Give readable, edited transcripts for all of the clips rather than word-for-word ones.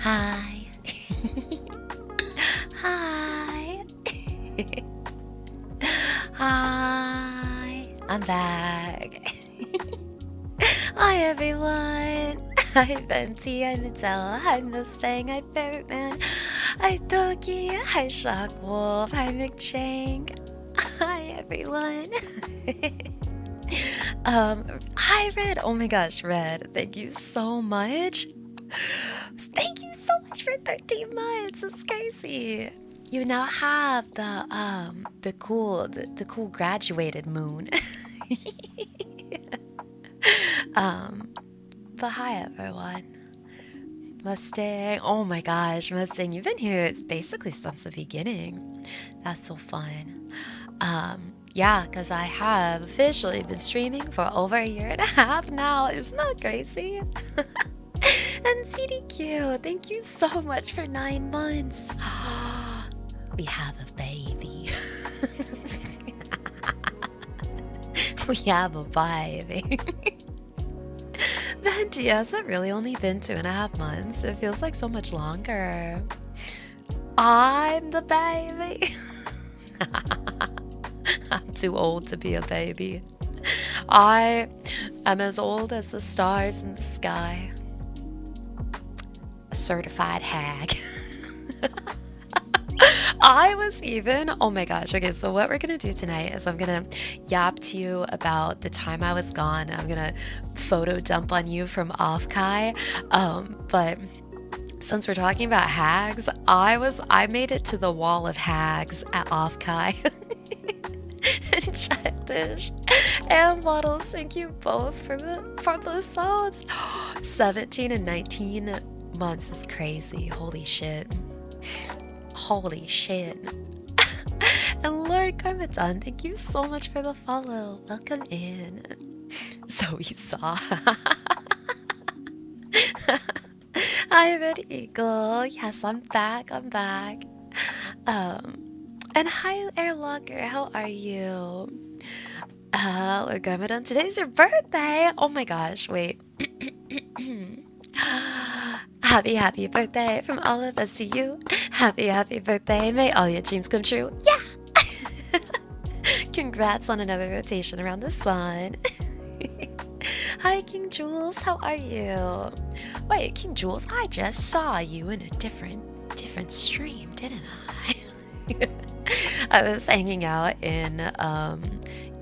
Hi. Hi. Hi. I'm back. Hi, everyone. Hi, Venti. Hi, Mattel. Hi, Mustang. Hi, Ferretman. Hi, Toki. Hi, Shockwolf. Hi, McChank. Hi, everyone. Hi, Red. Oh my gosh, Red. Thank you so much. Thank you so much for 13 months. That's crazy. You now have the cool graduated moon. um, but hi everyone. Mustang. Oh my gosh, Mustang, you've been here. It's basically since the beginning. That's so fun. Yeah, because I have officially been streaming for over a year and a half now. Isn't that crazy? And CDQ, thank you so much for 9 months. We have a baby. We have a baby. Venti, has it really only been 2.5 months? It feels like so much longer. I'm the baby. I'm too old to be a baby. I am as old as the stars in the sky. A certified hag. I was even, oh my gosh. Okay, so what we're gonna do tonight is I'm gonna yap to you about the time I was gone. I'm gonna photo dump on you from Offkai. But since we're talking about hags, I made it to the wall of hags at Offkai. And Childish and Models, thank you both for the subs. 17 and 19 months is crazy. Holy shit. Holy shit. And Lord Karmadon, thank you so much for the follow. Welcome in. So we saw. Hi, Red Eagle. Yes, I'm back. I'm back. And hi, Airlocker. How are you? Lord Karmadon, today's your birthday. Oh my gosh, wait. Happy birthday from all of us to you. Happy birthday. May all your dreams come true. Yeah! Congrats on another rotation around the sun. Hi, King Jules. How are you? Wait, King Jules, I just saw you in a different stream, didn't I? I was hanging out in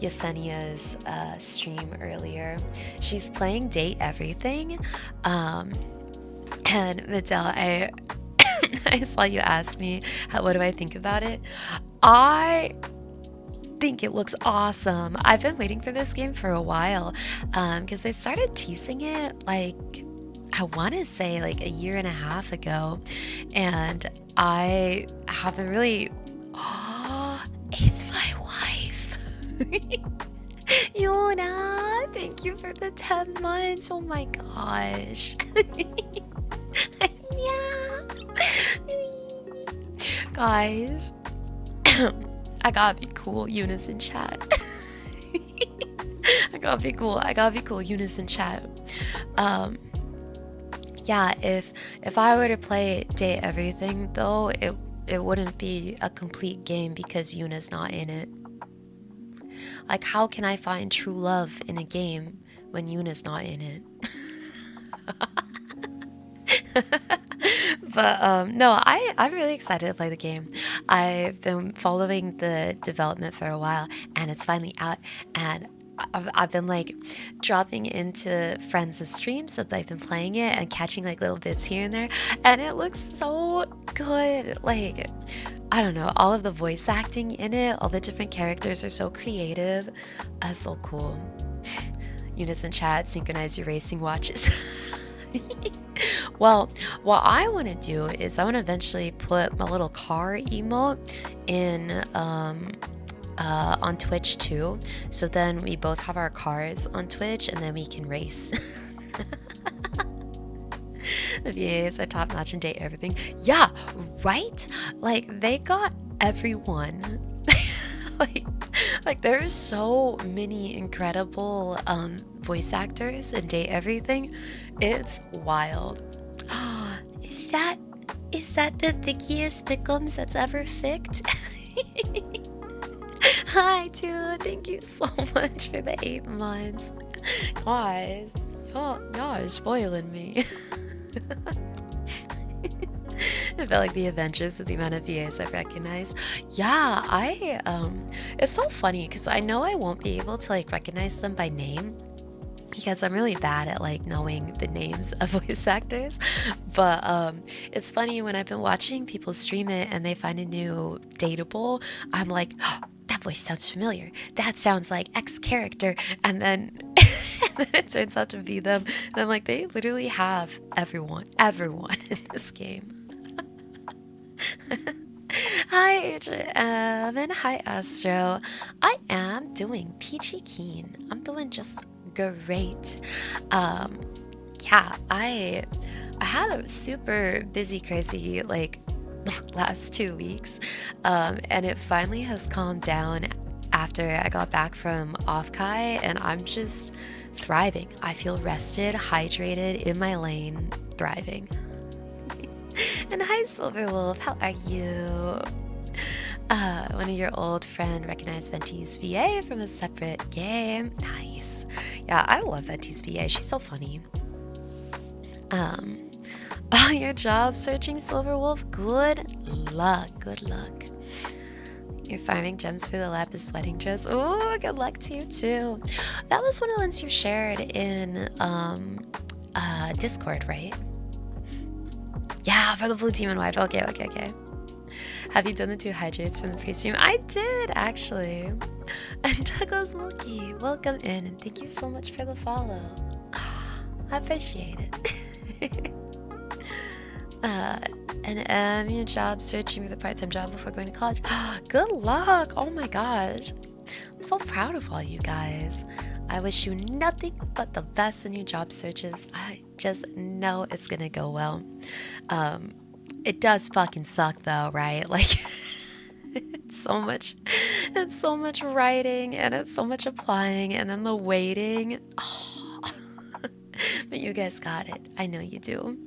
Yesenia's stream earlier. She's playing Date Everything. And Mattel, I saw you ask me what do I think about it. I think it looks awesome. I've been waiting for this game for a while because they started teasing it like I want to say like a year and a half ago, and I haven't really. Oh, it's my wife. Yona, thank you for the 10 months. Oh my gosh. Yeah. Guys, I gotta be cool, Eunice in chat. I gotta be cool, Eunice in chat. Yeah, if I were to play Date Everything though, it wouldn't be a complete game because Yuna's not in it. Like, how can I find true love in a game when Yuna's not in it? But no, I'm really excited to play the game. I've been following the development for a while, and it's finally out. And I've been like dropping into friends' streams that they've been playing it and catching like little bits here and there, and it looks so good. Like, I don't know, all of the voice acting in it, all the different characters are so creative. That's so cool. Eunice in chat, synchronize your racing watches. Well, what I want to do is I want to eventually put my little car emote in on Twitch too. So then we both have our cars on Twitch and then we can race. The VAs are top notch and Date Everything. Yeah, right? Like they got everyone. like there's so many incredible voice actors in Date Everything. It's wild. Is that is that the thickiest thickums that's ever thicked? Hi, dude. Thank you so much for the 8 months. God, y'all are spoiling me. I felt like the Avengers with the amount of VAs I've recognized. Yeah, it's so funny because I know I won't be able to like recognize them by name because I'm really bad at like knowing the names of voice actors. But it's funny when I've been watching people stream it and they find a new dateable, I'm like, oh, that voice sounds familiar. That sounds like X character. And then, and then it turns out to be them. And I'm like, they literally have everyone in this game. Hi, Adrian, and hi, Astro. I am doing peachy keen. I'm doing just great. Um, yeah, I had a super busy, crazy like last 2 weeks, and it finally has calmed down after I got back from Offkai, and I'm just thriving. I feel rested, hydrated, in my lane, thriving. And hi, Silver Wolf, how are you? One of your old friend recognized Venti's VA from a separate game. Nice. Yeah, I love Venti's VA. She's so funny. Oh, your job searching, Silver Wolf. Good luck. Good luck. You're farming gems for the lapis wedding dress. Oh, good luck to you too. That was one of the ones you shared in Discord, right? Yeah, for the blue demon wife. Okay. Have you done the 2 hydrates from the pre-stream? I did, actually. And Douglas Milky, welcome in, and thank you so much for the follow. I appreciate it. And your job searching for the part-time job before going to college. Good luck! Oh my gosh. I'm so proud of all you guys. I wish you nothing but the best in your job searches. I just know it's gonna go well. It does fucking suck though, right? Like it's so much writing and it's so much applying and then the waiting. Oh. But you guys got it. I know you do.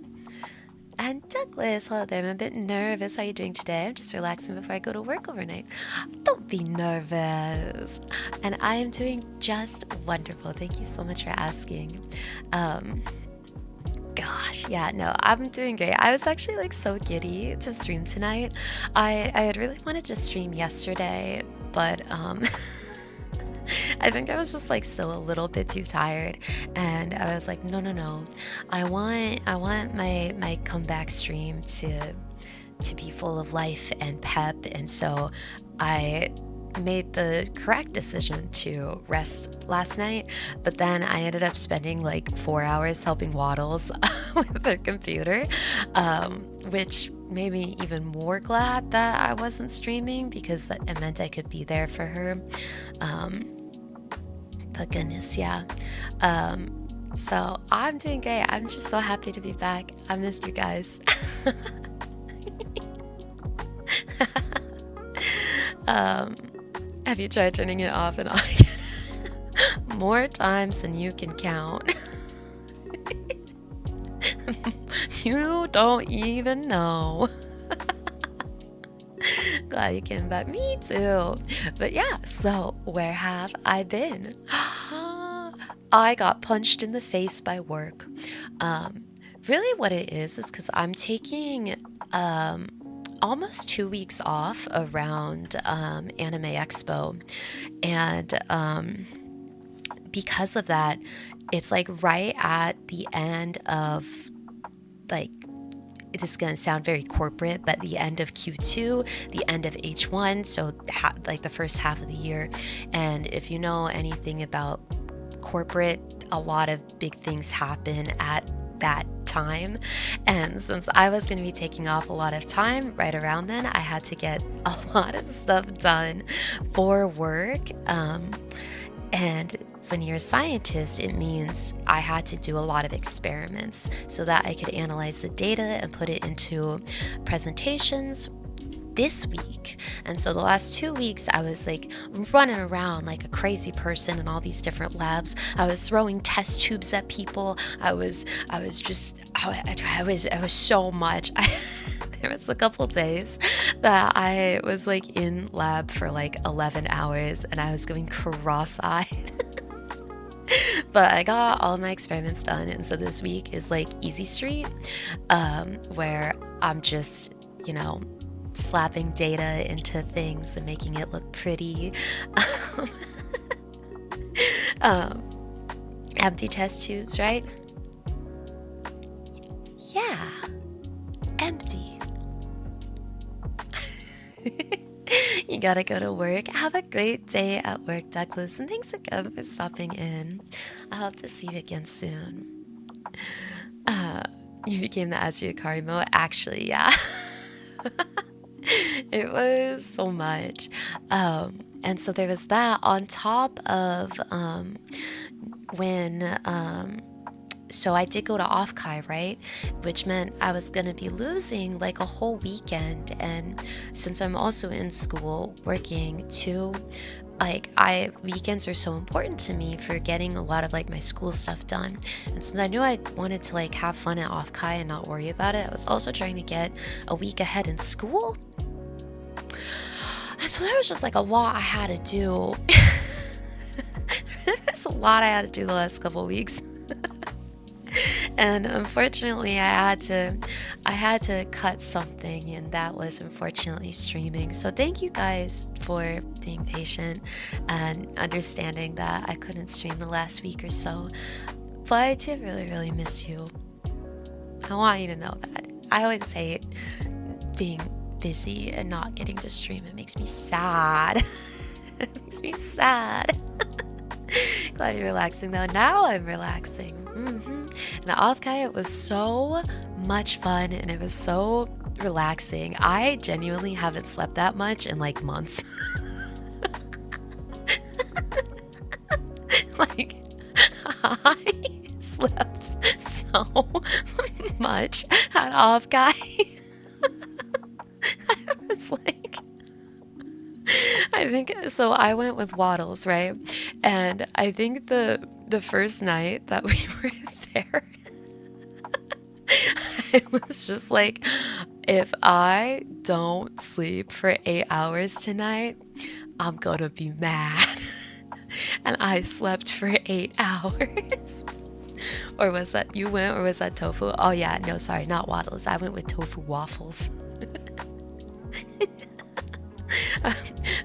And Douglas, hello there. I'm a bit nervous. How are you doing today? I'm just relaxing before I go to work overnight. Don't be nervous. And I am doing just wonderful. Thank you so much for asking. Gosh, yeah, no, I'm doing great. I was actually like so giddy to stream tonight. I had really wanted to stream yesterday, but I think I was just like still a little bit too tired, and I was like, no. I want my comeback stream to be full of life and pep, and so I made the correct decision to rest last night, but then I ended up spending like 4 hours helping Waddles with her computer, which made me even more glad that I wasn't streaming because it meant I could be there for her. But goodness, yeah. So I'm doing great. I'm just so happy to be back. I missed you guys. Have you tried turning it off and on again? More times than you can count. You don't even know. Glad you came back. Me too. But yeah, so where have I been? I got punched in the face by work. Really what it is because I'm taking almost 2 weeks off around Anime Expo, and because of that, it's like right at the end of like, this is gonna sound very corporate, but the end of Q2, the end of H1, so like the first half of the year. And if you know anything about corporate, a lot of big things happen at that time, and since I was going to be taking off a lot of time right around then, I had to get a lot of stuff done for work, and when you're a scientist, it means I had to do a lot of experiments so that I could analyze the data and put it into presentations this week. And so the last 2 weeks, I was like running around like a crazy person in all these different labs. I was throwing test tubes at people. I was so much. There was a couple days that I was like in lab for like 11 hours and I was going cross-eyed. But I got all my experiments done, and so this week is like easy street, where I'm just, you know, slapping data into things and making it look pretty. um, Empty test tubes, right? Yeah, empty. You gotta go to work. Have a great day at work, Douglas, and thanks again for stopping in. I hope to see you again soon. Uh, you became the Astria Karimo. Actually, yeah. It was so much. And so there was that on top of when so I did go to Offkai, right? Which meant I was going to be losing like a whole weekend. And since I'm also in school working too, like weekends are so important to me for getting a lot of like my school stuff done. And since I knew I wanted to like have fun at Offkai and not worry about it, I was also trying to get a week ahead in school. And so there was just like a lot I had to do. There's a lot I had to do the last couple weeks. And unfortunately I had to cut something, and that was unfortunately streaming. So thank you guys for being patient and understanding that I couldn't stream the last week or so. But I did really miss you. I want you to know that. I always hate being busy and not getting to stream. It makes me sad. It makes me sad. Glad you're relaxing though. Now I'm relaxing. And Offkai, it was so much fun and it was so relaxing. I genuinely haven't slept that much in like months. Like, I slept so much at Offkai. I was like, I think so. I went with Waddles, right? And I think the first night that we were there, I was just like, if I don't sleep for 8 hours tonight, I'm gonna be mad. And I slept for 8 hours. Or was that you went, or was that tofu? Oh yeah, no, sorry, not Waddles. I went with tofu waffles.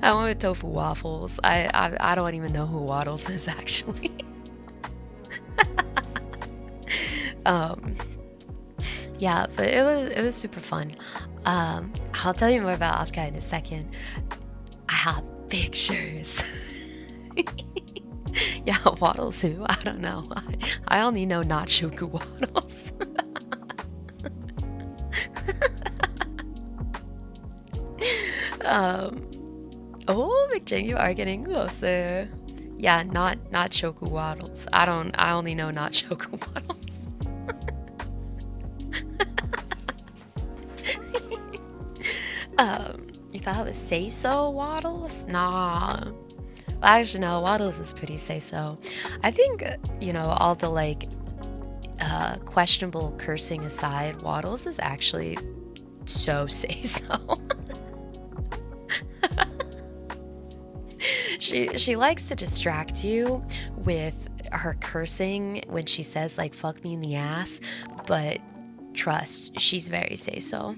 I went with tofu waffles. I don't even know who Waddles is actually. Yeah, but it was super fun. I'll tell you more about Offkai in a second. I have pictures. Yeah, Waddles who? I don't know. I only know not Shoku Waddles. Oh, McJing, you are getting closer. Yeah, not Shoku Waddles. I only know not Shoku Waddles. You thought it was Say So Waddles? Nah. Well, actually, no, Waddles is pretty Say So. I think, you know, all the like questionable cursing aside, Waddles is actually so Say So. She likes to distract you with her cursing when she says like fuck me in the ass, but trust, she's very Say So.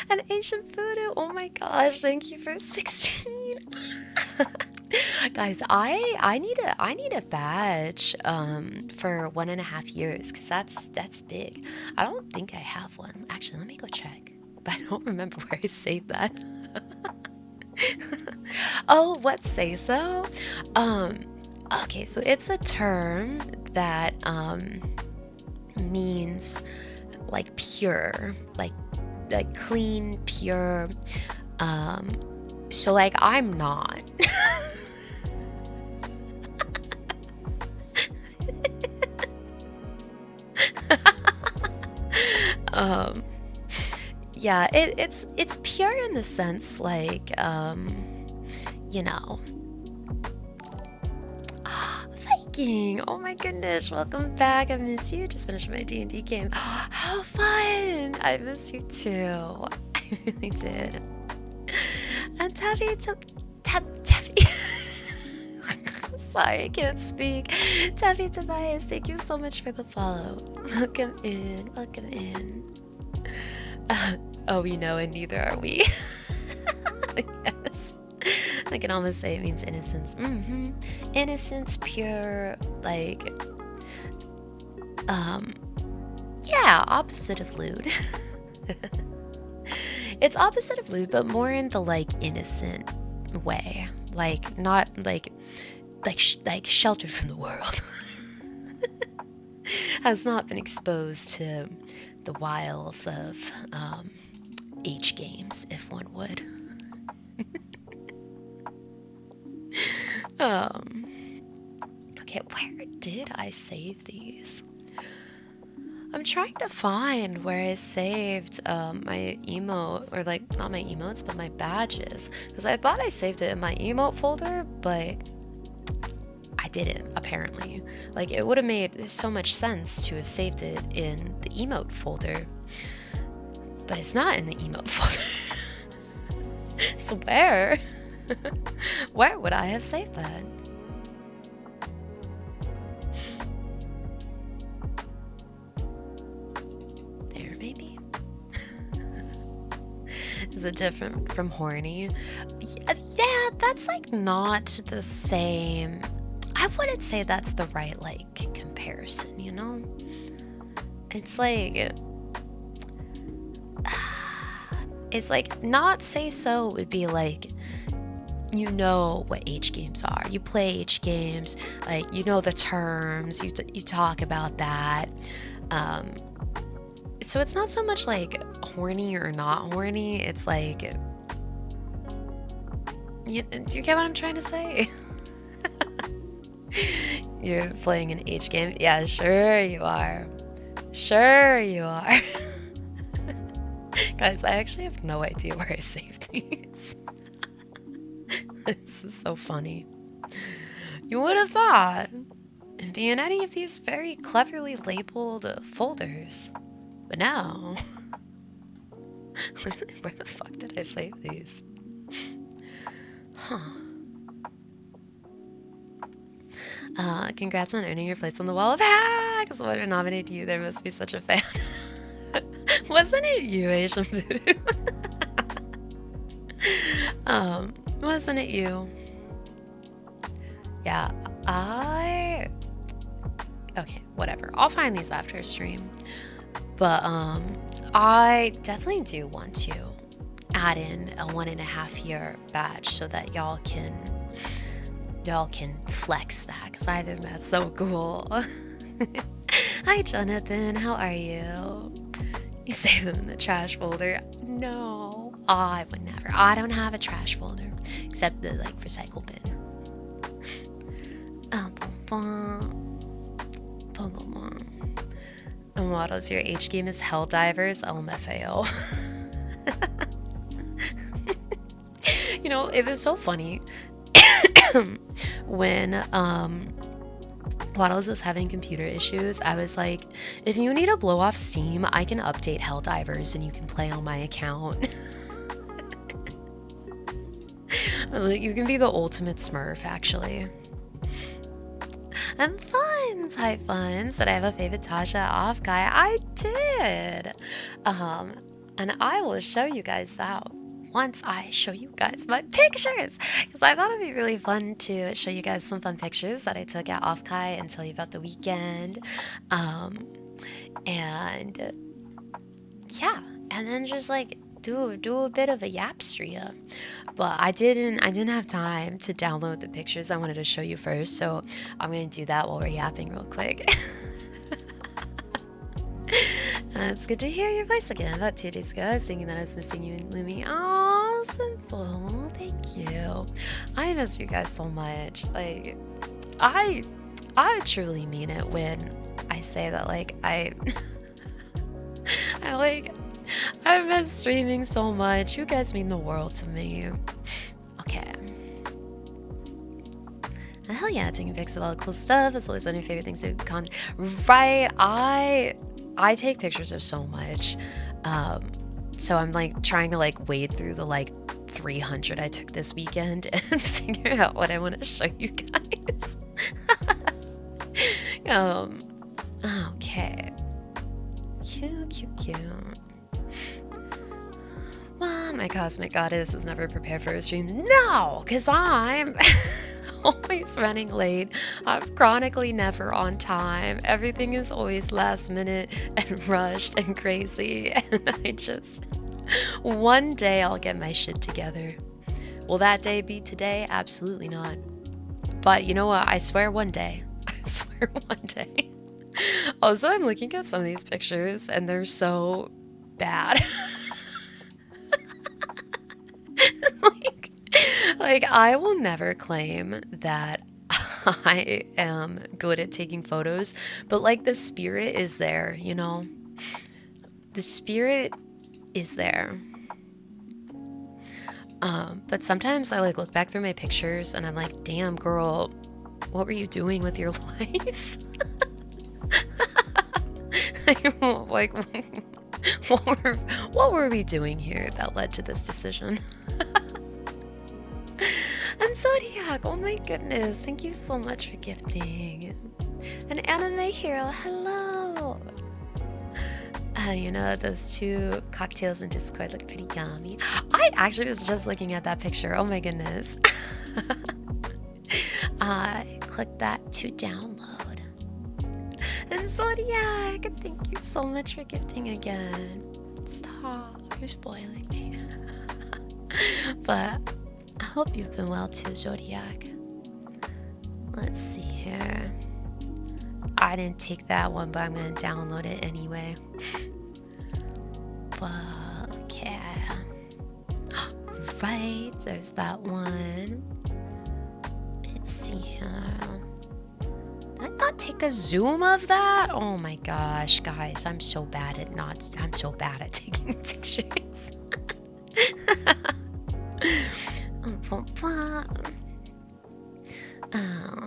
And Asian voodoo, oh my gosh, thank you for 16. Guys, I need a badge for 1.5 years, because that's big. I don't think I have one. Actually, let me go check. But I don't remember where I saved that. Oh, what Say So? Okay, so it's a term that means like pure, like clean, pure. So like I'm not. yeah, it's pure in the sense like you know. Viking, oh my goodness, welcome back. I miss you. Just finished my D&D game. How fun! I miss you too. I really did. And Taffy. Sorry, I can't speak. Taffy Tobias, thank you so much for the follow. Welcome in, welcome in. Oh, we know, and neither are we. Yes. I can almost say it means innocence. Innocence, pure, like, yeah, opposite of lewd. It's opposite of lewd, but more in the, like, innocent way. Like, not, like sheltered from the world. Has not been exposed to the wiles of, H games, if one would. Okay, where did I save these? I'm trying to find where I saved my emote, or like, not my emotes, but my badges. Because I thought I saved it in my emote folder, but I didn't, apparently. Like, it would have made so much sense to have saved it in the emote folder. But it's not in the emote folder. So where? Where would I have saved that? There, maybe? Is it different from horny? Yeah, that's like not the same. I wouldn't say that's the right, like, comparison, you know? It's like... It's like, not say so would be like, you know what H games are. You play H games, like, you know the terms, you talk about that. So it's not so much like horny or not horny, it's like, do you get what I'm trying to say? You're playing an H game? Yeah, sure you are. Sure you are. Guys, I actually have no idea where I saved these. This is so funny. You would have thought it'd be in any of these very cleverly labeled folders. But no. Where the fuck did I save these? Huh. Congrats on earning your place on the wall of hacks! What nominated you? There must be such a fan. Wasn't it you, Asian Voodoo? Wasn't it you? Yeah, okay, whatever. I'll find these after stream. But, I definitely do want to add in a 1.5 year badge so that y'all can flex that, because I think that's so cool. Hi, Jonathan. How are you? You save them in the trash folder. No, I would never. I don't have a trash folder except the, like, recycle bin. And what else? Your H game is Helldivers? LMFAO. You know, it was so funny when Waddles was having computer issues. I was like, if you need to blow off steam, I can update Helldivers and you can play on my account. I was like, you can be the ultimate Smurf, actually. And Funs! Hi, Funs! Did I have a favorite Tasha Offkai? I did! And I will show you guys that once I show you guys my pictures, because I thought it'd be really fun to show you guys some fun pictures that I took at Offkai and tell you about the weekend. And yeah, and then just like do a bit of a Yapstria. But I didn't have time to download the pictures. I wanted to show you first, so I'm gonna do that while we're yapping real quick. It's good to hear your voice again. About 2 days ago, I was thinking that I was missing you and Lumi. Aw, simple. Thank you. I miss you guys so much. Like, I truly mean it when I say that, like, I like, I miss streaming so much. You guys mean the world to me. Okay. Hell yeah, taking pics of all the cool stuff. It's always one of your favorite things to con. Right, I take pictures of so much. So I'm like trying to like wade through the like 300 I took this weekend and figure out what I want to show you guys. um, okay. Cute. Well, my cosmic goddess is never prepared for a stream. No, because I'm always running late. I'm chronically never on time. Everything is always last minute and rushed and crazy. And I just, one day I'll get my shit together. Will that day be today? Absolutely not. But you know what? I swear one day. I swear one day. Also, I'm looking at some of these pictures and they're so bad. like I will never claim that I am good at taking photos, but like the spirit is there, you know? The spirit is there. But sometimes I like look back through my pictures and I'm like, damn girl, what were you doing with your life? like what were we doing here that led to this decision? And Zodiac, oh my goodness, thank you so much for gifting. An anime hero, hello. You know, those two cocktails in Discord look pretty yummy. I actually was just looking at that picture. Oh my goodness. Click that to download. And Zodiac, thank you so much for gifting again. Stop, you're spoiling me. But I hope you've been well too, Zodiac. Let's see here. I didn't take that one, but I'm gonna download it anyway. But okay. Right, there's that one. Let's see here. Did I not take a zoom of that? Oh my gosh, guys, I'm so bad at taking pictures.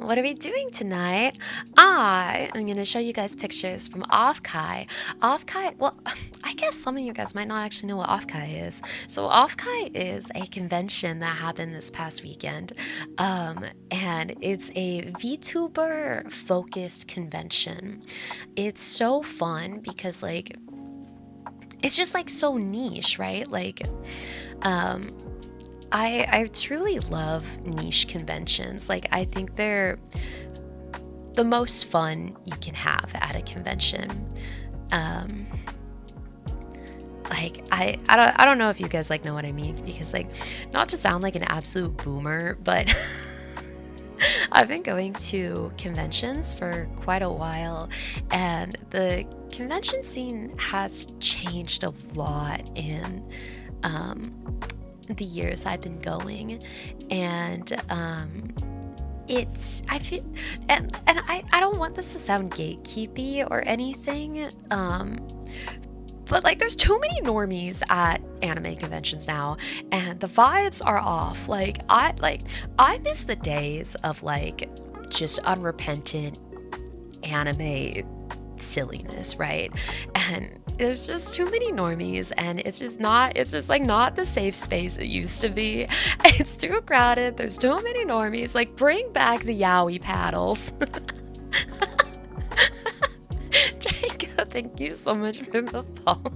What are we doing tonight? I'm going to show you guys pictures from Offkai. Offkai, well, I guess some of you guys might not actually know what Offkai is. So Offkai is a convention that happened this past weekend. And it's a VTuber focused convention. It's so fun because like, it's just like so niche, right? Like, I truly love niche conventions. Like, I think they're the most fun you can have at a convention. Like, I don't know if you guys like know what I mean, because like, not to sound like an absolute boomer, but I've been going to conventions for quite a while, and the convention scene has changed a lot in the years I've been going, and I feel, and I don't want this to sound gatekeepy or anything, but like there's too many normies at anime conventions now, and the vibes are off. Like I miss the days of like just unrepentant anime silliness, right? And there's just too many normies, and it's just like not the safe space it used to be. It's too crowded, there's too many normies. Like, bring back the yaoi paddles. Draco, thank you so much for the follow.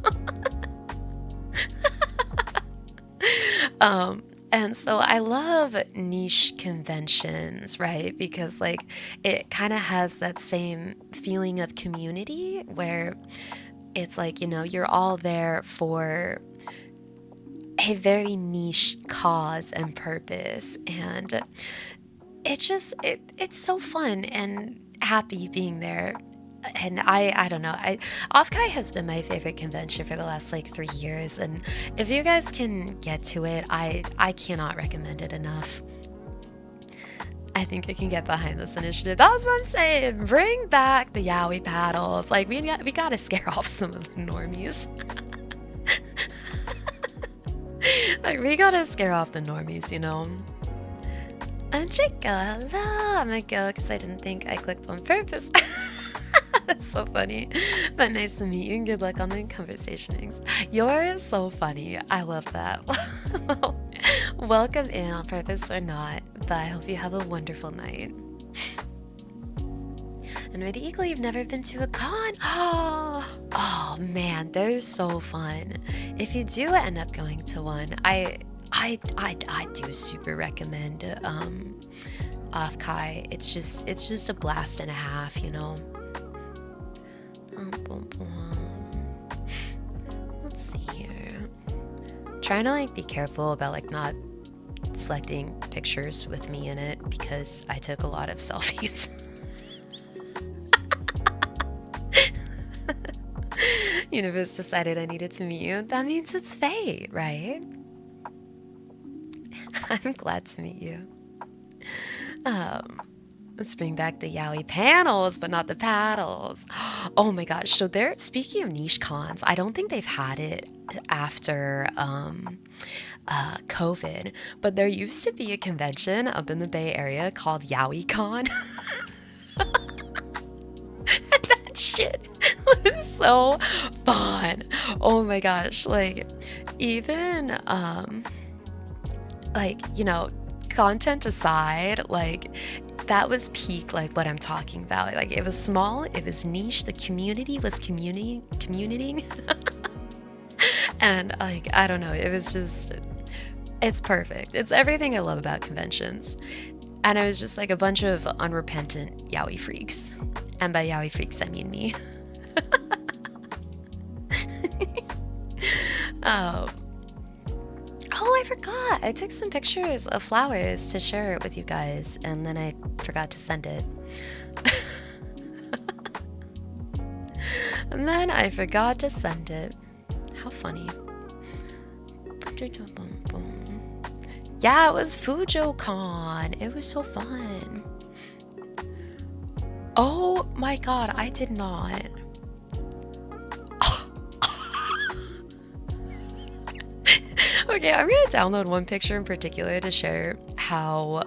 And so I love niche conventions, right? Because like it kind of has that same feeling of community where it's like, you know, you're all there for a very niche cause and purpose, and it's so fun and happy being there. And I don't know, Offkai has been my favorite convention for the last like 3 years, and if you guys can get to it, I cannot recommend it enough. I think I can get behind this initiative. That's what I'm saying. Bring back the yaoi paddles. Like we gotta scare off some of the normies. Like, we gotta scare off the normies, you know? And Chica, hello! I'm gonna go because I didn't think I clicked on purpose. That's so funny. But nice to meet you and good luck on the conversations. You're so funny. I love that. Welcome in on purpose or not, but I hope you have a wonderful night. And Red Eagle, you've never been to a con? Oh man, they're so fun. If you do end up going to one, I do super recommend Offkai. It's just a blast and a half, you know. Let's see here. Trying to like be careful about like not selecting pictures with me in it because I took a lot of selfies. Universe decided I needed to meet you. That means it's fate, right? I'm glad to meet you. Let's bring back the yaoi panels, but not the paddles. Oh my gosh. So they're speaking of niche cons, I don't think they've had it after COVID, but there used to be a convention up in the Bay Area called Yaoi Con. And that shit was so fun. Oh my gosh. Like, even like, you know, content aside, like that was peak like what I'm talking about. Like, it was small, it was niche, the community was communing. And like, I don't know, it was just, it's perfect. It's everything I love about conventions. And it was just like a bunch of unrepentant yaoi freaks. And by yaoi freaks, I mean me. Oh, I forgot. I took some pictures of flowers to share it with you guys, and then I forgot to send it. And then I forgot to send it. How funny. Yeah, it was FujoCon. It was so fun. Oh my god, I did not. Okay, I'm gonna download one picture in particular to share how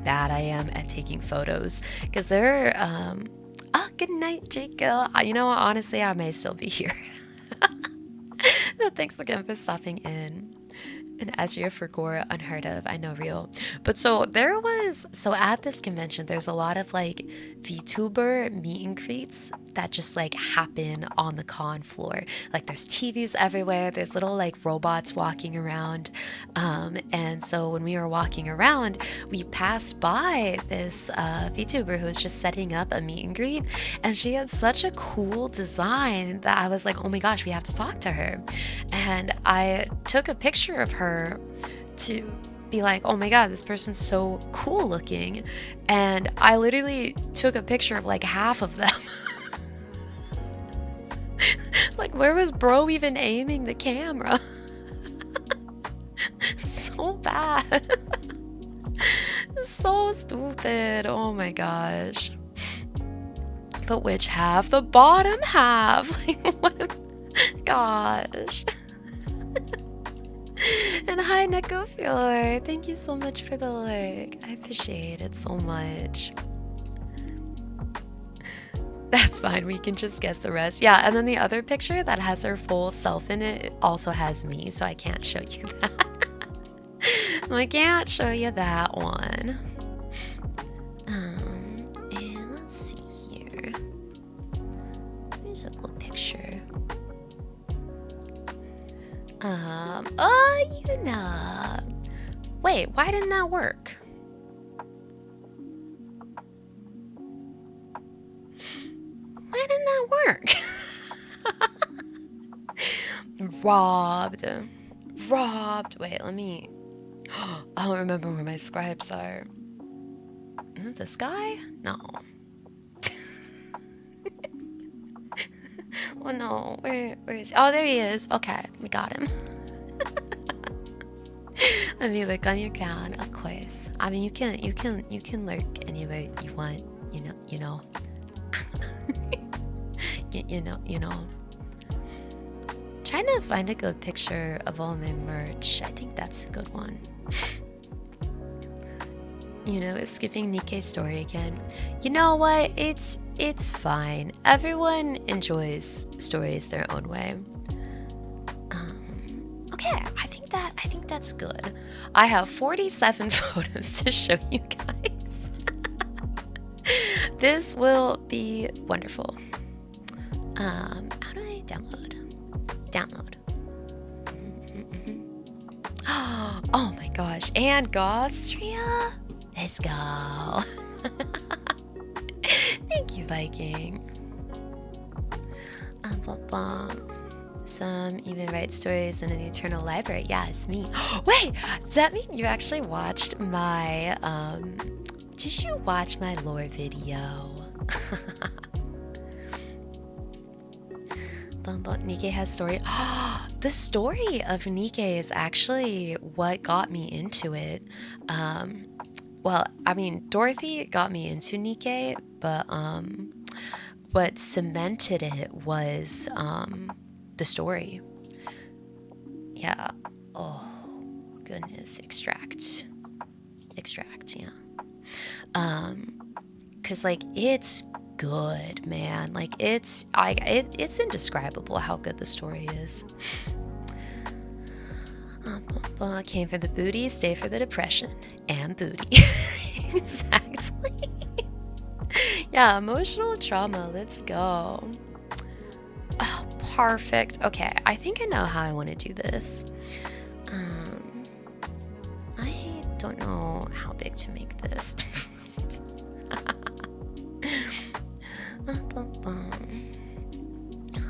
bad I am at taking photos. Because they're, oh, good night, Jacob. You know what, honestly, I may still be here. Thanks again for stopping in. And Astria for gore, unheard of, I know, real. But so there was, so at this convention, there's a lot of like VTuber meet and greets that just like happen on the con floor. Like, there's TVs everywhere, there's little like robots walking around. And so when we were walking around, we passed by this VTuber who was just setting up a meet and greet. And she had such a cool design that I was like, oh my gosh, we have to talk to her. And I took a picture of her to be like, oh my god, this person's so cool looking. And I literally took a picture of like half of them. Like, where was bro even aiming the camera? So bad. So stupid. Oh my gosh. But which half? The bottom half. Like, what? Gosh. And hi, Necrophilor. Thank you so much for the lurk. I appreciate it so much. That's fine. We can just guess the rest. Yeah, and then the other picture that has her full self in it also has me, so I can't show you that. I can't show you that one. And let's see here. Here's a cool picture. Oh, you know. Wait, why didn't that work? Why didn't that work? Robbed. Robbed. Wait, let me... I don't remember where my scribes are. Is it this guy? No. Oh no, where is he? Oh, there he is. Okay, we got him. Let me look on your account, of course. I mean, you can lurk anywhere you want, you know. You know. trying to find a good picture of all my merch. I think that's a good one. You know, skipping Nikkei's story again. You know what? It's fine. Everyone enjoys stories their own way. Okay, I think that's good. I have 47 photos to show you guys. This will be wonderful. How do I download? Download. Oh my gosh, and Astria. Let's go. Thank you, Viking. Some even write stories in an eternal library. Yeah, it's me. Wait, does that mean you actually watched my did you watch my lore video? Nikkei has story. The story of Nikkei is actually what got me into it. Well, I mean, Dorothy got me into Nikkei, but what cemented it was the story. Yeah. Oh goodness, extract, yeah. Cause like it's good, man. Like it's indescribable how good the story is. Came for the booty, stay for the depression and booty. Exactly. Yeah, emotional trauma. Let's go. Oh, perfect. Okay, I think I know how I want to do this. I don't know how big to make this.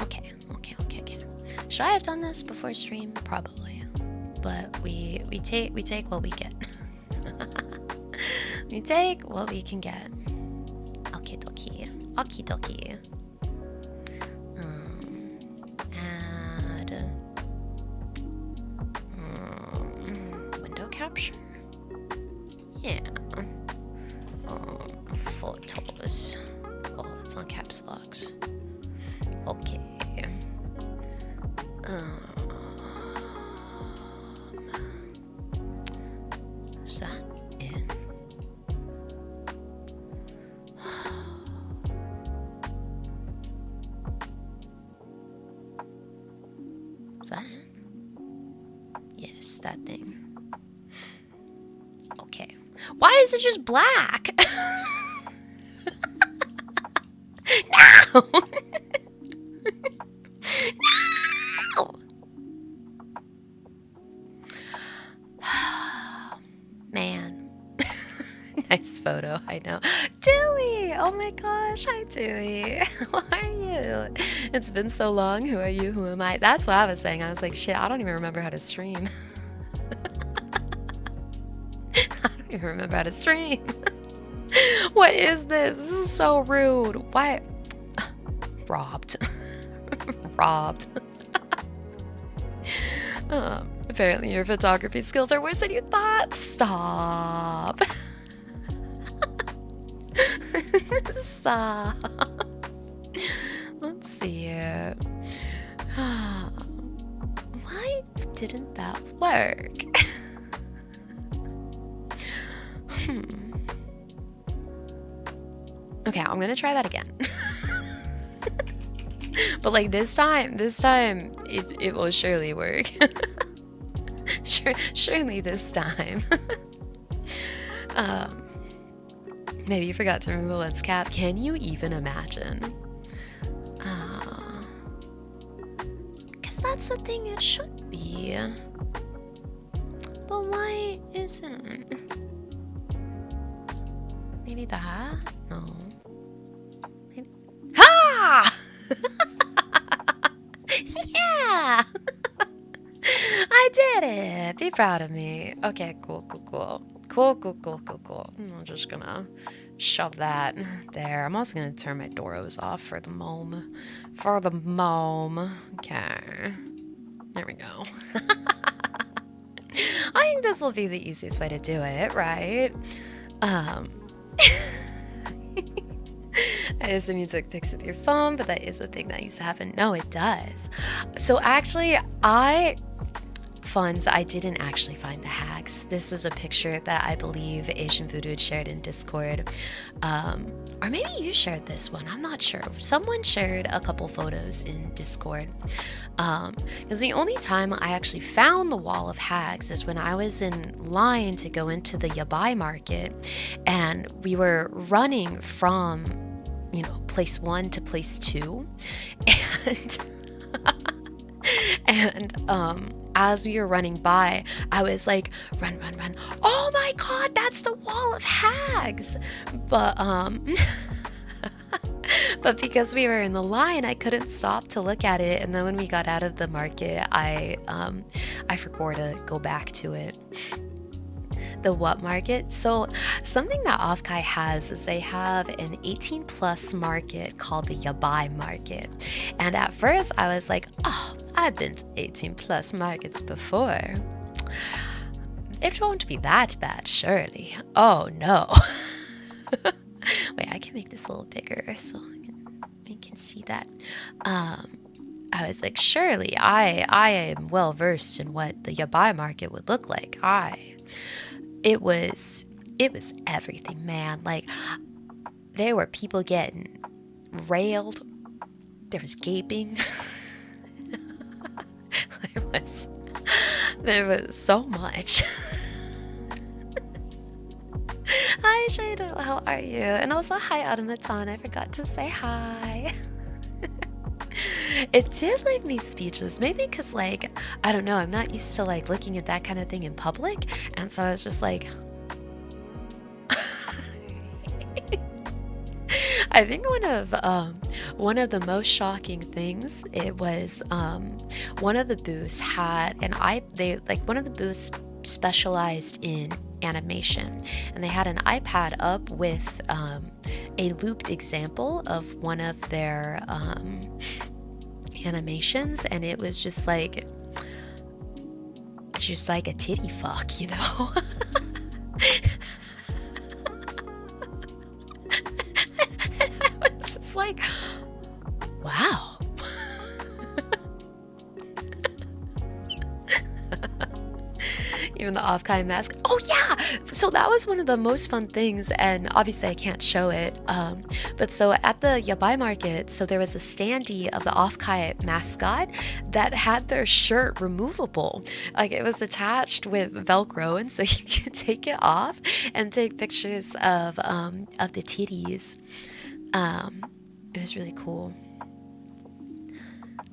Okay. Should I have done this before stream? Probably. But we take what we get. We take what we can get. Okie dokie. Add window capture. Yeah. Photos. Oh, it's on caps locks. Okay. Is that in? Is that in? Yes, that thing. Okay. Why is it just black? No! No! Man. Nice photo, I know. Dewey! Oh my gosh, hi Dewey. How are you? It's been so long. Who are you? Who am I? That's what I was saying. I was like, shit, I don't even remember how to stream. I don't even remember how to stream. What is this? This is so rude. Why? Robbed. Robbed. Apparently your photography skills are worse than you thought. Stop. Stop. Let's see here. Why didn't that work? Okay, I'm gonna try that again. But like this time it will surely work. Surely this time. Maybe you forgot to remove the lens cap. Can you even imagine? Because that's the thing it should be. But why isn't? Maybe that? No. Maybe. Ha! Yeah! I did it! Be proud of me. Okay, cool. I'm just gonna shove that there. I'm also gonna turn my Doros off for the mom. Okay. There we go. I think this will be the easiest way to do it, right? I assume you took pics with your phone, but that is a thing that used to happen. No, it does. So actually, I didn't actually find the hacks. This was a picture that I believe Asian Voodoo had shared in Discord. Or maybe you shared this one. I'm not sure. Someone shared a couple photos in Discord. Because the only time I actually found the wall of hags is when I was in line to go into the yabai market, and we were running from, place one to place two, and as we were running by, I was like, run, run, run. Oh my God, that's the wall of hags. But, but because we were in the line, I couldn't stop to look at it. And then when we got out of the market, I forgot to go back to it. The what market? So something that Offkai has is they have an 18 plus market called the Yabai market. And at first I was like, oh, I've been to 18 plus markets before. It won't be that bad, surely. Oh no. Wait, I can make this a little bigger so you can see that. I was like, surely I am well versed in what the Yabai market would look like. It was everything, man. Like, there were people getting railed. There was gaping. There was so much. Hi, Shada. How are you? And also, hi, Automaton. I forgot to say hi. It did leave me speechless, mainly because, like, I don't know, I'm not used to, like, looking at that kind of thing in public, and so I was just like, I think one of the most shocking things, it was one of the booths had one of the booths specialized in animation, and they had an iPad up with a looped example of one of their animations, and it was just like a titty fuck, you know. And I was just like, wow. Even the Offkai mask. Oh yeah! So that was one of the most fun things, and obviously I can't show it. But so at the Yabai market, so there was a standee of the Offkai mascot that had their shirt removable. Like, it was attached with Velcro, and so you could take it off and take pictures of the titties. It was really cool.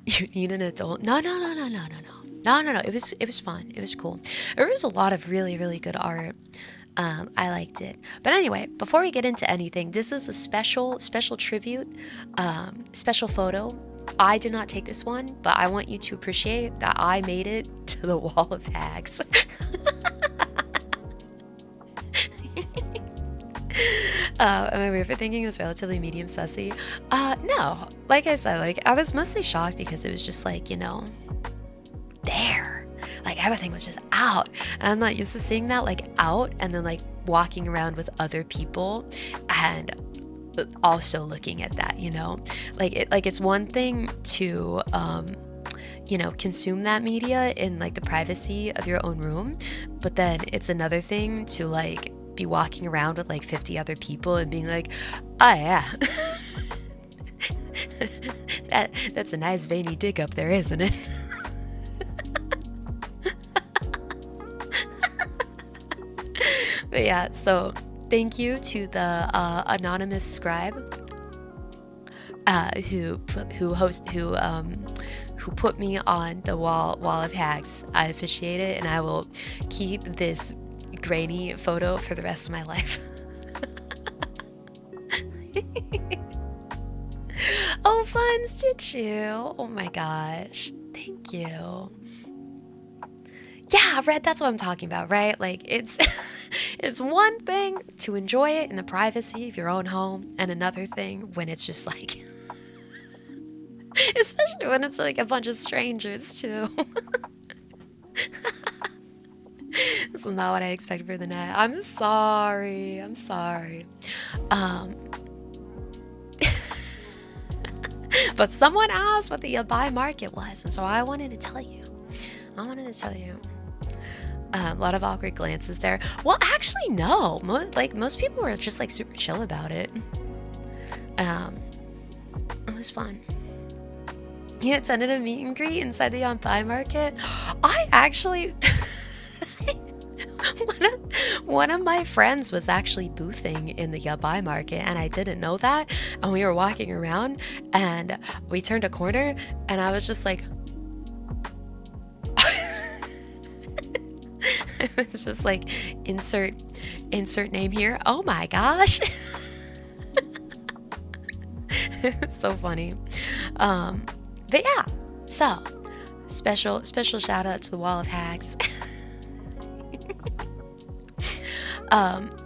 You need an adult? No. No. It was fun. It was cool. There was a lot of really, really good art. I liked it. But anyway, before we get into anything, this is a special tribute, special photo. I did not take this one, but I want you to appreciate that I made it to the wall of hags. Am I weird for thinking it was relatively medium sussy? No. Like I said, like, I was mostly shocked because it was just like, there. Like, everything was just out. And I'm not used to seeing that, like, out and then, like, walking around with other people and also looking at that, Like, it's one thing to, consume that media in, like, the privacy of your own room, but then it's another thing to, like, be walking around with, like, 50 other people and being like, oh, yeah. That's a nice veiny dick up there, isn't it? But yeah, so thank you to the anonymous scribe who put me on the wall of hags. I appreciate it, and I will keep this grainy photo for the rest of my life. Oh, Funs, did you? Oh my gosh, thank you. Yeah, Red, that's what I'm talking about, right? Like, it's it's one thing to enjoy it in the privacy of your own home, and another thing when it's just like, especially when it's like a bunch of strangers too. This is not what I expected for the night. I'm sorry. But someone asked what the Yabai market was, and so I wanted to tell you. I wanted to tell you. A lot of awkward glances there. Well, actually, no. Most people were just like super chill about it. Um, it was fun. He attended a meet and greet inside the Yabai market. I actually, one of my friends was actually boothing in the Yabai market, and I didn't know that. And we were walking around, and we turned a corner, and I was just like, it's just like insert name here. Oh my gosh. So funny. But yeah, so special shout out to the Wall of Hags.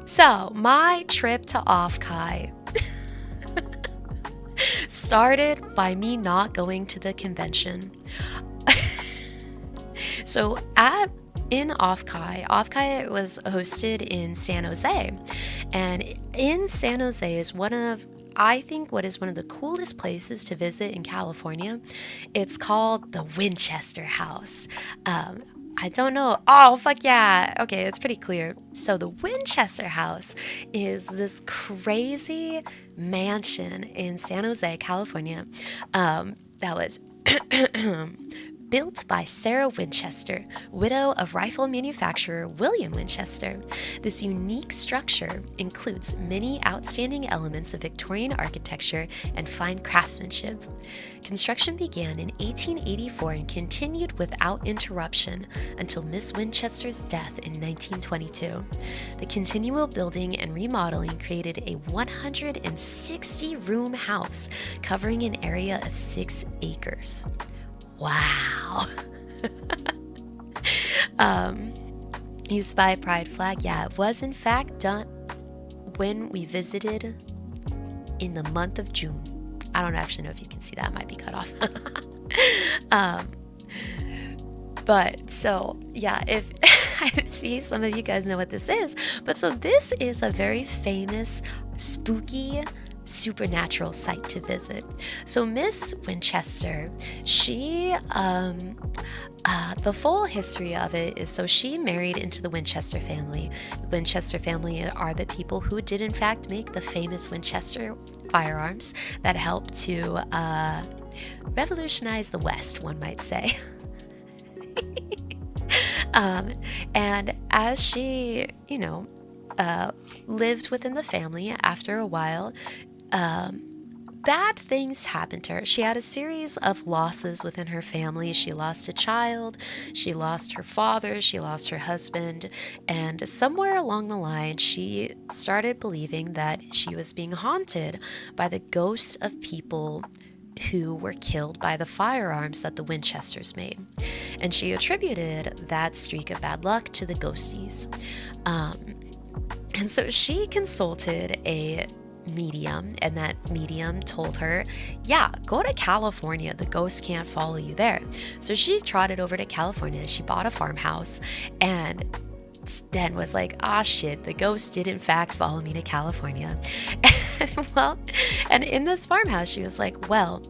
So my trip to Offkai started by me not going to the convention. So in Offkai was hosted in San Jose, and in San Jose is I think what is one of the coolest places to visit in California. It's called the Winchester House. I don't know. Oh, fuck yeah. Okay, it's pretty clear. So the Winchester House is this crazy mansion in San Jose, California, that was built by Sarah Winchester, widow of rifle manufacturer William Winchester. This unique structure includes many outstanding elements of Victorian architecture and fine craftsmanship. Construction began in 1884 and continued without interruption until Miss Winchester's death in 1922. The continual building and remodeling created a 160-room house covering an area of 6 acres. Wow. Used by Pride flag. Yeah, it was in fact done when we visited in the month of June. I don't actually know if you can see that. It might be cut off. But so yeah, if I see some of you guys know what this is, but so this is a very famous spooky supernatural site to visit. So Miss Winchester, she the full history of it is, so she married into the Winchester family. The Winchester family are the people who did in fact make the famous Winchester firearms that helped to revolutionize the West, one might say. And as she, lived within the family, after a while, bad things happened to her. She had a series of losses within her family. She lost a child, she lost her father, she lost her husband, and somewhere along the line, she started believing that she was being haunted by the ghosts of people who were killed by the firearms that the Winchesters made. And she attributed that streak of bad luck to the ghosties. And so she consulted a medium, and that medium told her, yeah, go to California, the ghosts can't follow you there. So she trotted over to California, she bought a farmhouse, and then was like, shit, the ghost did in fact follow me to California. And in this farmhouse, she was like, well,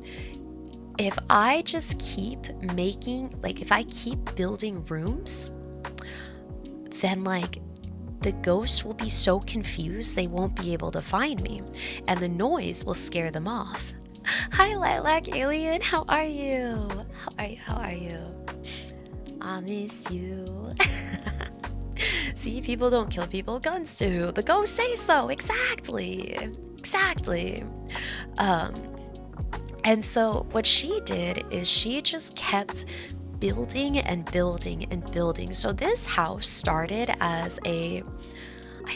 if I just keep if I keep building rooms, then the ghosts will be so confused they won't be able to find me, and the noise will scare them off. Hi, Lilac Alien, how are you? How are you? I miss you. See, people don't kill people, guns do. The ghosts say so. Exactly. And so what she did is she just kept building and building and building. So this house started as I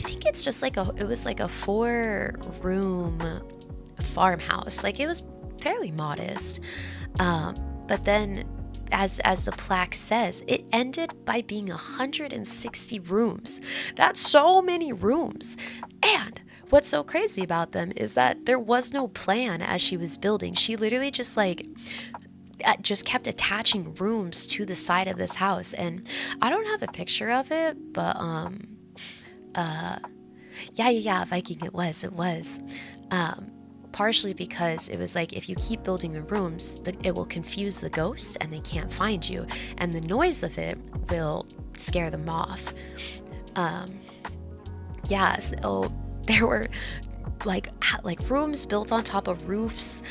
think it's just it was like a 4-room farmhouse. It was fairly modest. But then as the plaque says, it ended by being 160 rooms. That's so many rooms. And what's so crazy about them is that there was no plan as she was building. She literally just kept attaching rooms to the side of this house. And I don't have a picture of it, but yeah, Viking, it was. partially because it was like if you keep building the rooms, it will confuse the ghosts and they can't find you, and the noise of it will scare them off. Um, yeah, so there were like rooms built on top of roofs,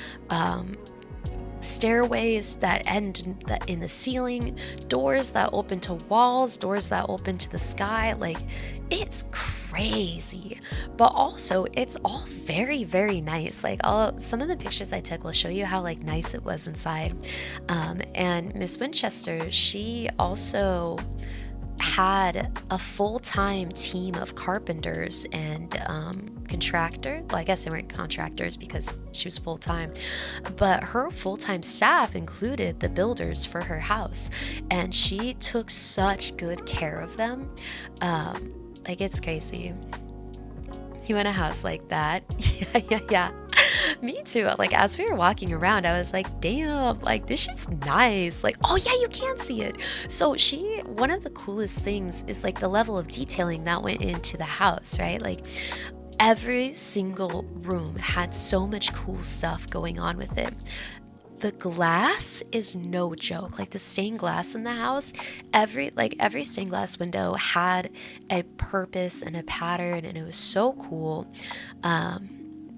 stairways that end in the ceiling, doors that open to walls, doors that open to the sky. Like, it's crazy, but also it's all very, very nice. Like, all some of the pictures I took will show you how like nice it was inside. And Miss Winchester, she also had a full-time team of carpenters and contractor. Well, I guess they weren't contractors because she was full-time, but her full-time staff included the builders for her house, and she took such good care of them. Like, it's crazy. You want a house like that? Yeah, yeah, yeah. Me too. Like, as we were walking around, I was like, damn, like, this shit's nice. Like, oh yeah, you can see it. So one of the coolest things is like the level of detailing that went into the house, right? Like, every single room had so much cool stuff going on with it. The glass is no joke. Like, the stained glass in the house, every stained glass window had a purpose and a pattern, and it was so cool.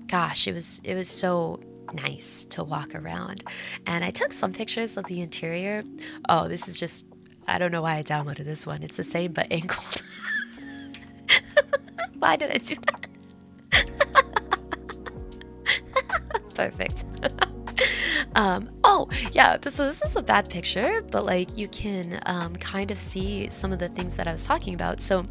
Gosh, it was so nice to walk around. And I took some pictures of the interior. Oh, this is just, I don't know why I downloaded this one. It's the same but angled. Why did I do that? Perfect. Oh yeah, so this is a bad picture, but like you can kind of see some of the things that I was talking about. So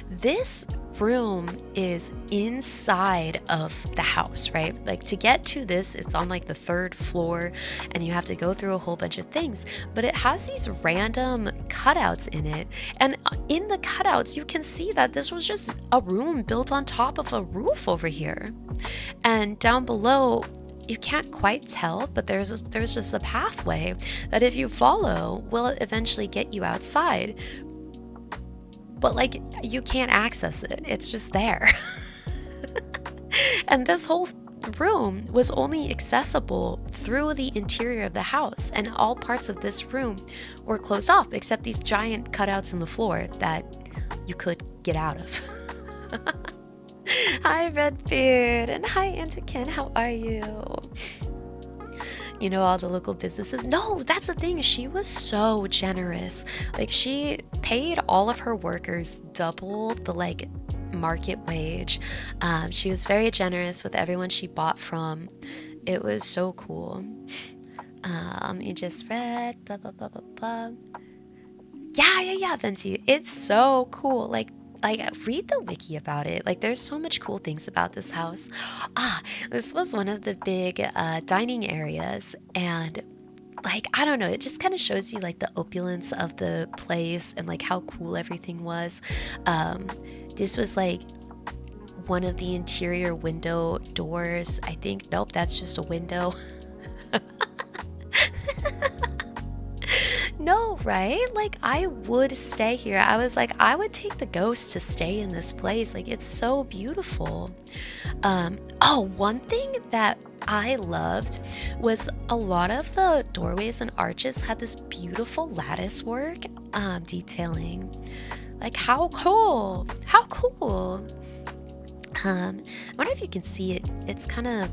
this room is inside of the house, right? Like, to get to this, it's on like the third floor, and you have to go through a whole bunch of things, but it has these random cutouts in it, and in the cutouts you can see that this was just a room built on top of a roof over here, and down below you can't quite tell, but there's just a pathway that if you follow will eventually get you outside, but like you can't access it. It's just there. And this whole room was only accessible through the interior of the house, and all parts of this room were closed off except these giant cutouts in the floor that you could get out of. Hi Redbeard, and hi Antikin, how are you? You know, all the local businesses. No, that's the thing. She was so generous. Like, she paid all of her workers double the like market wage. She was very generous with everyone she bought from. It was so cool. You just read blah blah blah blah blah. Yeah, Venti. It's so cool. Like, read the wiki about it. Like, there's so much cool things about this house. This was one of the big dining areas, and like, I don't know, it just kind of shows you like the opulence of the place and like how cool everything was. This was like one of the interior window doors, I think. Nope, that's just a window. No, right? Like, I would stay here. I was like, I would take the ghost to stay in this place. Like, it's so beautiful. One thing that I loved was a lot of the doorways and arches had this beautiful lattice work detailing. Like, how cool! How cool! I wonder if you can see it. It's kind of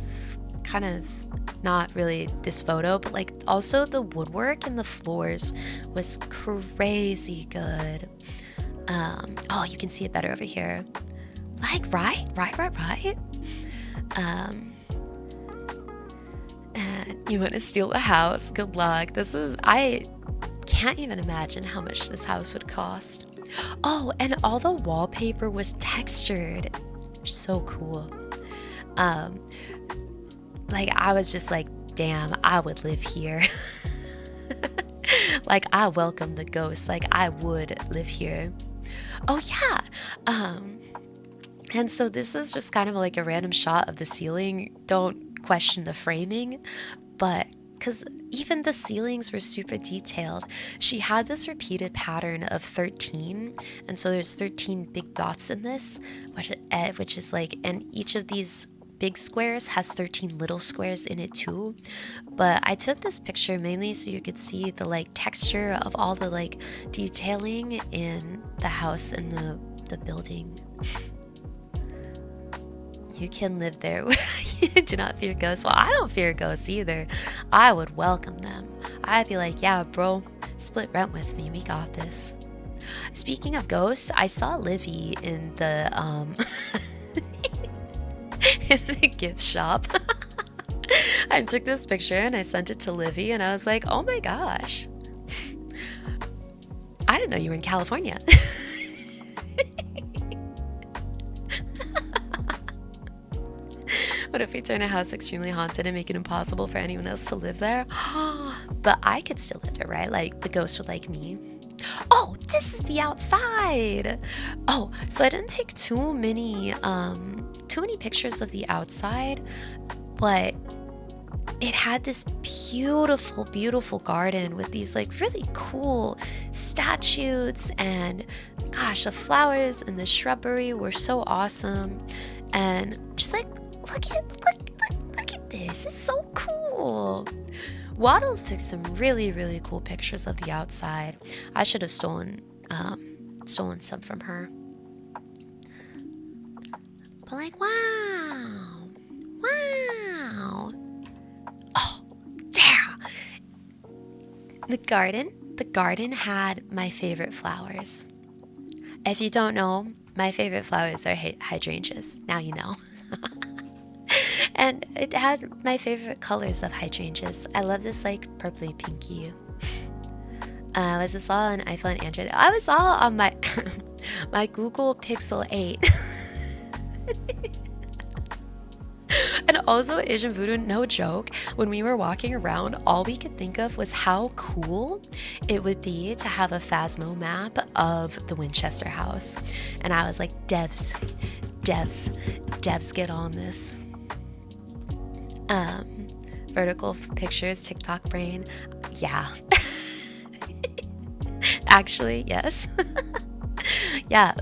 not really this photo, but like also the woodwork and the floors was crazy good. Oh, you can see it better over here. Like, right. And you want to steal the house? Good luck. I can't even imagine how much this house would cost. Oh, and all the wallpaper was textured. So cool. Like, I was just like, damn, I would live here. Like, I welcome the ghost. Like, I would live here. Oh yeah. And so this is just kind of like a random shot of the ceiling. Don't question the framing, but because even the ceilings were super detailed. She had this repeated pattern of 13, and so there's 13 big dots in this, which is like, and each of these big squares has 13 little squares in it too. But I took this picture mainly so you could see the like texture of all the like detailing in the house and the building. You can live there. Do not fear ghosts. Well, I don't fear ghosts either. I would welcome them. I'd be like, yeah, bro, split rent with me. We got this. Speaking of ghosts, I saw Livy in the in the gift shop. I took this picture and I sent it to Livy, and I was like, oh my gosh, I didn't know you were in California. What if we turn a house extremely haunted and make it impossible for anyone else to live there? But I could still live there, right? Like the ghost would like me. Oh, this is the outside. Oh, so I didn't take too many pictures of the outside, but it had this beautiful, beautiful garden with these like really cool statues, and gosh, the flowers and the shrubbery were so awesome. And just like look at this. It's so cool. Waddles took some really, really cool pictures of the outside. I should have stolen some from her. But like, wow. Wow. Oh, yeah. The garden had my favorite flowers. If you don't know, my favorite flowers are hydrangeas. Now you know. And it had my favorite colors of hydrangeas. I love this like purpley pinky. Was this all on iPhone and Android? I was all on my my Google Pixel 8. And also Asian Voodoo, no joke, when we were walking around, all we could think of was how cool it would be to have a Phasmo map of the Winchester house. And I was like, devs, get on this. Vertical pictures, TikTok brain. Yeah. Actually, yes. Yeah.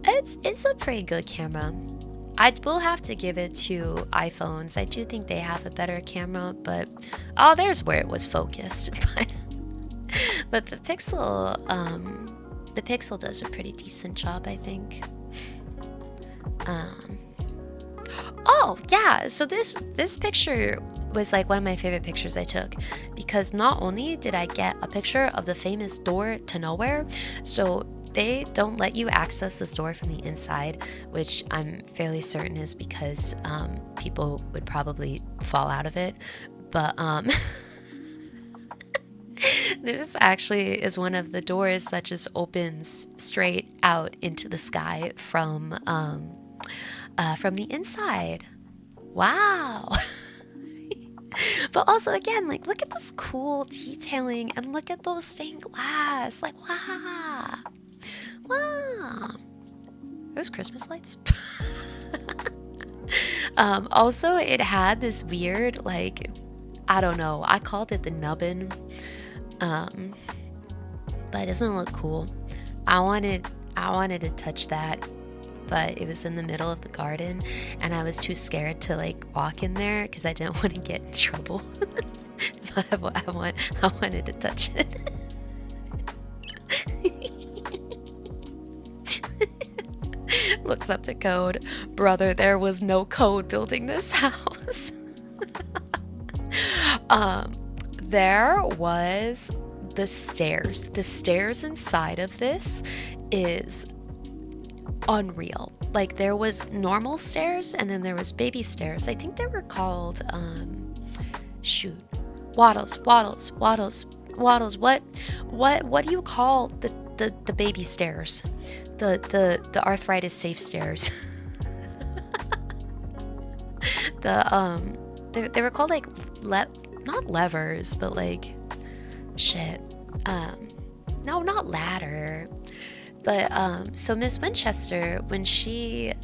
It's a pretty good camera. I will have to give it to iPhones. I do think they have a better camera, but oh, there's where it was focused. But the Pixel does a pretty decent job, I think. Oh yeah, so this picture was like one of my favorite pictures I took, because not only did I get a picture of the famous door to nowhere, so they don't let you access this door from the inside, which I'm fairly certain is because people would probably fall out of it. But this actually is one of the doors that just opens straight out into the sky from the inside. Wow. But also, again, like, look at this cool detailing, and look at those stained glass. Like, wow. Wow. Those Christmas lights. Also, it had this weird, like, I don't know, I called it the nubbin. But it doesn't look cool. I wanted to touch that, but it was in the middle of the garden, and I was too scared to like walk in there because I didn't want to get in trouble. I wanted to touch it. Looks up to code. Brother, there was no code building this house. There was the stairs. The stairs inside of this is unreal. Like, there was normal stairs, and then there was baby stairs. I think they were called waddles. What do you call the baby stairs? The arthritis safe stairs. They were called like not levers, but like shit. No, not ladder. But so Miss Winchester, when she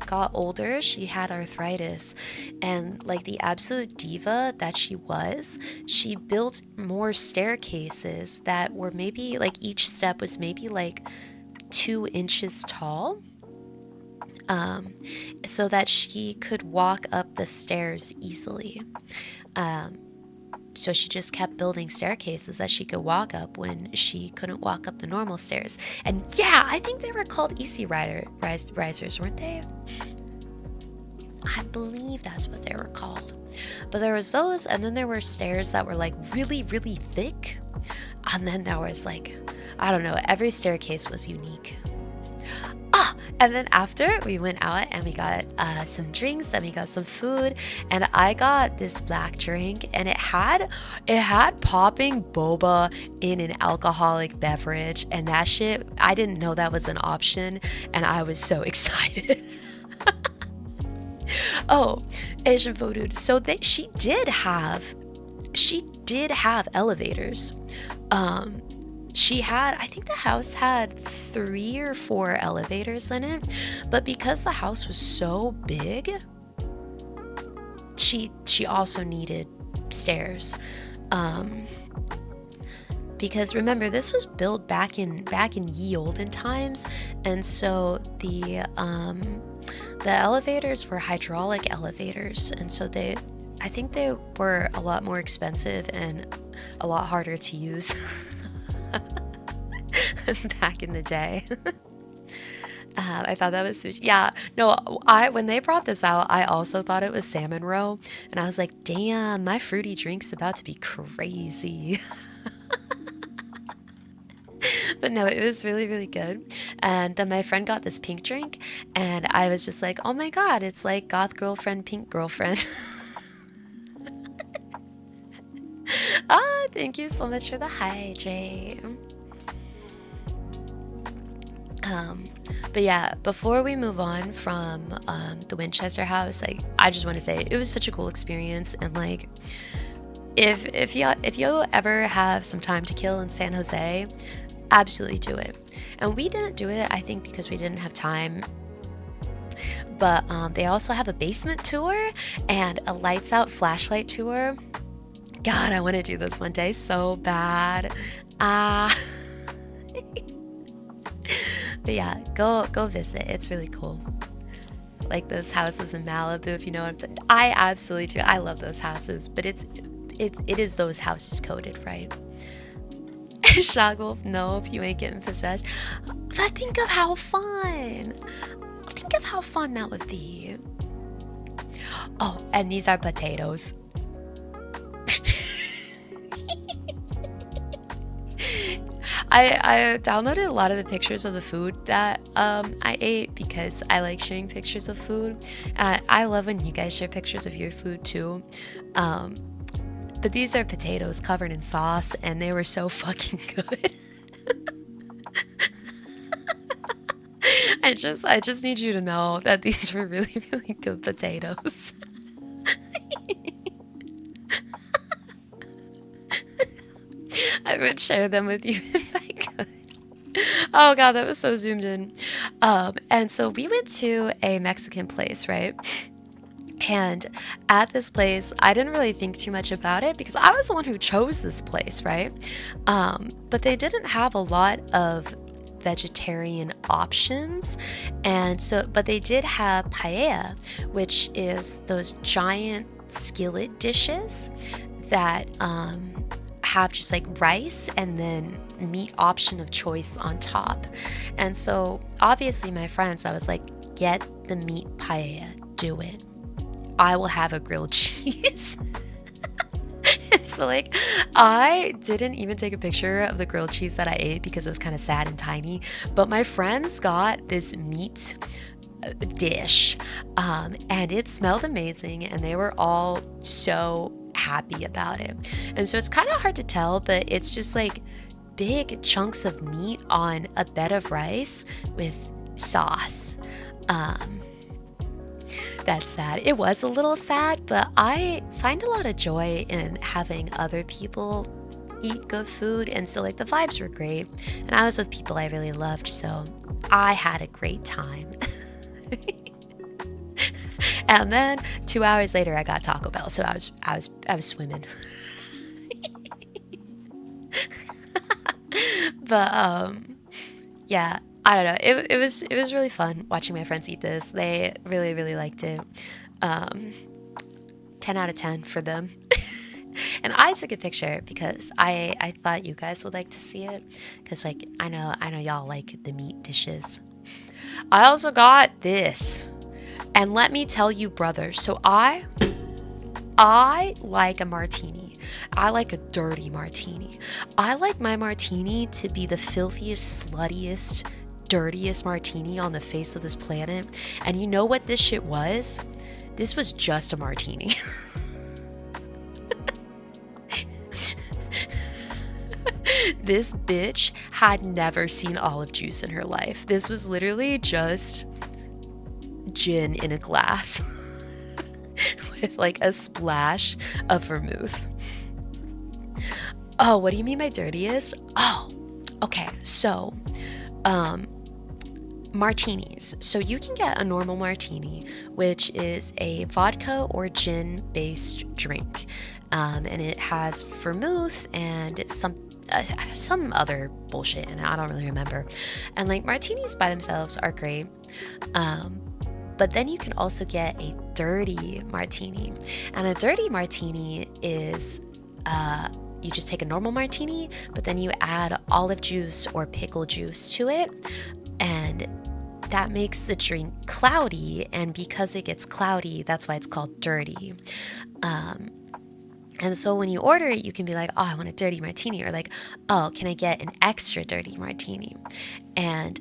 got older, she had arthritis, and like the absolute diva that she was, she built more staircases that were maybe like each step was maybe like 2 inches tall. um, so that she could walk up the stairs easily. Um, so she just kept building staircases that she could walk up when she couldn't walk up the normal stairs. And yeah, I think they were called risers, weren't they? I believe that's what they were called. But there was those, and then there were stairs that were like really, really thick. And then there was like, I don't know, every staircase was unique. Ah, and then after we went out and we got some drinks and we got some food, and I got this black drink, and it had popping boba in an alcoholic beverage, and that shit, I didn't know that was an option, and I was so excited. Oh, Asian food. So she did have elevators. Um, she had, I think the house had 3 or 4 elevators in it, but because the house was so big, she also needed stairs. Um, because remember, this was built back in ye olden times, and so the elevators were hydraulic elevators, and so I think they were a lot more expensive and a lot harder to use back in the day. I thought that was sushi. Yeah, no, when they brought this out, I also thought it was salmon roe, and I was like, damn, my fruity drink's about to be crazy. But no, it was really, really good. And then my friend got this pink drink, and I was just like, oh my god, it's like goth girlfriend, pink girlfriend. Ah, thank you so much for the hydrate. Um, but yeah, before we move on from the Winchester house, like I just want to say it was such a cool experience, and like if you ever have some time to kill in San Jose, absolutely do it. And we didn't do it, I think, because we didn't have time. But they also have a basement tour and a lights out flashlight tour. God, I want to do this one day so bad. Ah. But yeah, go visit. It's really cool. Like those houses in Malibu, if you know what I'm saying. I absolutely do. I love those houses, but it is those houses coded, right? Shogolf, no, if you ain't getting possessed. But think of how fun. Think of how fun that would be. Oh, and these are potatoes. I downloaded a lot of the pictures of the food that I ate because I like sharing pictures of food. And I love when you guys share pictures of your food too. But these are potatoes covered in sauce, and they were so fucking good. I just need you to know that these were really, really good potatoes. I would share them with you if I could. Oh god, that was so zoomed in. And so we went to a Mexican place, right? And at this place, I didn't really think too much about it because I was the one who chose this place, right? But they didn't have a lot of vegetarian options, and so but they did have paella, which is those giant skillet dishes that have just like rice and then meat option of choice on top. And so obviously my friends, I was like, get the meat paella, do it. I will have a grilled cheese. And so like I didn't even take a picture of the grilled cheese that I ate because it was kind of sad and tiny, but my friends got this meat dish, and it smelled amazing, and they were all so happy about it. And so it's kind of hard to tell, but it's just like big chunks of meat on a bed of rice with sauce. That's sad. It was a little sad, but I find a lot of joy in having other people eat good food, and so like the vibes were great, and I was with people I really loved, so I had a great time. And then 2 hours later I got Taco Bell, so I was swimming. But yeah, I don't know. It was really fun watching my friends eat this. They really, really liked it. Um, 10 out of 10 for them. And I took a picture because I thought you guys would like to see it because like I know y'all like the meat dishes. I also got this. And let me tell you, brother, so I like a martini. I like a dirty martini. I like my martini to be the filthiest, sluttiest, dirtiest martini on the face of this planet. And you know what this shit was? This was just a martini. This bitch had never seen olive juice in her life. This was literally just gin in a glass with like a splash of vermouth. Oh, what do you mean by dirtiest? Oh, okay. So, um, martinis. So you can get a normal martini, which is a vodka or gin based drink. And it has vermouth and some other bullshit in it. I don't really remember. And like martinis by themselves are great. Um, but then you can also get a dirty martini. And a dirty martini is you just take a normal martini, but then you add olive juice or pickle juice to it. And that makes the drink cloudy. And because it gets cloudy, that's why it's called dirty. Um, and so when you order it, you can be like, oh, I want a dirty martini. Or like, oh, can I get an extra dirty martini? And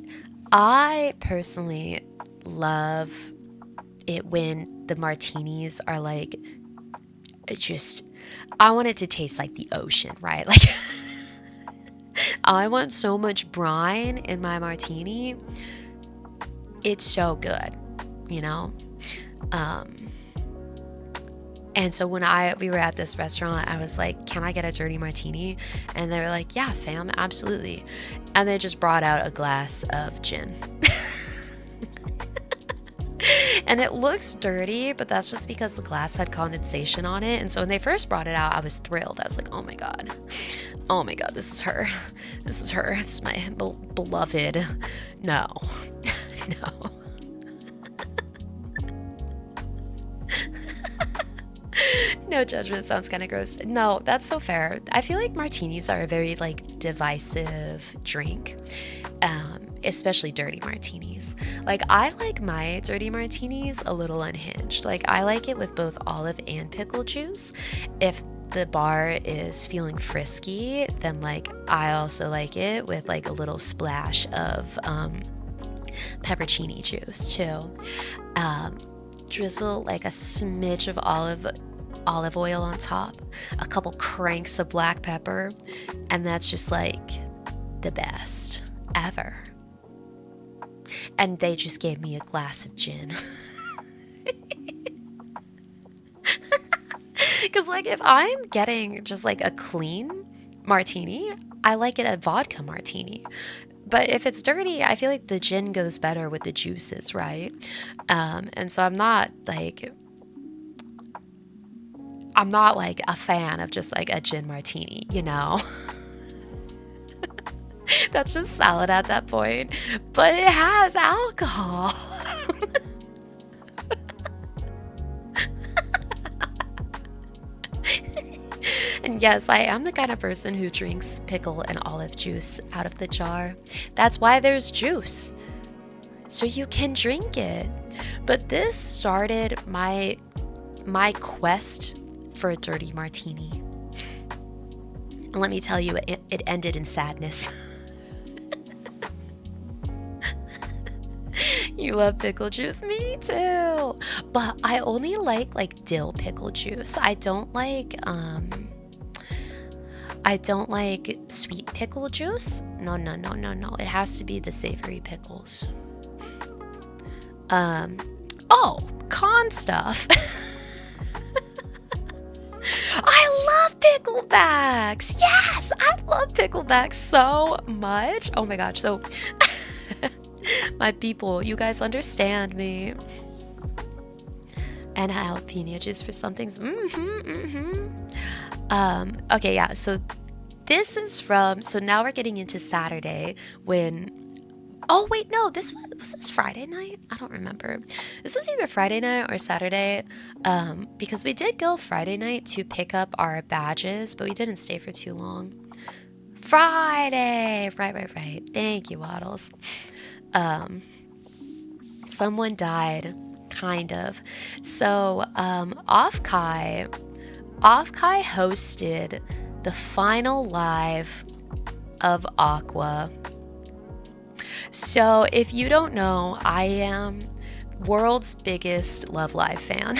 I personally love it when the martinis are like just, I want it to taste like the ocean, right? Like, I want so much brine in my martini. It's so good, you know? Um, and so when we were at this restaurant, I was like, can I get a dirty martini? And they were like, yeah, fam, absolutely. And they just brought out a glass of gin. And it looks dirty, but that's just because the glass had condensation on it. And so when they first brought it out, I was thrilled. I was like, oh my God. Oh my God, this is her. This is her. This is my beloved. No. No. No judgment, sounds kind of gross. No, that's so fair. I feel like martinis are a very like divisive drink, especially dirty martinis. Like I like my dirty martinis a little unhinged. Like I like it with both olive and pickle juice. If the bar is feeling frisky, then like I also like it with like a little splash of peppercini juice too. Drizzle like a smidge of olive oil on top, a couple cranks of black pepper, and that's just like the best ever. And they just gave me a glass of gin. Because like if I'm getting just like a clean martini, I like it a vodka martini. But if it's dirty, I feel like the gin goes better with the juices, right? And so I'm not like a fan of just like a gin martini, you know? That's just salad at that point. But it has alcohol. And yes, I am the kind of person who drinks pickle and olive juice out of the jar. That's why there's juice. So you can drink it. But this started my quest for a dirty martini. And let me tell you, it ended in sadness. You love pickle juice? Me too. But I only like dill pickle juice. I don't like sweet pickle juice. No. It has to be the savory pickles. Oh, con stuff. I love picklebacks. Yes, I love picklebacks so much. Oh my gosh. So my people, you guys understand me. And jalapeno juice for some things. Okay, yeah. So this is from. So now we're getting into Saturday when Oh wait, no, was this Friday night? I don't remember. This was either Friday night or Saturday, because we did go Friday night to pick up our badges, but we didn't stay for too long. Friday, right. Thank you, Waddles. Um, Someone died, kind of. So, Offkai hosted the final live of Aqua. So, if you don't know, I am world's biggest Love Live fan.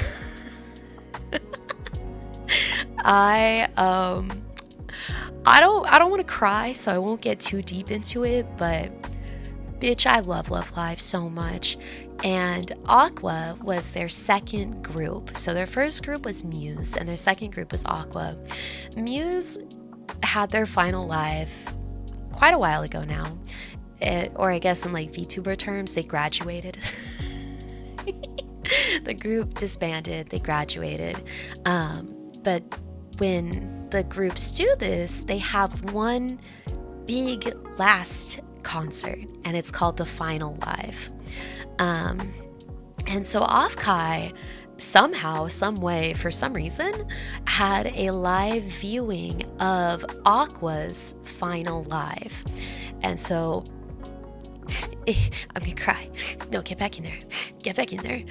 I I don't want to cry, so I won't get too deep into it, but bitch, I love Love Live so much. And Aqua was their second group. So their first group was Muse, and their second group was Aqua. Muse had their final live quite a while ago now. Or I guess in like VTuber terms, they graduated. The group disbanded, they graduated. But when the groups do this, they have one big last concert, and it's called the Final Live. And so Offkai somehow, some way, for some reason, had a live viewing of Aqua's Final Live. And so I'm gonna cry. No, get back in there. Get back in there.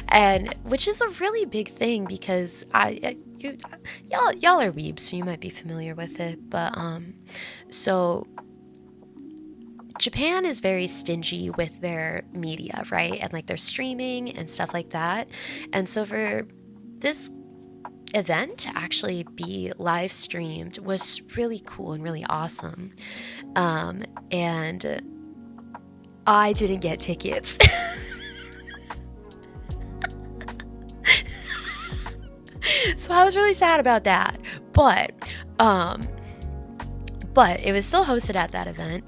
And which is a really big thing because y'all are weebs, so you might be familiar with it. But so Japan is very stingy with their media, right? And like their streaming and stuff like that. And so for this event to actually be live streamed was really cool and really awesome. And I didn't get tickets. So I was really sad about that. But it was still hosted at that event.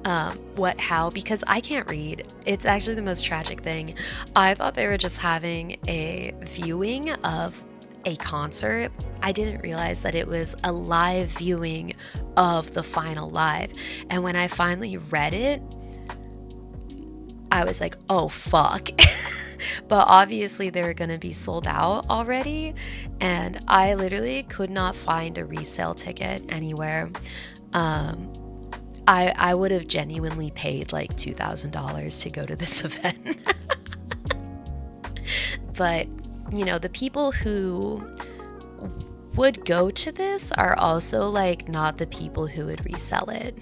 How? Because I can't read. It's actually the most tragic thing. I thought they were just having a viewing of a concert. I didn't realize that it was a live viewing of the Final Live. And when I finally read it, I was like, oh fuck. But obviously they were going to be sold out already, and I literally could not find a resale ticket anywhere. I would have genuinely paid like $2,000 to go to this event. But, you know, the people who would go to this are also like not the people who would resell it.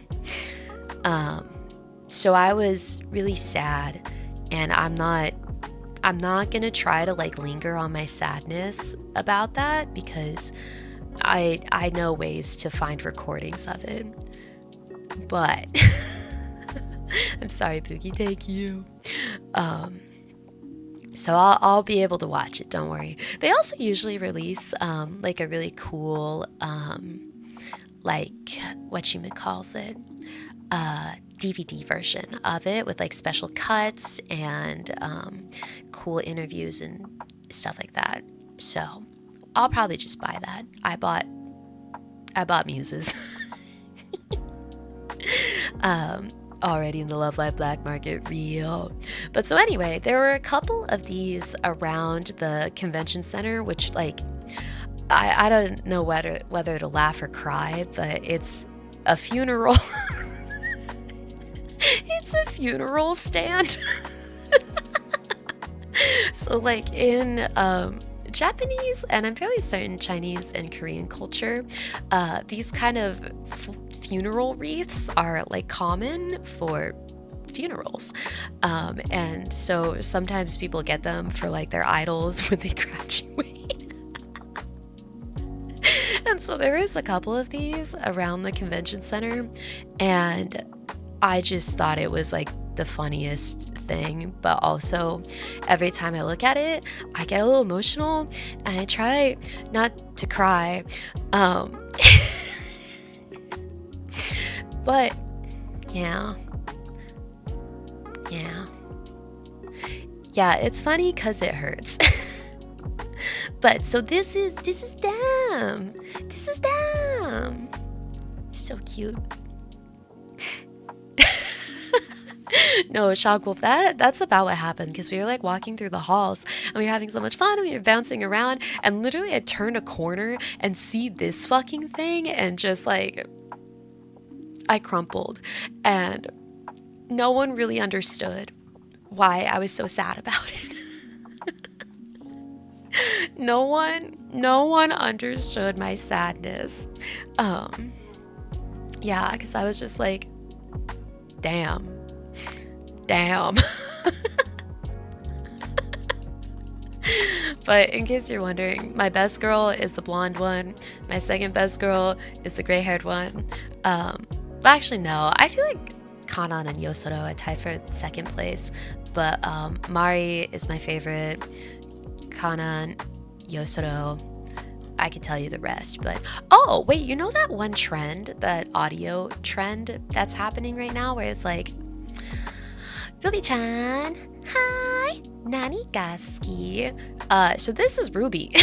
So I was really sad, and I'm not gonna try to like linger on my sadness about that because I know ways to find recordings of it. But I'm sorry, Pookie, thank you. So I'll be able to watch it, don't worry. They also usually release like a really cool like whatchamacallit DVD version of it with like special cuts and cool interviews and stuff like that. So I'll probably just buy that. I bought Muses. Already in the Love Live black market, real. But so anyway, there were a couple of these around the convention center, which like I don't know whether to laugh or cry, but it's a funeral. It's a funeral stand. So like in Japanese, and I'm fairly certain Chinese and Korean culture, these kind of funeral wreaths are like common for funerals. And so sometimes people get them for like their idols when they graduate. And so there is a couple of these around the convention center, and I just thought it was like the funniest thing, but also every time I look at it, I get a little emotional and I try not to cry. But yeah, it's funny because it hurts. But so this is them. So cute. No, Shock Wolf, that's about what happened because we were like walking through the halls and we were having so much fun and we were bouncing around and literally I turned a corner and see this fucking thing and just like I crumpled and no one really understood why I was so sad about it. No one understood my sadness. Um yeah, because I was just like, damn, damn. But in case you're wondering, my best girl is the blonde one. My second best girl is the gray-haired one. But actually, no. I feel like Kanan and Yosoro are tied for second place. But Mari is my favorite. Kanan, Yosoro. I could tell you the rest. But oh, wait, you know that one trend, that audio trend that's happening right now, where it's like, Ruby-chan, hi, nani ga suki? So this is Ruby.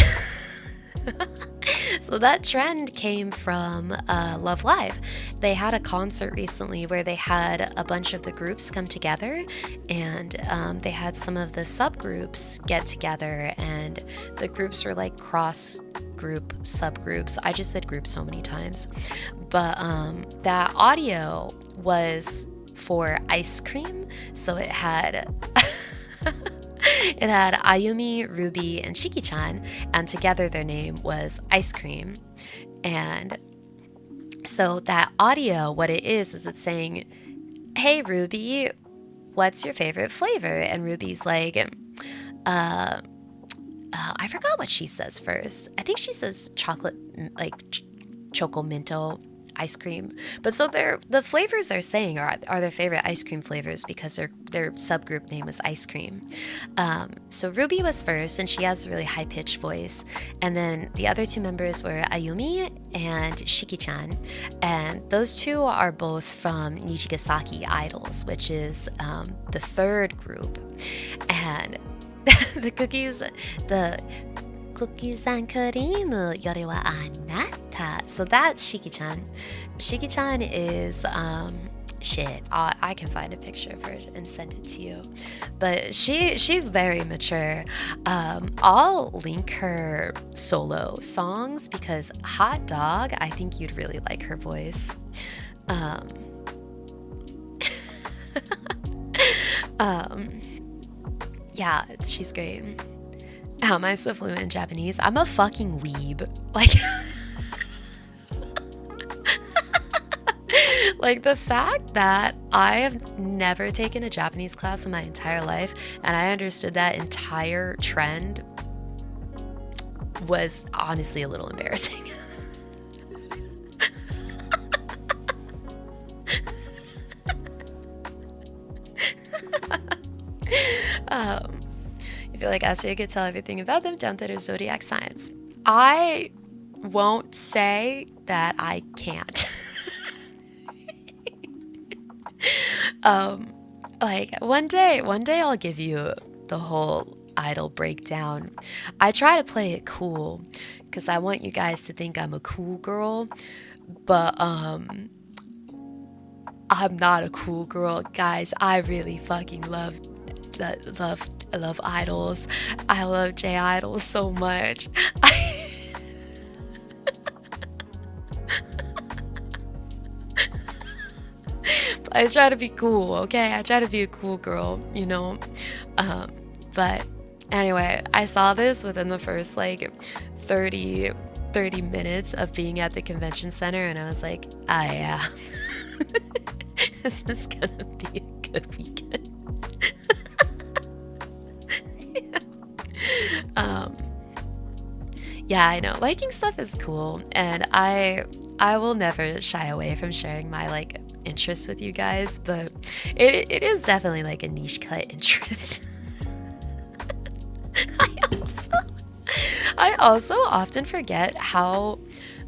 So that trend came from Love Live. They had a concert recently where they had a bunch of the groups come together and they had some of the subgroups get together and the groups were like cross group subgroups. I just said group so many times. But that audio was for ice cream. So it had it had Ayumi, Ruby, and Shiki-chan, and together their name was Ice Cream. And so that audio, what it is it's saying, hey Ruby, what's your favorite flavor? And Ruby's like, I forgot what she says first. I think she says chocolate, like choco minto ice cream. But so the flavors they're saying are their favorite ice cream flavors because their subgroup name was Ice Cream. So Ruby was first, and she has a really high-pitched voice. And then the other two members were Ayumi and Shiki-chan. And those two are both from Nijigasaki Idols, which is the third group. And the cookies and cream yore wa anata. So that's Shiki-chan. Shiki-chan is shit. I can find a picture of her and send it to you. But she's very mature. I'll link her solo songs because Hot Dog, I think you'd really like her voice. Yeah, she's great. How am I so fluent in Japanese? I'm a fucking weeb. Like the fact that I have never taken a Japanese class in my entire life and I understood that entire trend was honestly a little embarrassing. You feel like Astria could tell everything about them down to their zodiac signs. I won't say that I can't. Like one day I'll give you the whole idol breakdown. I try to play it cool because I want you guys to think I'm a cool girl, but I'm not a cool girl, guys. I really fucking love idols. I love J idols so much. I try to be cool, okay? I try to be a cool girl, you know? But anyway, I saw this within the first like 30 minutes of being at the convention center, and I was like, ah, yeah. This is gonna be a good weekend. Yeah, I know. Liking stuff is cool, and I will never shy away from sharing my like interests with you guys, but it is definitely like a niche cut interest. I also often forget how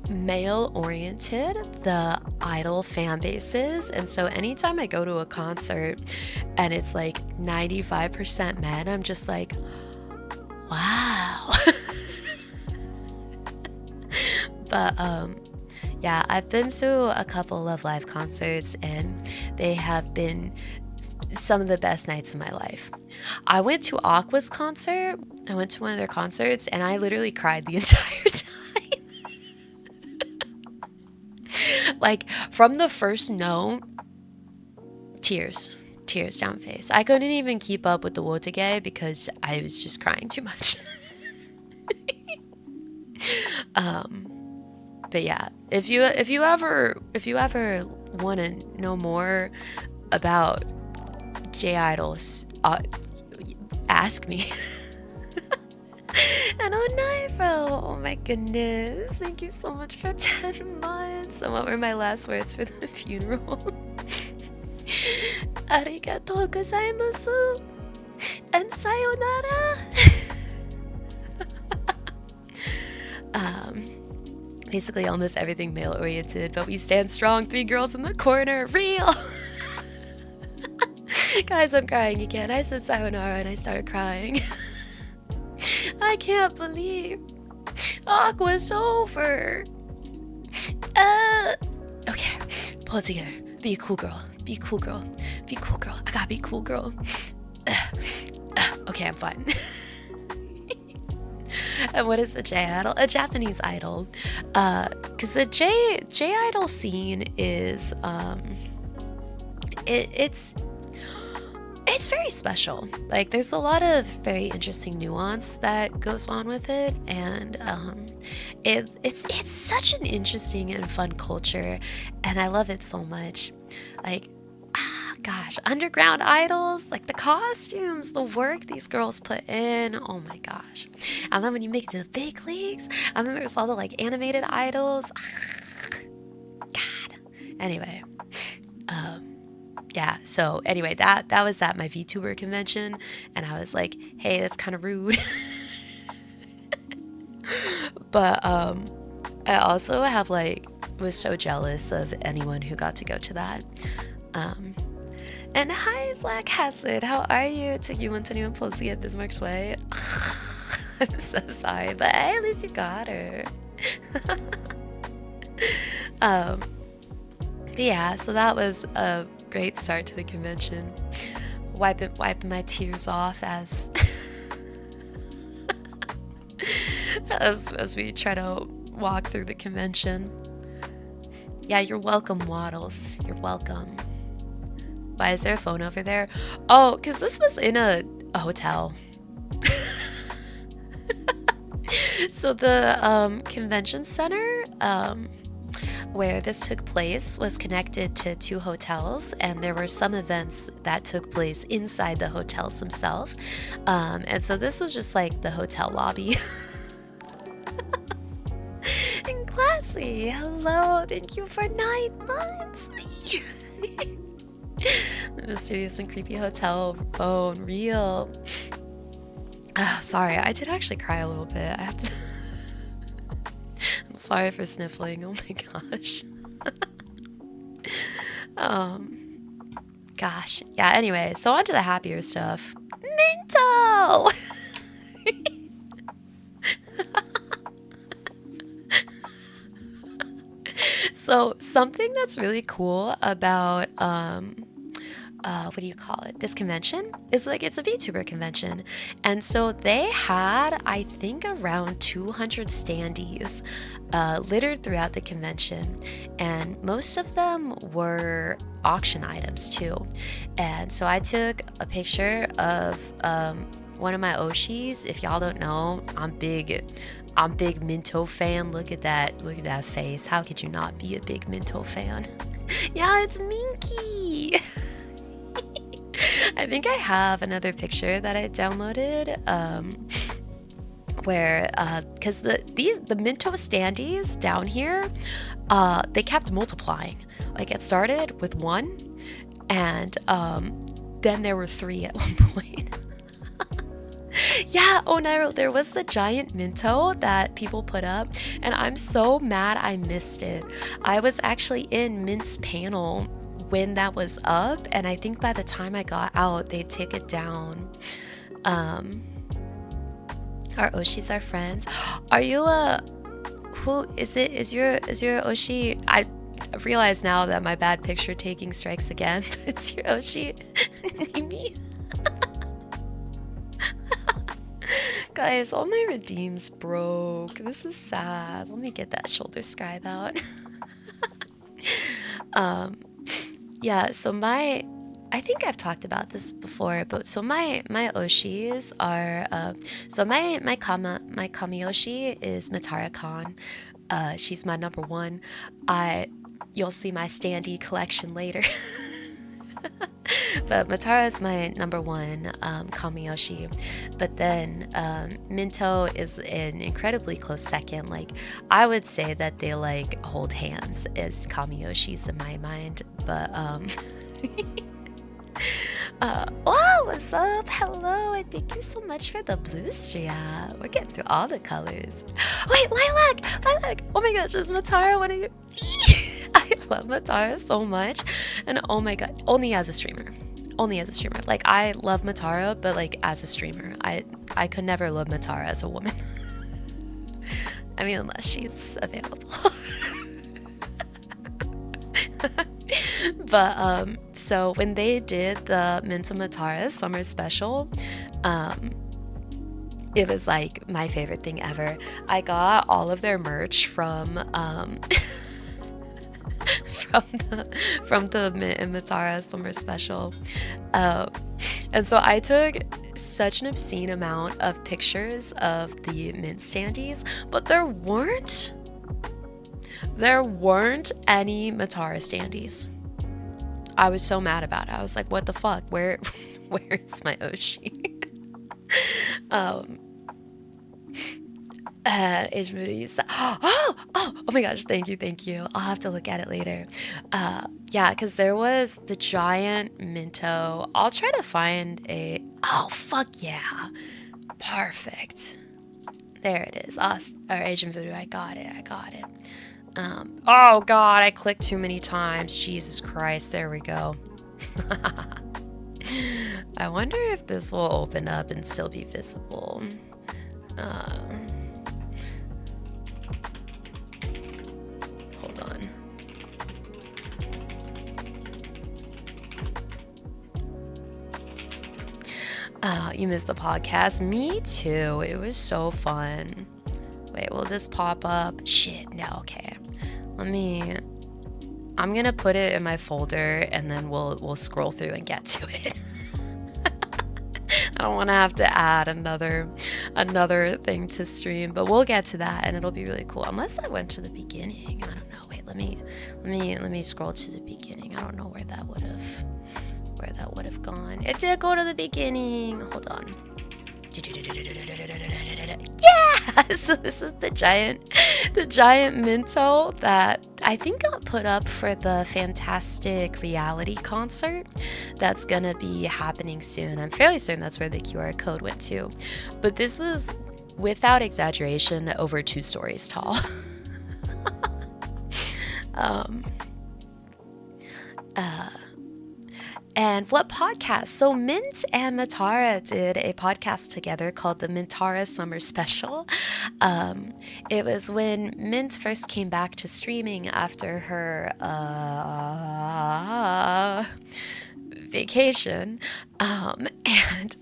male oriented the idol fan base is, and so anytime I go to a concert and it's like 95% men, I'm just like, wow. But yeah, I've been to a couple of live concerts and they have been some of the best nights of my life. I went to Aqua's concert. I went to one of their concerts and I literally cried the entire time. Like from the first note, tears. Tears down face. I couldn't even keep up with the wotage because I was just crying too much. But yeah, if you ever want to know more about J idols, ask me. And Onaivo, oh my goodness, thank you so much for 10 months. And what were my last words for the funeral? Arigatou gozaimasu and sayonara. Basically almost everything male oriented, but we stand strong. 3 girls in the corner, real. Guys, I'm crying again. I said sayonara and I started crying. I can't believe Aqua's over. Okay, pull it together. Be a cool girl. Be a cool girl. Be a cool girl. I gotta be a cool girl. Okay, I'm fine. And what is a J idol? A Japanese idol. Because the J idol scene is it's very special. Like there's a lot of very interesting nuance that goes on with it, and it's such an interesting and fun culture, and I love it so much. Like gosh, underground idols, like the costumes, the work these girls put in, oh my gosh. And then when you make it to the big leagues, and then there's all the like animated idols. God. Anyway, yeah, so anyway, that was at my VTuber convention, and I was like, hey, that's kind of rude. But I also was so jealous of anyone who got to go to that. And hi, Black Hazard, how are you? Took you 121 Pulsey at Bismarck's Way. I'm so sorry, but hey, at least you got her. Yeah, so that was a great start to the convention. Wiping my tears off as as we try to walk through the convention. Yeah, you're welcome, Waddles. You're welcome. Why is there a phone over there? Oh, because this was in a hotel. So the convention center where this took place was connected to 2 hotels, and there were some events that took place inside the hotels themselves. And so this was just like the hotel lobby. And Classy, hello, thank you for 9 months. The mysterious and creepy hotel phone, real. Sorry, I did actually cry a little bit. I have to. I'm sorry for sniffling. Oh my gosh. Gosh. Yeah. Anyway, so on to the happier stuff. Minto. So something that's really cool about what do you call it? This convention is like it's a VTuber convention, and so they had I think around 200 standees littered throughout the convention, and most of them were auction items too. And so I took a picture of one of my Oshis. If y'all don't know, I'm big Minto fan. Look at that face. How could you not be a big Minto fan? Yeah, it's Minky. I think I have another picture that I downloaded where because the Minto standees down here they kept multiplying. Like it started with 1 and then there were 3 at one point. Yeah, oh Nairo, there was the giant Minto that people put up, and I'm so mad I missed it. I was actually in Mint's panel when that was up, and I think by the time I got out, they took it down. Our Oshis are friends. Are you who is it? Is your Oshi? realize now that my bad picture taking strikes again. It's your Oshi. Mimi. Guys, all my redeems broke. This is sad. Let me get that shoulder scribe out. Yeah, so I think I've talked about this before, but so my Oshis are so my Kamiyoshi is Matara Khan. She's my number one. You'll see my standee collection later. But Matara is my number one Kamiyoshi. But then Minto is an incredibly close second. Like, I would say that they like hold hands as Kamiyoshis in my mind. But wow, what's up? Hello, and thank you so much for the blue Astria. We're getting through all the colors. Wait, Lilac! Oh my gosh, is Matara one of your... I love Matara so much. And oh my god, only as a streamer. Like, I love Matara, but like as a streamer. I could never love Matara as a woman. I mean, unless she's available. But so when they did the Minto Matara summer special, it was like my favorite thing ever. I got all of their merch from from the Mint and Matara summer special, and so I took such an obscene amount of pictures of the Mint standees, but there weren't any Matara standees. I was so mad about it. I was like, what the fuck? Where is my Oshi? Age Moody used that. Oh my gosh, thank you. I'll have to look at it later. Yeah, because there was the giant Minto. I'll try to find a... Oh, fuck yeah. Perfect. There it is. Or Asian Voodoo, I got it. Oh god, I clicked too many times. Jesus Christ, there we go. I wonder if this will open up and still be visible. Hold on. You missed the podcast? Me too. It was so fun. Wait, will this pop up? Shit, no, okay. I'm gonna put it in my folder and then we'll scroll through and get to it. I don't want to have to add another thing to stream, but we'll get to that and it'll be really cool. Unless I went to the beginning. I don't know. Wait, let me scroll to the beginning. I don't know where that would have gone. It did go to the beginning. Hold on. Yeah! So this is the giant Minto that I think got put up for the Fantastic Reality concert that's gonna be happening soon. I'm fairly certain that's where the QR code went to. But this was, without exaggeration, over 2 stories tall. And what podcast? So Mint and Matara did a podcast together called the Mintara Summer Special. It was when Mint first came back to streaming after her vacation. And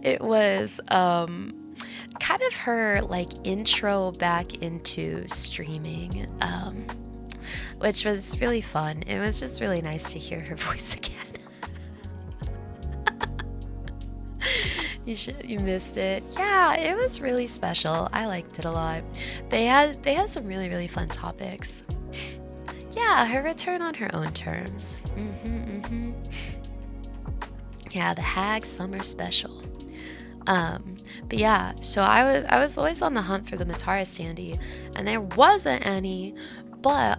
it was kind of her like intro back into streaming. Which was really fun. It was just really nice to hear her voice again. You missed it. Yeah, it was really special. I liked it a lot. They had some really, really fun topics. Yeah, her return on her own terms. Yeah, the Hag Summer Special. But yeah, so I was always on the hunt for the Matara standee, and there wasn't any. But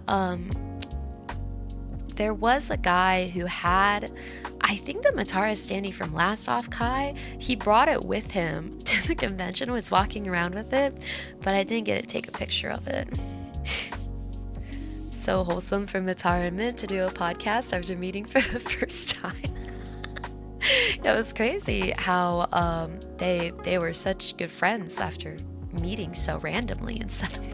there was a guy who had, I think, the Matara standee from last Offkai. He brought it with him to the convention, was walking around with it, but I didn't get to take a picture of it. So wholesome for Matara and Mint to do a podcast after meeting for the first time. It was crazy how they were such good friends after meeting so randomly and suddenly.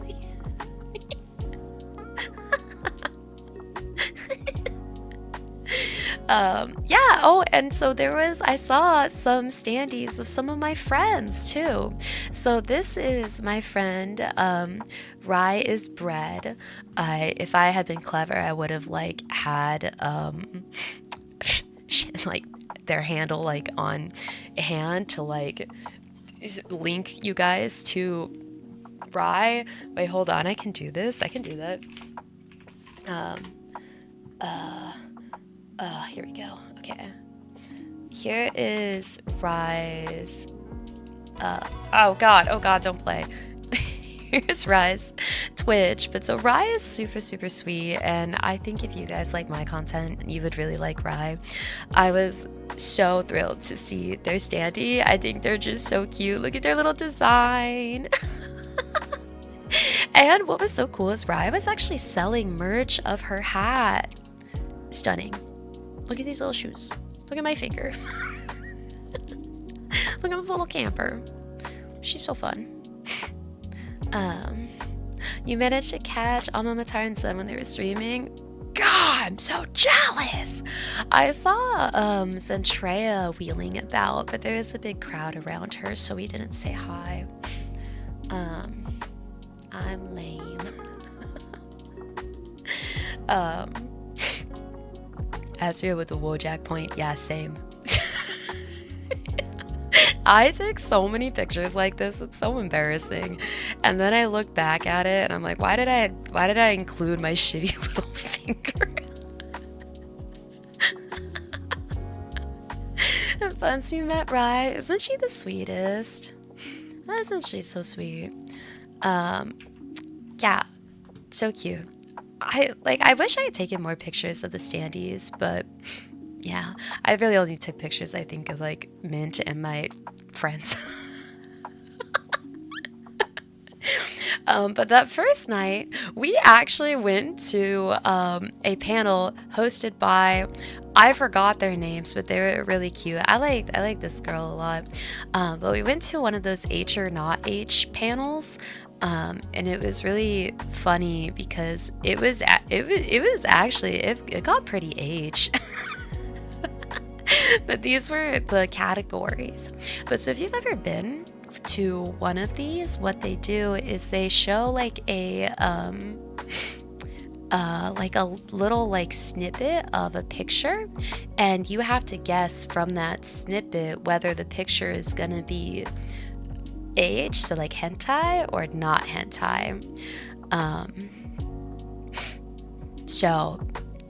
Yeah. Oh, and so I saw some standees of some of my friends too. So this is my friend. Rye is bread. If I had been clever, I would have like had like their handle like on hand to like link you guys to Rye. Wait, hold on. I can do this. I can do that. Um, Here we go. Okay. Here is Rye's. Oh God. Oh God. Don't play. Here's Rye's Twitch. But so Rye is super, super sweet. And I think if you guys like my content, you would really like Rye. I was so thrilled to see their standee. I think they're just so cute. Look at their little design. And what was so cool is Rye was actually selling merch of her hat. Stunning. Look at these little shoes. Look at my finger. Look at this little camper. She's so fun. You managed to catch Alma Mater and Son when they were streaming? God, I'm so jealous. I saw Zentrea wheeling about, but there was a big crowd around her, so we didn't say hi. I'm lame. Astria with the Wojak point. Yeah, same. I take so many pictures like this. It's so embarrassing. And then I look back at it and I'm like, why did I include my shitty little finger? Fancy met Rye. Isn't she the sweetest? Isn't she so sweet? Yeah, so cute. I wish I had taken more pictures of the standees, but yeah, I really only took pictures, I think, of like Mint and my friends. But that first night, we actually went to a panel hosted by, I forgot their names, but they were really cute. I like this girl a lot. But we went to one of those H or Not H panels. And it was really funny because it got pretty H. But these were the categories. But so if you've ever been to one of these, what they do is they show like a little like snippet of a picture, and you have to guess from that snippet whether the picture is gonna be age, so like hentai or not hentai. So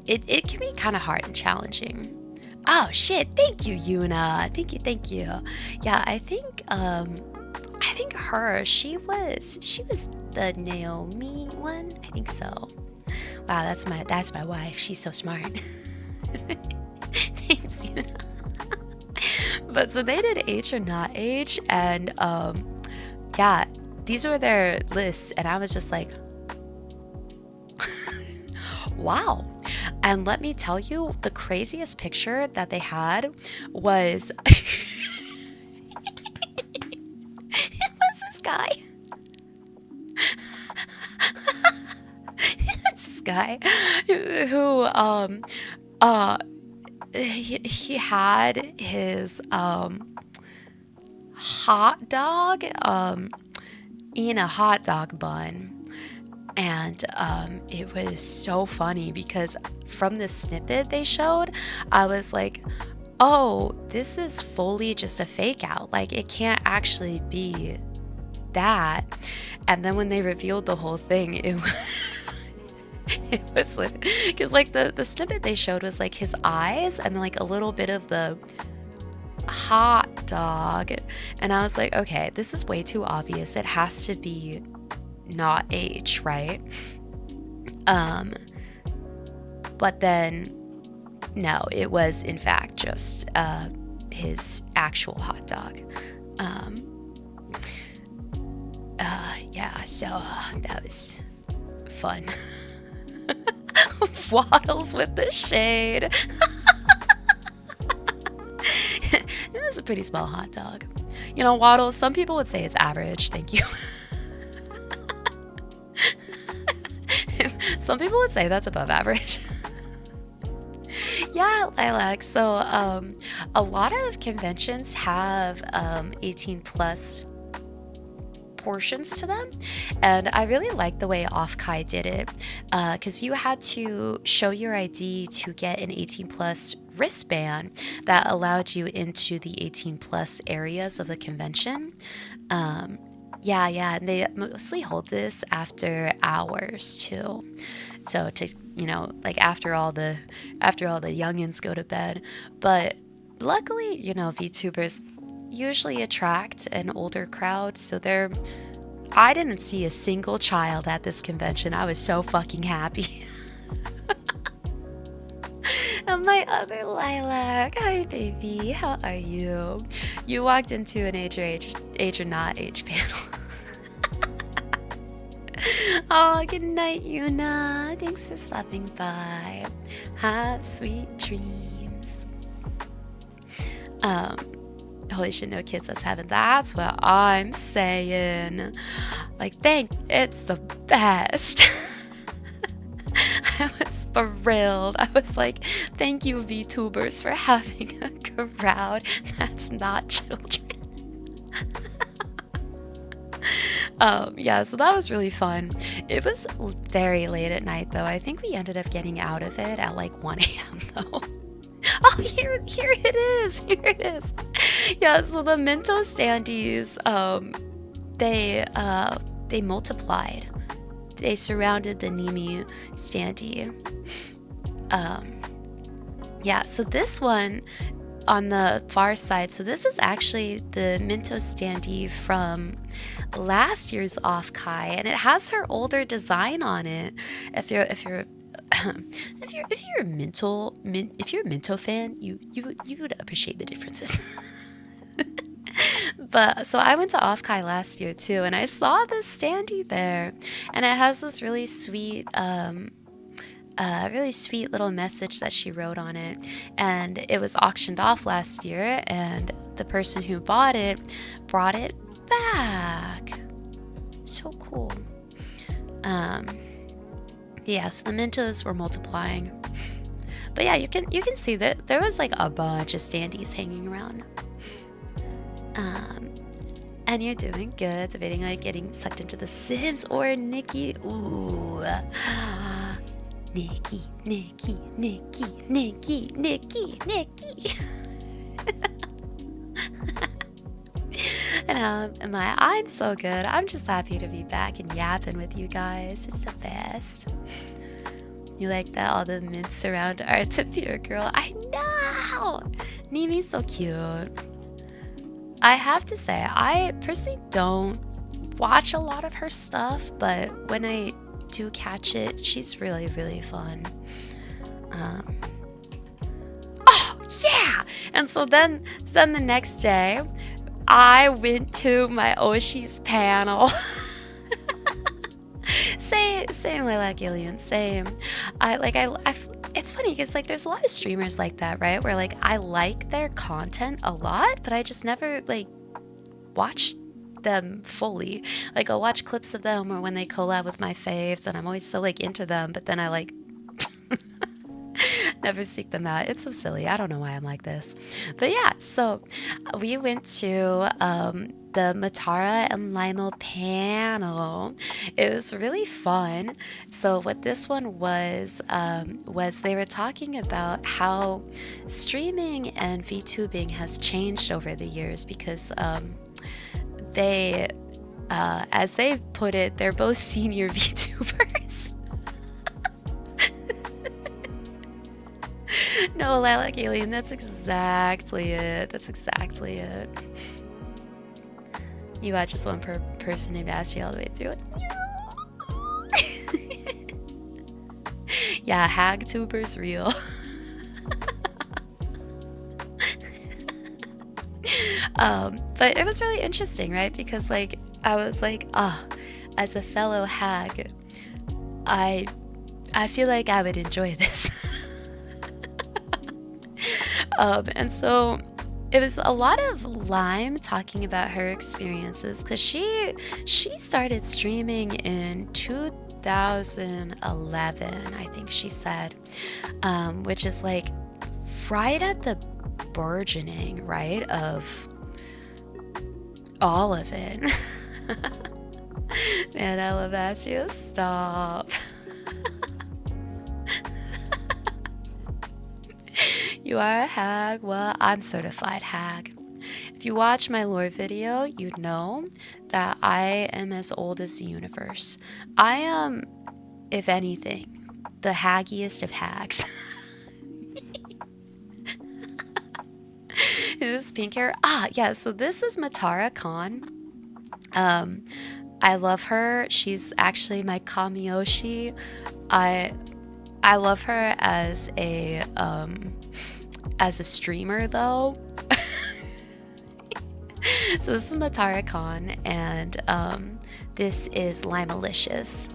it can be kind of hard and challenging. Oh shit, thank you, Yuna. Thank you. Yeah, I think her, she was the Naomi one. I think so. Wow, that's my wife. She's so smart. Thanks, Yuna. But so they did H or not H, and yeah, these were their lists, and I was just like, wow. And let me tell you, the craziest picture that they had was it was this guy. It was this guy who he had his hot dog in a hot dog bun. And it was so funny because from the snippet they showed, I was like, oh, this is fully just a fake out. Like, it can't actually be that. And then when they revealed the whole thing, it was like, because like the snippet they showed was like his eyes and like a little bit of the hot dog. And I was like, okay, this is way too obvious. It has to be not H, right? But then no, it was in fact just his actual hot dog. Yeah, so that was fun. Waddles with the shade. It was a pretty small hot dog. You know, Waddles, some people would say it's average. Thank you. Some people would say that's above average. Yeah, Lilac. So, a lot of conventions have 18 plus portions to them, and I really like the way Offkai did it, because you had to show your ID to get an 18 plus wristband that allowed you into the 18 plus areas of the convention. Um, yeah, and they mostly hold this after hours too. So to, like after all the youngins go to bed. But luckily, VTubers usually attract an older crowd, so I didn't see a single child at this convention. I was so fucking happy. And my other lilac, hi baby, how are you? You walked into an age or not age panel. Oh, good night, Yuna. Thanks for stopping by. Have sweet dreams. Um, Holy shit, no kids, that's heaven. That's what I'm saying. Like, it's the best. I was thrilled. I was like, thank you, VTubers, for having a crowd that's not children. Yeah, so that was really fun. It was very late at night, though. I think we ended up getting out of it at like 1 a.m. though. Oh, here it is. Here it is. Yeah, so the Minto standees, they multiplied. They surrounded the Nimi standee. Yeah, so this one on the far side, so this is actually the Minto standee from last year's Offkai, and it has her older design on it. If you're a Minto fan, you would appreciate the differences. But so I went to Offkai last year too, and I saw this standee there, and it has this really sweet little message that she wrote on it, and it was auctioned off last year, and the person who bought it brought it back. So cool. Yeah, so the Mintos were multiplying. But yeah, you can see that there was like a bunch of standees hanging around. And you're doing good, debating like getting sucked into The Sims or Nikki. Ooh. Nikki. And how am I? I'm so good. I'm just happy to be back and yapping with you guys. It's the best. You like that all the mints surround our Tapir girl? I know! Nimi's so cute. I have to say, I personally don't watch a lot of her stuff, but when I do catch it, she's really, really fun. Oh, yeah! And so then the next day, I went to my Oshi's panel. Same Lilac Alien, same. It's funny because like there's a lot of streamers like that, right? Where like I like their content a lot, but I just never like watch them fully. Like I'll watch clips of them or when they collab with my faves, and I'm always so like into them, but then I like never seek them out. It's so silly. I don't know why I'm like this. But yeah, so we went to the Matara and Lionel panel. It was really fun. So what this one was they were talking about how streaming and VTubing has changed over the years because they, as they put it, they're both senior VTubers. No, Lilac Alien, that's exactly it. That's exactly it. You watch this one person named Astria all the way through it. Yeah, Hagtuber's real. But it was really interesting, right? Because like I was like, as a fellow hag, I feel like I would enjoy this. And so it was a lot of Lime talking about her experiences because she started streaming in 2011, I think she said, which is like right at the burgeoning, right, of all of it. Man, I love Astria. Stop. You are a hag? Well, I'm certified hag. If you watch my lore video, you'd know that I am as old as the universe. I am, if anything, the haggiest of hags. This pink hair. Ah, yeah, so this is Matara Khan. I love her. She's actually my Kamiyoshi. I I love her as a streamer though. So this is Matara Khan, and this is Limalicious.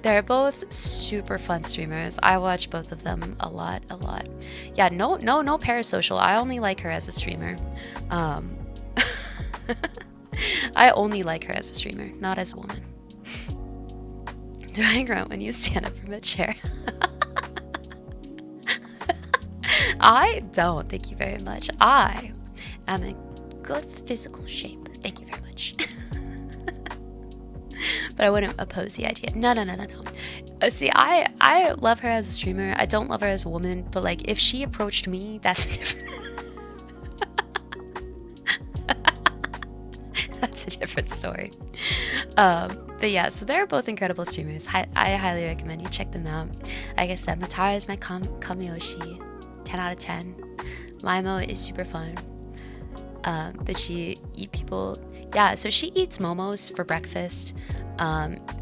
They're both super fun streamers. I watch both of them a lot, a lot. Yeah, no parasocial. I only like her as a streamer. Um, I only like her as a streamer, not as a woman. Do I grunt when you stand up from a chair? I don't. Thank you very much. I am in good physical shape. Thank you very much. But I wouldn't oppose the idea. No. See, I love her as a streamer. I don't love her as a woman, but like if she approached me, that's different. That's a different story. But yeah, so they're both incredible streamers. I highly recommend you check them out. Like I said, Matara is my Kamiyoshi. 10 out of 10. Limo is super fun. But she eat people. Yeah, so she eats momos for breakfast.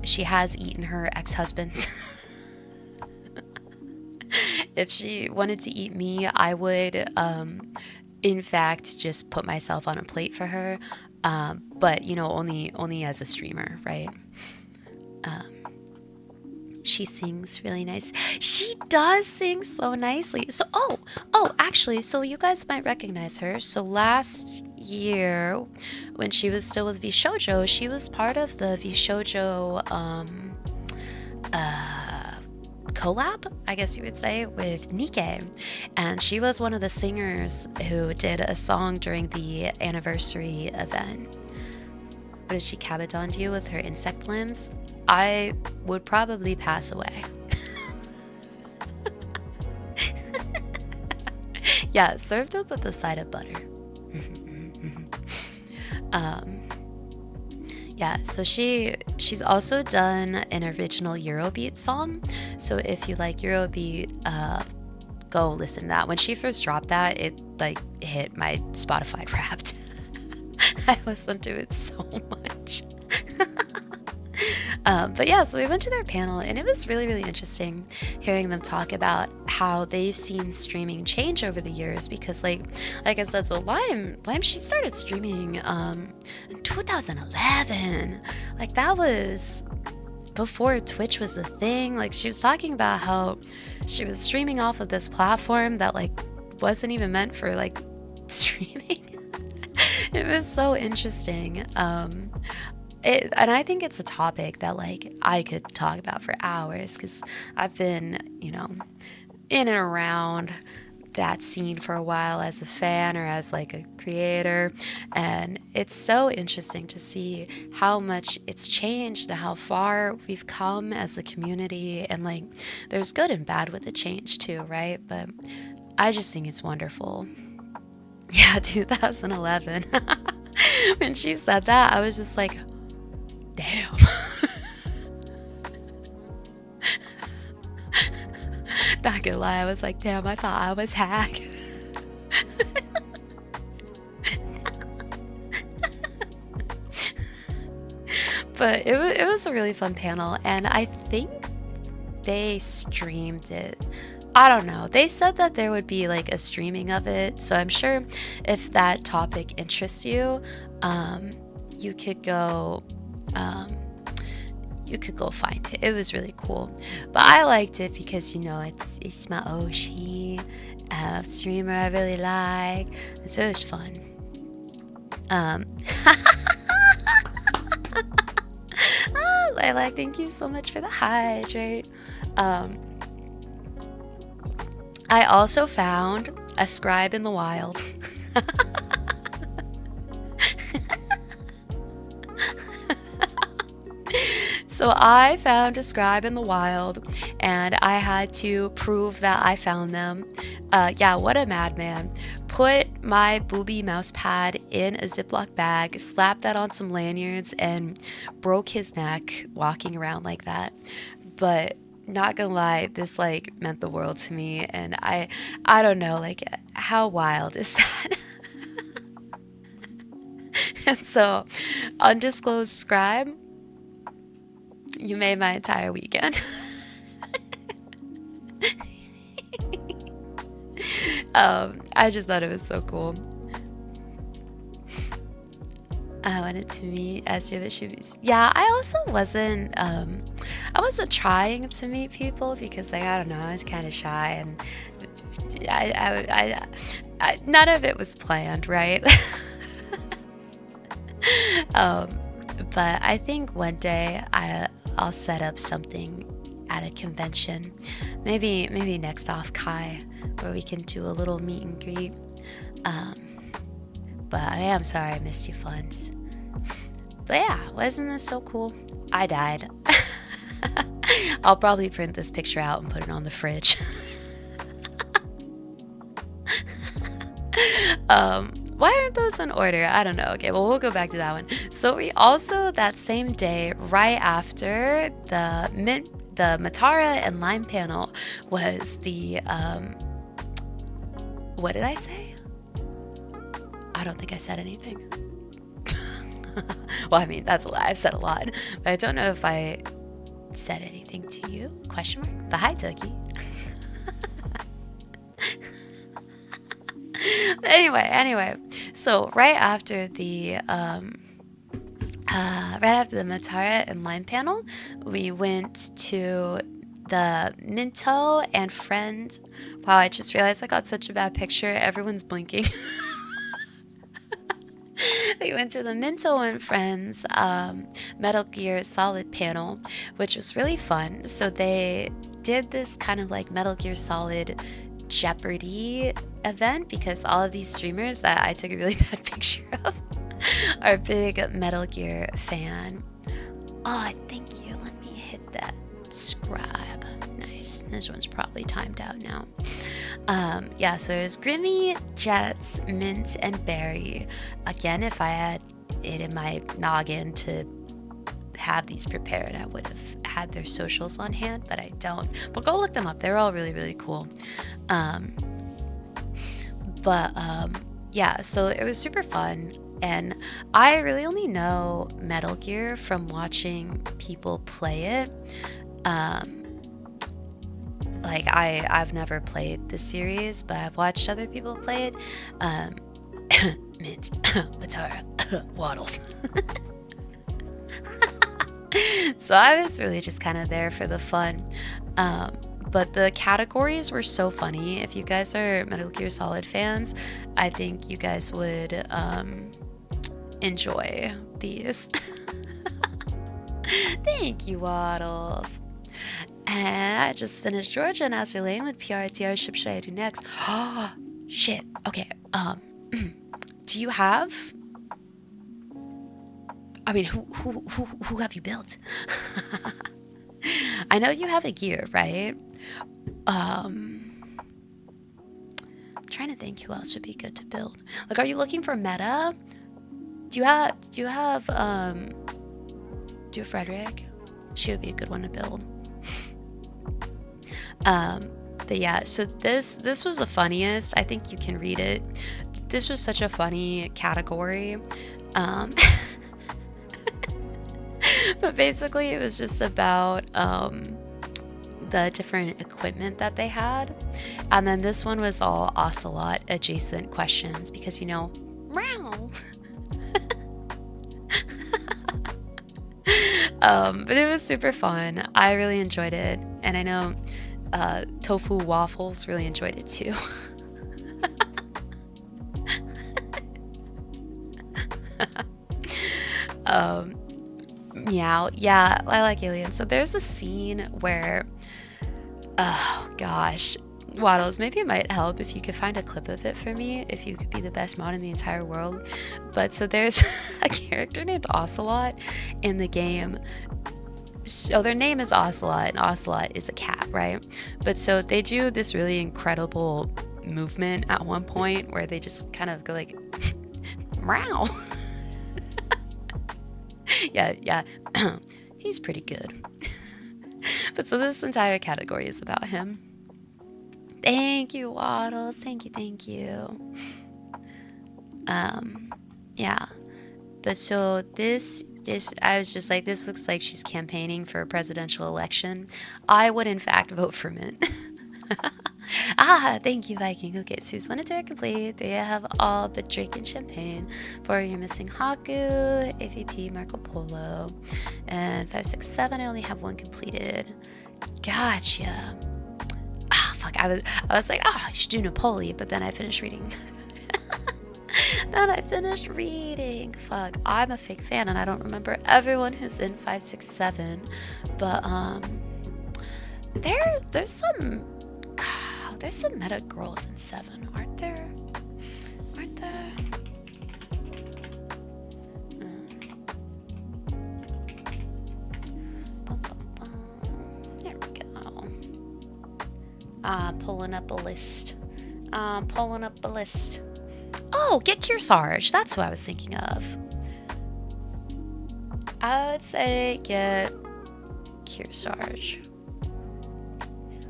She has eaten her ex-husbands. If she wanted to eat me, I would, in fact, just put myself on a plate for her. But you know, only as a streamer, right? She sings really nice. She does sing so nicely. So, actually, so you guys might recognize her. So last year, when she was still with VShojo, she was part of the VShojo collab, I guess you would say, with Nikke. And she was one of the singers who did a song during the anniversary event. What did she cabadon you with her insect limbs? I would probably pass away. Yeah, served up with a side of butter. Yeah, so she's also done an original Eurobeat song. So if you like Eurobeat, go listen to that. When she first dropped that, it like hit my Spotify Wrapped. I listened to it so much. But yeah, so we went to their panel, and it was really, really interesting hearing them talk about how they've seen streaming change over the years. Because like I said, so Lime, she started streaming in 2011. Like that was before Twitch was a thing. Like she was talking about how she was streaming off of this platform that like wasn't even meant for like streaming. It was so interesting. And I think it's a topic that like I could talk about for hours, because I've been, you know, in and around that scene for a while as a fan or as like a creator, and it's so interesting to see how much it's changed and how far we've come as a community. And like there's good and bad with the change too, right? But I just think it's wonderful. Yeah, 2011. When she said that, I was just like, damn. Not gonna lie, I was like, damn, I thought I was hack. But it was a really fun panel, and I think they streamed it. I don't know. They said that there would be like a streaming of it, so I'm sure if that topic interests you, you could go find it. It was really cool. But I liked it because, you know, it's my Oshi streamer I really like. And so it was fun. Lilac, thank you so much for the hydrate. I also found a scribe in the wild. So I found a scribe in the wild, and I had to prove that I found them. Yeah, what a madman. Put my booby mouse pad in a Ziploc bag, slapped that on some lanyards, and broke his neck walking around like that. But not gonna lie, this like meant the world to me, and I don't know, like how wild is that? And so, undisclosed scribe, you made my entire weekend. I just thought it was so cool. I wanted to meet Astria the Shoes. Yeah, I also I wasn't trying to meet people because like I don't know, I was kind of shy and none of it was planned, right? um, but I think one day I'll set up something at a convention, maybe next Offkai, where we can do a little meet and greet. Um, but I am sorry I missed you, Funds. But yeah, wasn't this so cool? I died. I'll probably print this picture out and put it on the fridge. Why aren't those in order? I don't know. Okay, well, we'll go back to that one. So we also, that same day, right after the Matara and Lime panel, was the, what did I say? I don't think I said anything. Well, I mean, that's a lie. I've said a lot. But I don't know if I said anything to you? Question mark? But hi, Turkey. Anyway, so right after the Matara and Lime panel, we went to the Minto and Friends. Wow, I just realized I got such a bad picture. Everyone's blinking. We went to the Minto and Friends Metal Gear Solid panel, which was really fun. So they did this kind of like Metal Gear Solid Jeopardy event because all of these streamers that I took a really bad picture of are big Metal Gear fan. Oh, thank you. Let me hit that scribe. Nice. This one's probably timed out now. Yeah, so it was Grimmy, Jets, Mint, and Berry. Again, if I had it in my noggin to have these prepared, I would have had their socials on hand, but I don't. But go look them up. They're all really, really cool. Yeah, so it was super fun. And I really only know Metal Gear from watching people play it. Like I've never played the series, but I've watched other people play it. Mint, Matara, Waddles. So I was really just kind of there for the fun. But the categories were so funny. If you guys are Metal Gear Solid fans, I think you guys would enjoy these. Thank you, Waddles. And I just finished Georgia and Astria Lane with PRTR. Ship should I do next? Oh, shit. Okay. Do you have? I mean, who have you built? I know you have a gear, right? I'm trying to think who else would be good to build. Like, are you looking for meta? Do you have Frederick? She would be a good one to build. But yeah, so this was the funniest. I think you can read it. This was such a funny category. But basically it was just about the different equipment that they had. And then this one was all Ocelot adjacent questions because, you know, meow. But it was super fun. I really enjoyed it. And I know Tofu Waffles really enjoyed it too. Meow. Yeah, I like Alien. So there's a scene where, oh gosh, Waddles, maybe it might help if you could find a clip of it for me, if you could be the best mod in the entire world. But so there's a character named Ocelot in the game. So their name is Ocelot, and Ocelot is a cat, right? But so they do this really incredible movement at one point where they just kind of go like, meow. Yeah. He's pretty good. But so this entire category is about him. Thank you, Waddles. Thank you. Yeah. But so this I was just like, this looks like she's campaigning for a presidential election. I would in fact vote for Mint. Thank you, Viking. Okay, so it's 1 turn complete. 3 I have all but drinking champagne. 4 you're missing Haku, AVP, Marco Polo. And 5, 6, 7 I only have 1 completed. Gotcha. Fuck, I was like, you should do Napoli, but then I finished reading. Fuck, I'm a fake fan and I don't remember everyone who's in 5, 6, 7. But there's some meta girls in 7, aren't there? There we go. Pulling up a list. Oh, get Kearsarge. That's who I was thinking of. I would say get Kearsarge.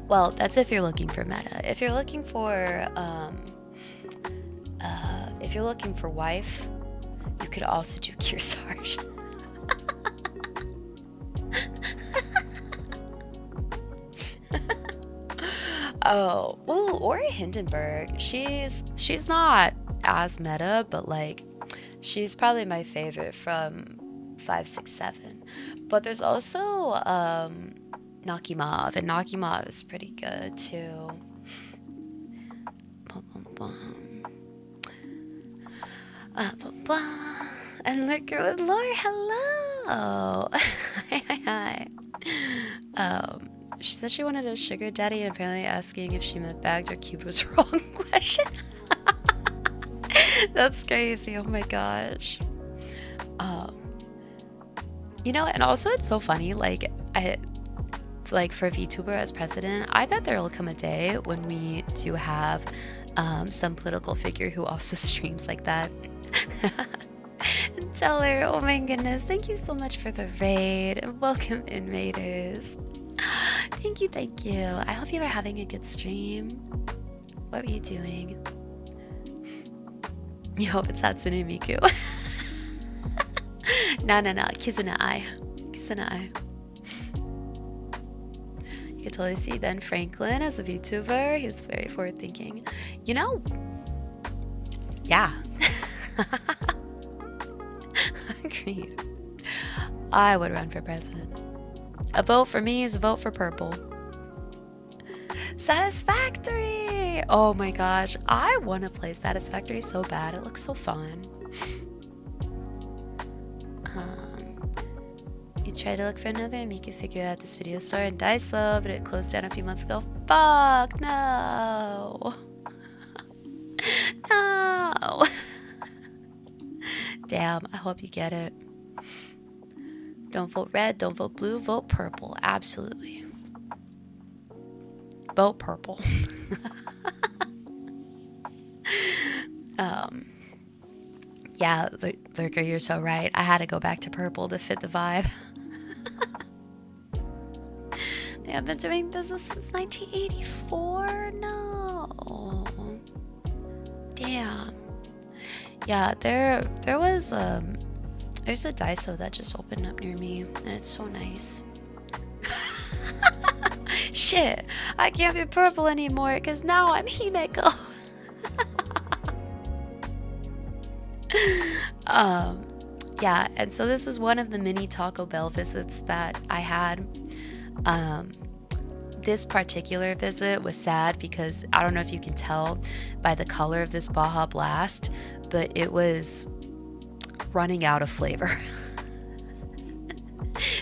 Well, that's if you're looking for meta. If you're looking for wife, you could also do Kearsarge. Or Hindenburg. She's not as meta, but like she's probably my favorite from 5, 6, 7. But there's also Nakimov, and Nakimov is pretty good too. And look at Lori, hello. Hi. She said she wanted a sugar daddy, and apparently asking if she meant bagged or cubed was the wrong question. That's crazy. Oh my gosh. And also it's so funny, like for a VTuber as president, I bet there will come a day when we do have some political figure who also streams like that. And tell her, oh my goodness, thank you so much for the raid, and welcome invaders. Thank you. I hope you are having a good stream. What were you doing? You hope it's Hatsune Miku. No. Kizuna-ai. You could totally see Ben Franklin as a VTuber. He's very forward-thinking. Yeah. Agreed. I would run for president. A vote for me is a vote for purple. Satisfactory! Oh my gosh, I want to play Satisfactory so bad. It looks so fun. You try to look for another and make you figure out this video store in Daiso, but it closed down a few months ago. Fuck, no. No. Damn, I hope you get it. Don't vote red, don't vote blue, vote purple. Absolutely. Vote purple. Yeah, Lurker, you're so right. I had to go back to purple to fit the vibe. They have been doing business since 1984? No. Damn. Yeah, there's a Daiso that just opened up near me, and it's so nice. Shit, I can't be purple anymore because now I'm Himeko. Yeah, and so this is one of the mini Taco Bell visits that I had. This particular visit was sad because I don't know if you can tell by the color of this Baja Blast, but it was running out of flavor.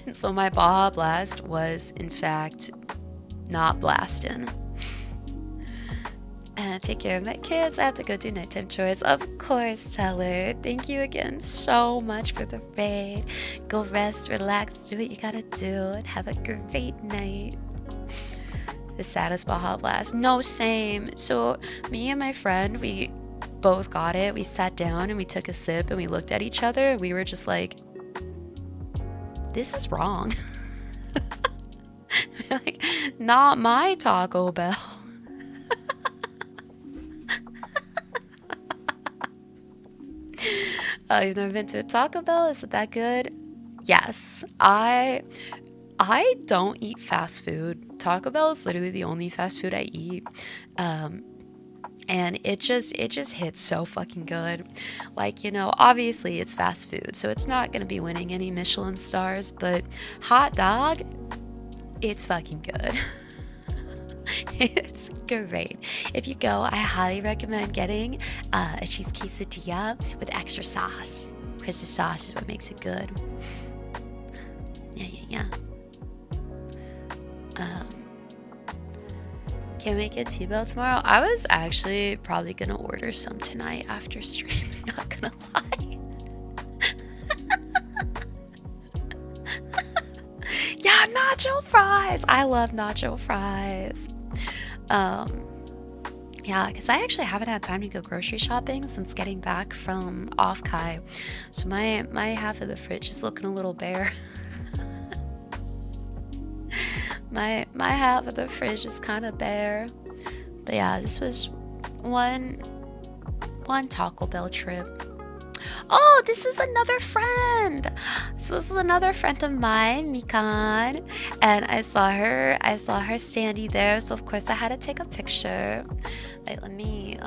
And so my Baja Blast was in fact not blasting. can't take care of my kids. I have to go do nighttime chores. Of course, Teller. Thank you again so much for the raid. Go rest, relax, do what you gotta do, and have a great night. The saddest Baja Blast. No, same. So me and my friend, we both got it. We sat down and we took a sip and we looked at each other and we were just like, this is wrong. Like, not my Taco Bell. You've never been to a Taco Bell? Is it that good? Yes. I don't eat fast food. Taco Bell is literally the only fast food I eat. And it just hits so fucking good. Like, you know, obviously it's fast food, so it's not gonna be winning any Michelin stars, but hot dog, it's fucking good. It's great. If you go, I highly recommend getting a cheese quesadilla with extra sauce, because the sauce is what makes it good. Yeah. Can we get T-Bell tomorrow? I was actually probably gonna order some tonight after stream, not gonna lie. Yeah, nacho fries! I love nacho fries. Yeah, because I actually haven't had time to go grocery shopping since getting back from Offkai. So my half of the fridge is looking a little bare. My half of the fridge is kind of bare. But yeah, this was one Taco Bell trip. Oh, this is another friend. So this is another friend of mine, Mikan, and I saw her standing there. So of course I had to take a picture. Wait, let me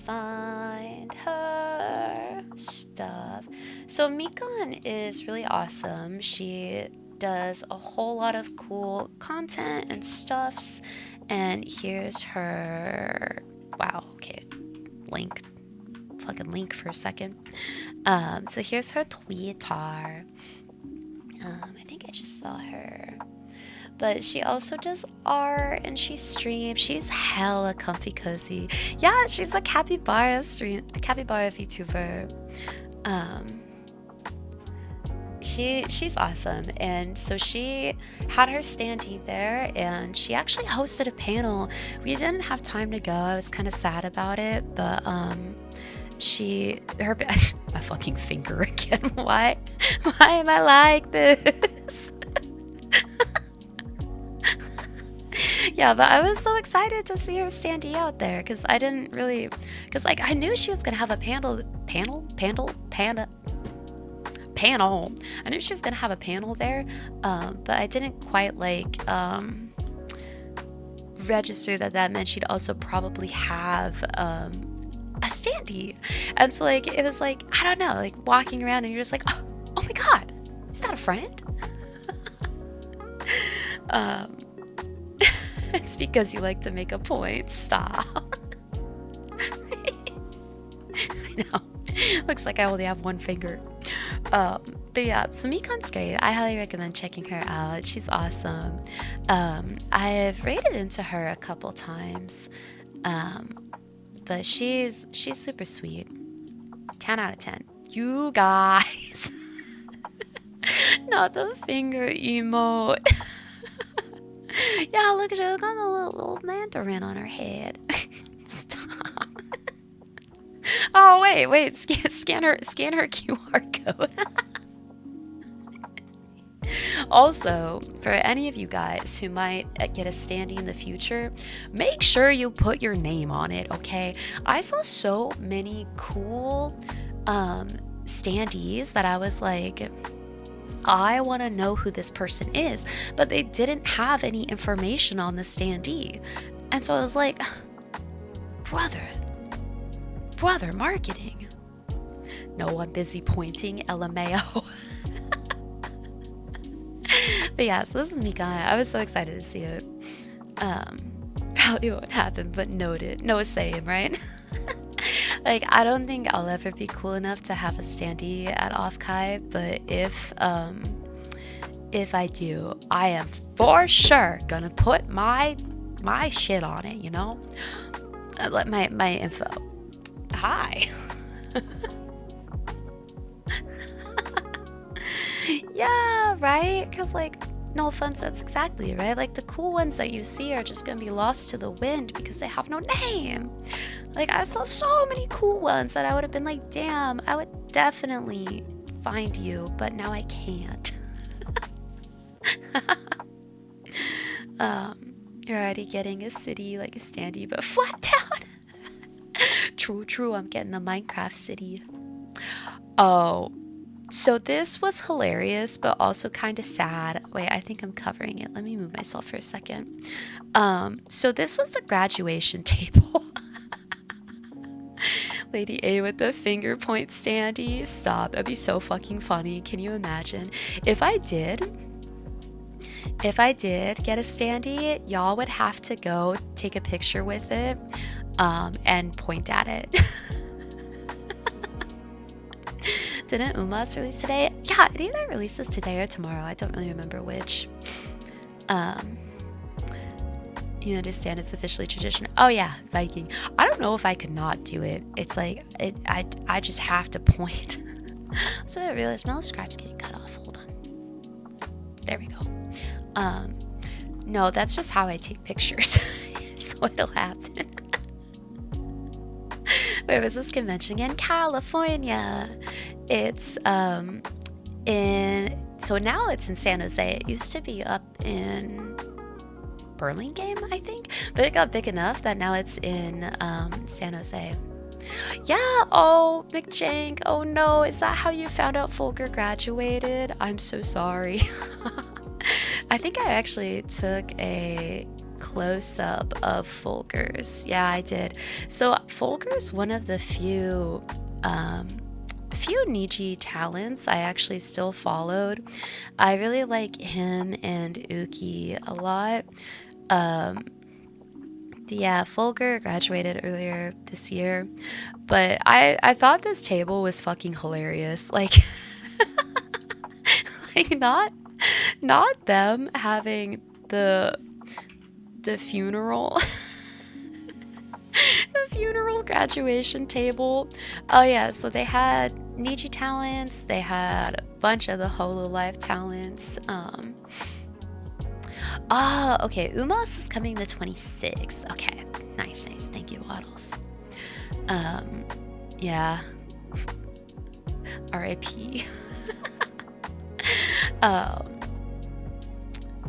find her stuff. So Mikan is really awesome. She does a whole lot of cool content and stuffs, and here's her fucking link for a second. So here's her Twitter. I think I just saw her, but she also does art and she streams. She's hella comfy cozy. Yeah, she's a capybara VTuber. She's awesome, and so she had her standee there, and she actually hosted a panel. We didn't have time to go. I was kind of sad about it, but my fucking finger again. Why am I like this? Yeah, but I was so excited to see her standee out there because I knew she was gonna have a panel. I knew she was gonna have a panel there, but I didn't quite register that meant she'd also probably have a standee. And so it was I don't know, walking around and you're just like, oh my god, is that a friend? It's because you like to make a point. Stop. I know. Looks like I only have one finger. But yeah, so Mikan's great. I highly recommend checking her out. She's awesome. I've raided into her a couple times, but she's super sweet. 10 out of 10. You guys. Not the finger emote. Yeah, look at her. Got a little mandarin on her head. Stop. Oh wait, scan her QR code. Also, for any of you guys who might get a standee in the future, make sure you put your name on it, okay? I saw so many cool standees that I was like, I want to know who this person is, but they didn't have any information on the standee. And so I was like, brother, marketing. No, I'm busy pointing, LMAO. But yeah, so this is Mika. I was so excited to see it. Probably won't happen, but noted. No, same, right? I don't think I'll ever be cool enough to have a standee at Offkai, but if I do, I am for sure gonna put my shit on it, you know? Let my info. Hi. Yeah, right? Because, like, no offense, that's exactly it, right? Like, the cool ones that you see are just gonna be lost to the wind because they have no name. Like, I saw so many cool ones that I would have been like, damn, I would definitely find you, but now I can't. You're already getting a city, like a standee, but flat down. True, I'm getting the Minecraft city. Oh, so this was hilarious, but also kind of sad. Wait, I think I'm covering it. Let me move myself for a second. So this was the graduation table. Lady A with the finger point standee. Stop. That'd be so fucking funny. Can you imagine? If I did get a standee, y'all would have to go take a picture with it and point at it. Didn't Umas release today? Yeah, it either releases today or tomorrow. I don't really remember which. You understand it's officially tradition. Oh yeah, Viking. I don't know if I could not do it. It's like I just have to point. So I realized my scribe's getting cut off. Hold on. There we go. No, that's just how I take pictures. So it'll happen. Where was this convention again? California. It's so now it's in San Jose. It used to be up in Burlingame, I think, but it got big enough that now it's in San Jose. Yeah, oh, McJank, oh no, is that how you found out Folger graduated? I'm so sorry. I think I actually took a close-up of Folger's. Yeah, I did. So Folger's one of the few Niji talents I actually still followed. I really like him and Uki a lot. Yeah, Folger graduated earlier this year, but I thought this table was fucking hilarious. Like, like not them having the funeral the funeral graduation table. Oh yeah, so they had Niji talents, they had a bunch of the Hololive talents. Okay, Umos is coming the 26th. Okay, nice. Thank you, Waddles. Yeah. R.I.P.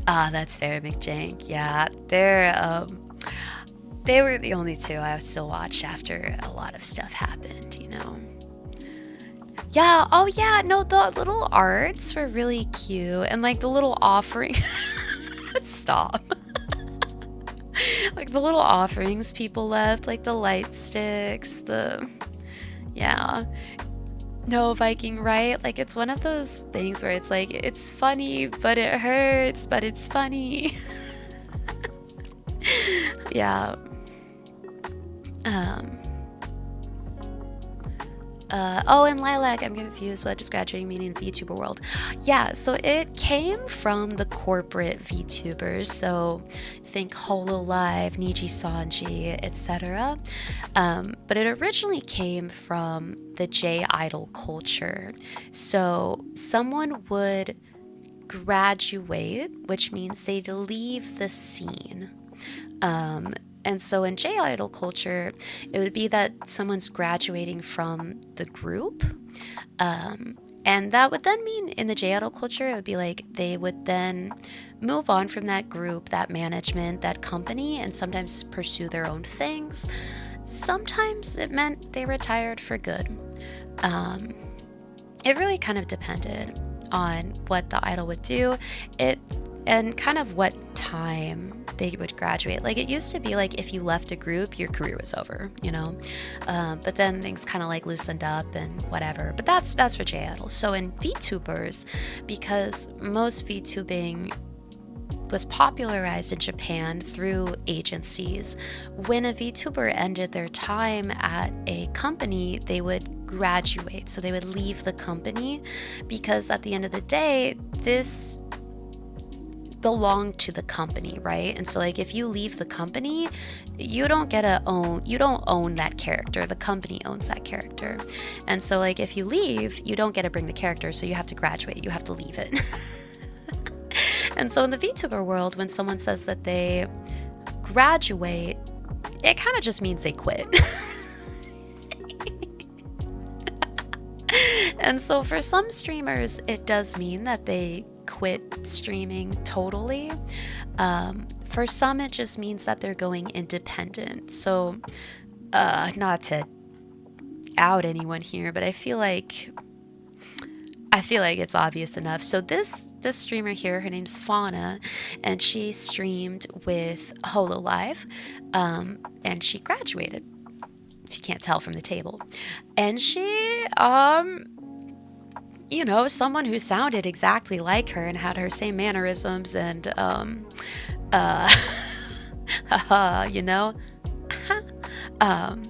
That's fair, McJank. Yeah, they were the only two I still watched after a lot of stuff happened, you know. Yeah, oh yeah, no, the little arts were really cute, and like the little offering. Stop. Like the little offerings people left, like the light sticks, yeah. No, Viking, right? Like it's one of those things where it's like, it's funny, but it hurts, but it's funny. Yeah. Oh, and Lilac, I'm confused. What does graduating mean in VTuber world? Yeah, so it came from the corporate VTubers. So think Hololive, Niji Sanji, etc. But it originally came from the J idol culture. So someone would graduate, which means they'd leave the scene. And so in J idol culture, it would be that someone's graduating from the group. And that would then mean in the J idol culture, it would be like they would then move on from that group, that management, that company, and sometimes pursue their own things. Sometimes it meant they retired for good. It really kind of depended on what the idol would do. And kind of what time they would graduate. Like it used to be like if you left a group, your career was over, you know? But then things kind of like loosened up and whatever. But that's for J-Idol. So in VTubers, because most VTubing was popularized in Japan through agencies, when a VTuber ended their time at a company, they would graduate. So they would leave the company because at the end of the day, this belong to the company, right? And so like if you leave the company, you don't own that character. The company owns that character. And so like if you leave, you don't get to bring the character, so you have to graduate. You have to leave it. And so in the VTuber world, when someone says that they graduate, it kind of just means they quit. And so for some streamers, it does mean that they quit streaming totally. For some, it just means that they're going independent. So, not to out anyone here, but I feel like it's obvious enough. So this streamer here, her name's Fauna, and she streamed with Hololive, and she graduated. If you can't tell from the table, and she you know, someone who sounded exactly like her and had her same mannerisms and you know, um,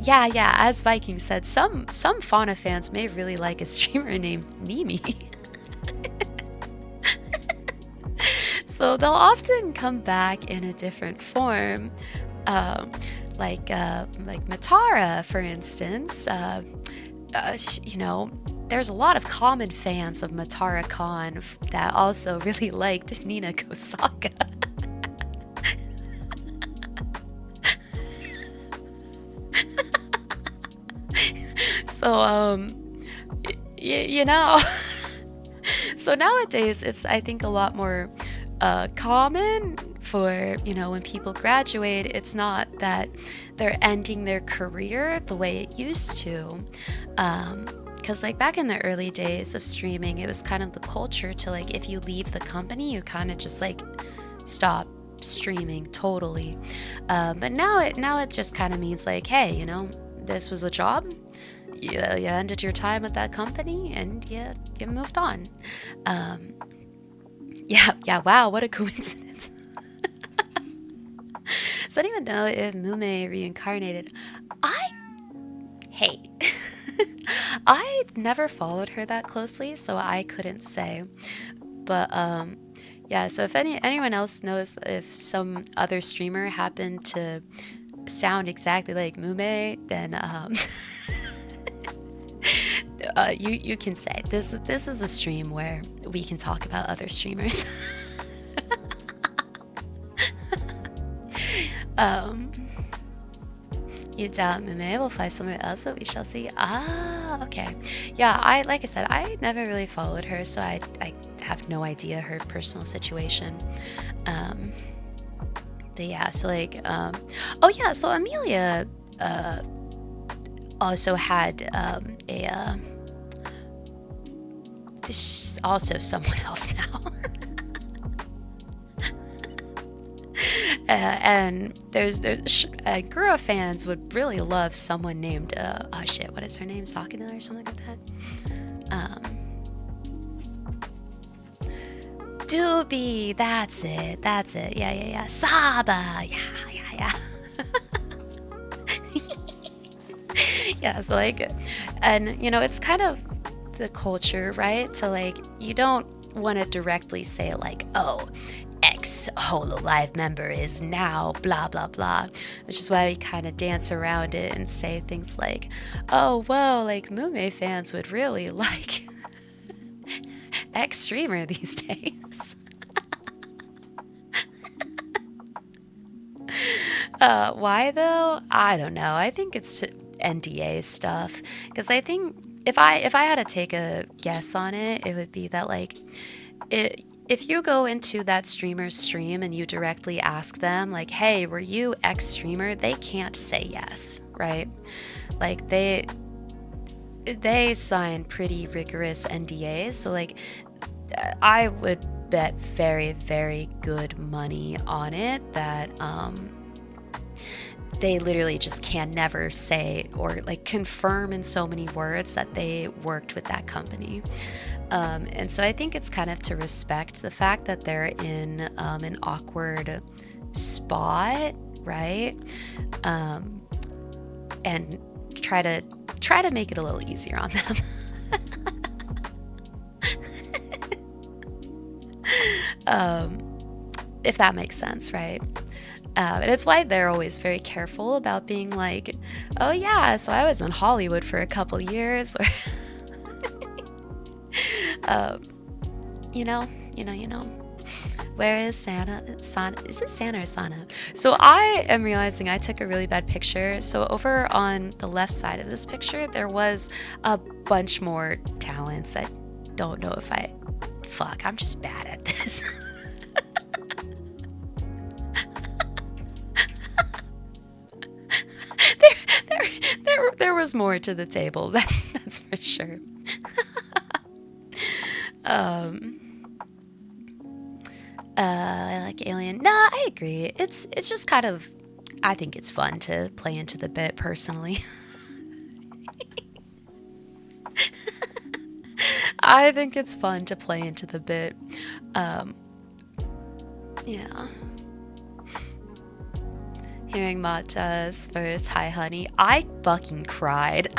yeah. As Viking said, some Fauna fans may really like a streamer named Mimi. So they'll often come back in a different form, like Matara, for instance. You know, there's a lot of common fans of Matara Khan that also really liked Nina Kosaka. So, you know, so nowadays it's, I think, a lot more common for, you know, when people graduate, it's not that they're ending their career the way it used to. Because like back in the early days of streaming, it was kind of the culture to like, if you leave the company, you kind of just like stop streaming totally. But now it just kind of means like, hey, you know, this was a job. You ended your time at that company and you moved on. Yeah, wow, what a coincidence. Does anyone know if Mume reincarnated? Hey, I never followed her that closely, so I couldn't say. But yeah, so if anyone else knows if some other streamer happened to sound exactly like Mume, then you can say this is a stream where we can talk about other streamers. You doubt Mume will fly somewhere else, but we shall see. Ah, okay. Yeah, like I said, I never really followed her, so I have no idea her personal situation. But yeah, so like, oh yeah, so Amelia also had this is also someone else now. And there's Gura fans would really love someone named oh shit, what is her name? Sakina or something like that. Doobie, that's it. Yeah. Saba, yeah. Yeah, so like, and you know, it's kind of the culture, right? To like, you don't want to directly say like, oh, X Hololive member is now blah blah blah, which is why we kind of dance around it and say things like, oh well, like Mume fans would really like X streamer these days. Why though? I don't know. I think it's NDA stuff, because I think if I had to take a guess on it, it would be that like if you go into that streamer's stream and you directly ask them like, hey, were you X streamer, they can't say yes, right? Like they sign pretty rigorous NDAs, so like I would bet very, very good money on it that they literally just can never say or like confirm in so many words that they worked with that company. And so I think it's kind of to respect the fact that they're in an awkward spot, right? And try to make it a little easier on them. um, if that makes sense, right? And it's why they're always very careful about being like, oh yeah, so I was in Hollywood for a couple years, or um, you know, you know. Where is Santa? Sana? Is it Santa or Sana? So I am realizing I took a really bad picture. So over on the left side of this picture, there was a bunch more talents. I don't know if I... Fuck, I'm just bad at this. there was more to the table. That's for sure. um, I like Alien. Nah, I agree. It's just kind of... I think it's fun to play into the bit personally. I think it's fun to play into the bit. Um, yeah. Hearing Matcha's first "Hi Honey," I fucking cried.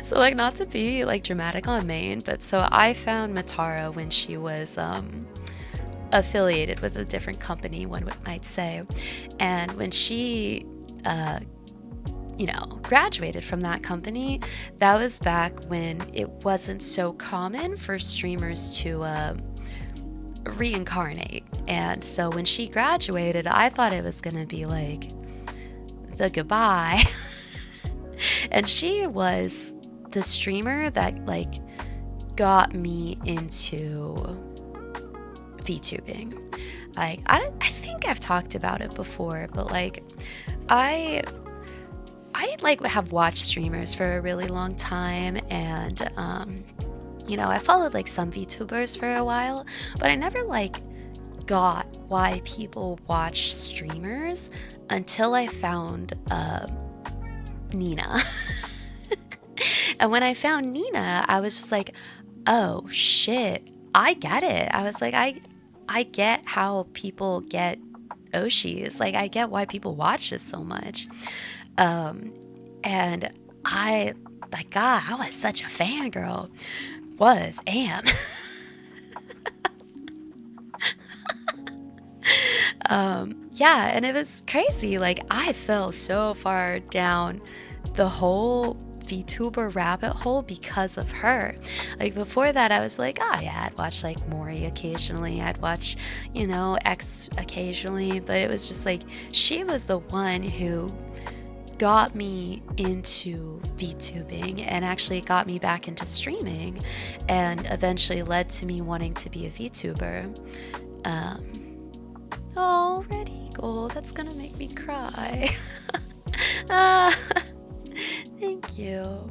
So like, not to be like dramatic on main, but so I found Matara when she was affiliated with a different company, one might say, and when she graduated from that company, that was back when it wasn't so common for streamers to reincarnate. And so when she graduated, I thought it was gonna be like the goodbye. And she was the streamer that like got me into VTubing. Like I think I've talked about it before, but like I like have watched streamers for a really long time, and I followed like some VTubers for a while, but I never like got why people watch streamers until I found Nina. And when I found Nina, I was just like, oh shit, I get it. I was like, I get how people get Oshis. Like, I get why people watch this so much. And I, like, God, I was such a fangirl. Am. Yeah, and it was crazy. Like, I fell so far down the whole VTuber rabbit hole because of her. Like, before that, I was like, oh yeah, I'd watch like Mori occasionally, I'd watch, X occasionally, but it was just like, she was the one who got me into VTubing and actually got me back into streaming, and eventually led to me wanting to be a VTuber. Oh, Red Eagle, that's gonna make me cry. Thank you.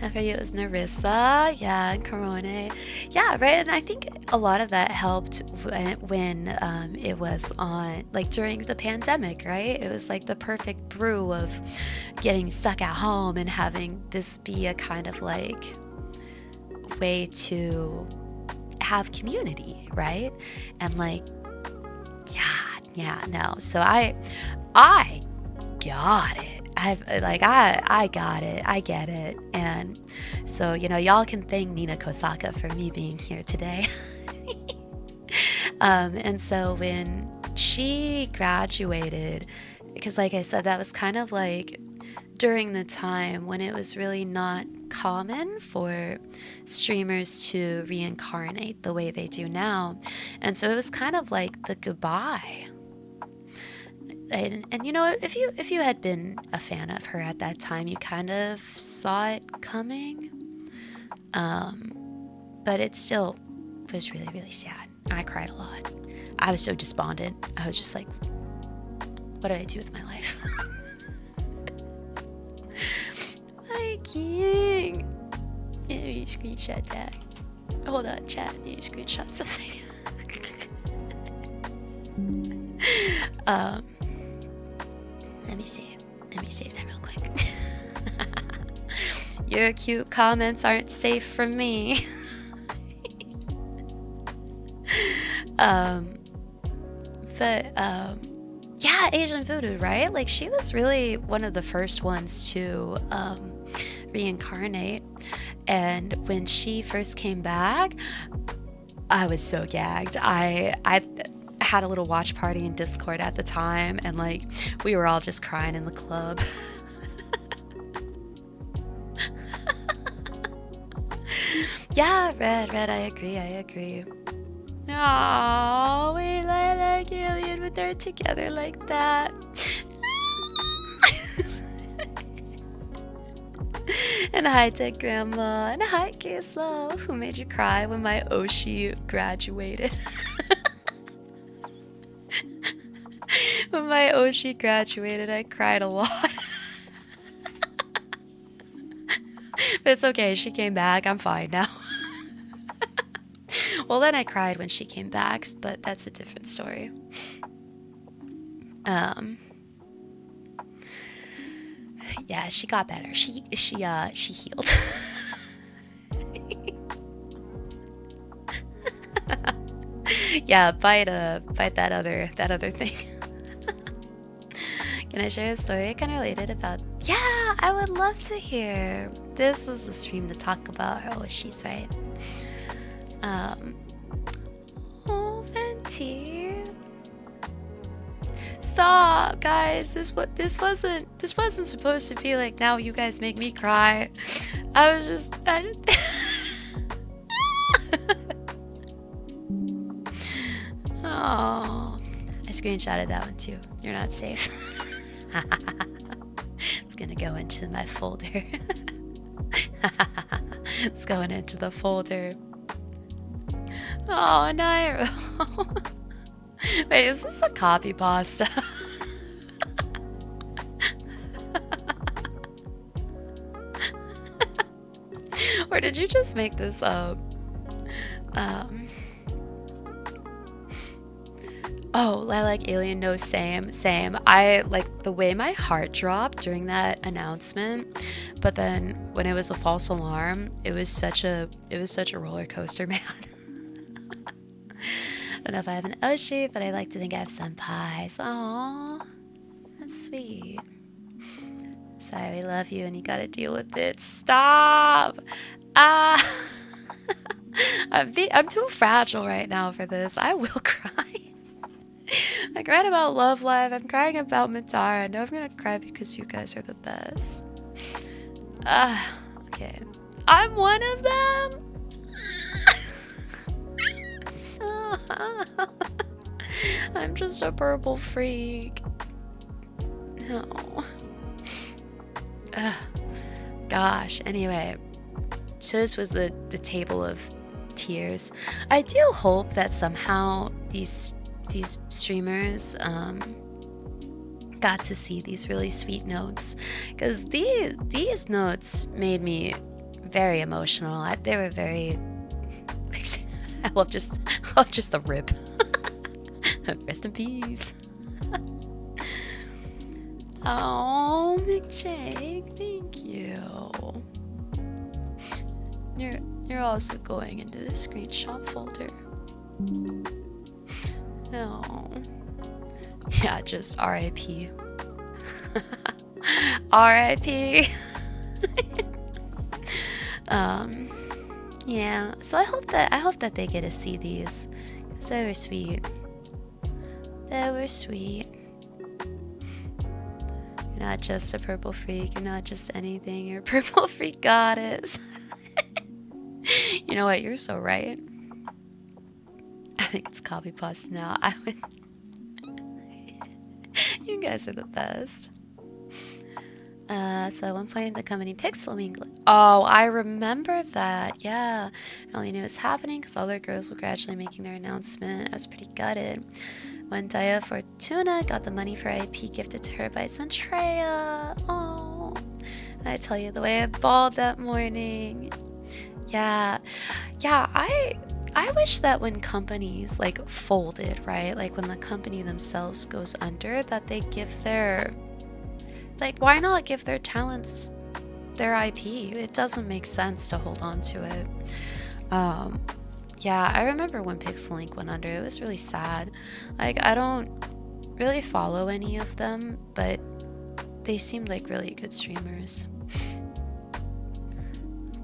And for you, it was Narissa, yeah, and Corone. Yeah, right, and I think a lot of that helped when it was on, like, during the pandemic, right? It was like the perfect brew of getting stuck at home and having this be a kind of like way to have community, right? And like, yeah, no. So I got it. I got it. I get it. And so, y'all can thank Nina Kosaka for me being here today. And so when she graduated, because like I said, that was kind of like during the time when it was really not common for streamers to reincarnate the way they do now. And so it was kind of like the goodbye. And if you had been a fan of her at that time, you kind of saw it coming. But it still was really, really sad. I cried a lot. I was so despondent. I was just like, what do I do with my life? My king. Yeah, you screenshot that. Hold on, chat. You screenshot something. Let me see. Let me save that real quick. Your cute comments aren't safe from me. Yeah, Asian voodoo, right? Like she was really one of the first ones to reincarnate. And when she first came back, I was so gagged. I had a little watch party in Discord at the time, and like we were all just crying in the club. Yeah, red, I agree, I agree. Oh, we like alien when they're together like that. And hi to grandma, and hi Queso, who made you cry when my Oshi graduated. When my Oshi graduated, I cried a lot. But it's okay, she came back, I'm fine now. Well, then I cried when she came back, but that's a different story. Yeah, she got better. She healed. Yeah, bite that other thing. Can I share a story kind of related about? Yeah, I would love to hear. This is the stream to talk about her Oshis, right? Oh, Venti. Stop, guys. This wasn't supposed to be like, now you guys make me cry. I was just Oh, I screenshotted that one too. You're not safe. It's gonna go into my folder. It's going into the folder. Oh, Nairo. Wait, is this a copy pasta? Or did you just make this up? Oh, Lilac Alien, no, same. I like the way my heart dropped during that announcement, but then when it was a false alarm, it was such a roller coaster, man. I don't know if I have an Oshi, but I like to think I have senpais. Aww, that's sweet. Sorry, we love you, and you gotta deal with it. Stop! Ah! I'm too fragile right now for this. I will cry. I cried about Love Live. I'm crying about Mitara. I know I'm gonna cry because you guys are the best. Okay. I'm one of them? I'm just a purple freak. No. Gosh. Anyway, so this was the table of tears. I do hope that somehow these streamers got to see these really sweet notes, because these notes made me very emotional. They were very I love just the rip. Rest in peace. Oh, McJake, thank you. You're also going into the screenshot folder. Oh. Yeah, just RIP. RIP. Yeah, so I hope that they get to see these, because they were sweet. They were sweet. You're not just a purple freak, you're not just anything, you're a purple freak goddess. You know what, you're so right. I think it's copy pasta now. I would. You guys are the best. So at one point the company Pixel England. Oh, I remember that. Yeah, I only knew it was happening because all their girls were gradually making their announcement. I was pretty gutted when Daya Fortuna got the money for IP gifted to her by Centrea. Oh, I tell you, the way I bawled that morning. Yeah, I wish that when companies like folded, right? Like when the company themselves goes under, that they give their, like, why not give their talents their IP? It doesn't make sense to hold on to it. Yeah, I remember when Pixel Link went under, it was really sad. Like, I don't really follow any of them, but they seemed like really good streamers.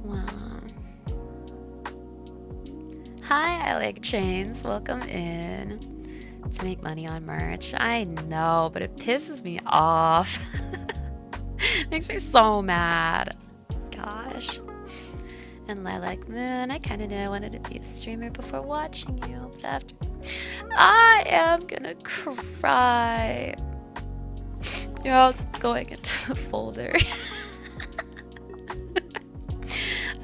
Wow. Hi, I like chains. Welcome in. To make money on merch. I know, but it pisses me off. Makes me so mad. Gosh. And Lilac Moon, I kind of knew I wanted to be a streamer before watching you, but after I am gonna cry. You're all going into the folder.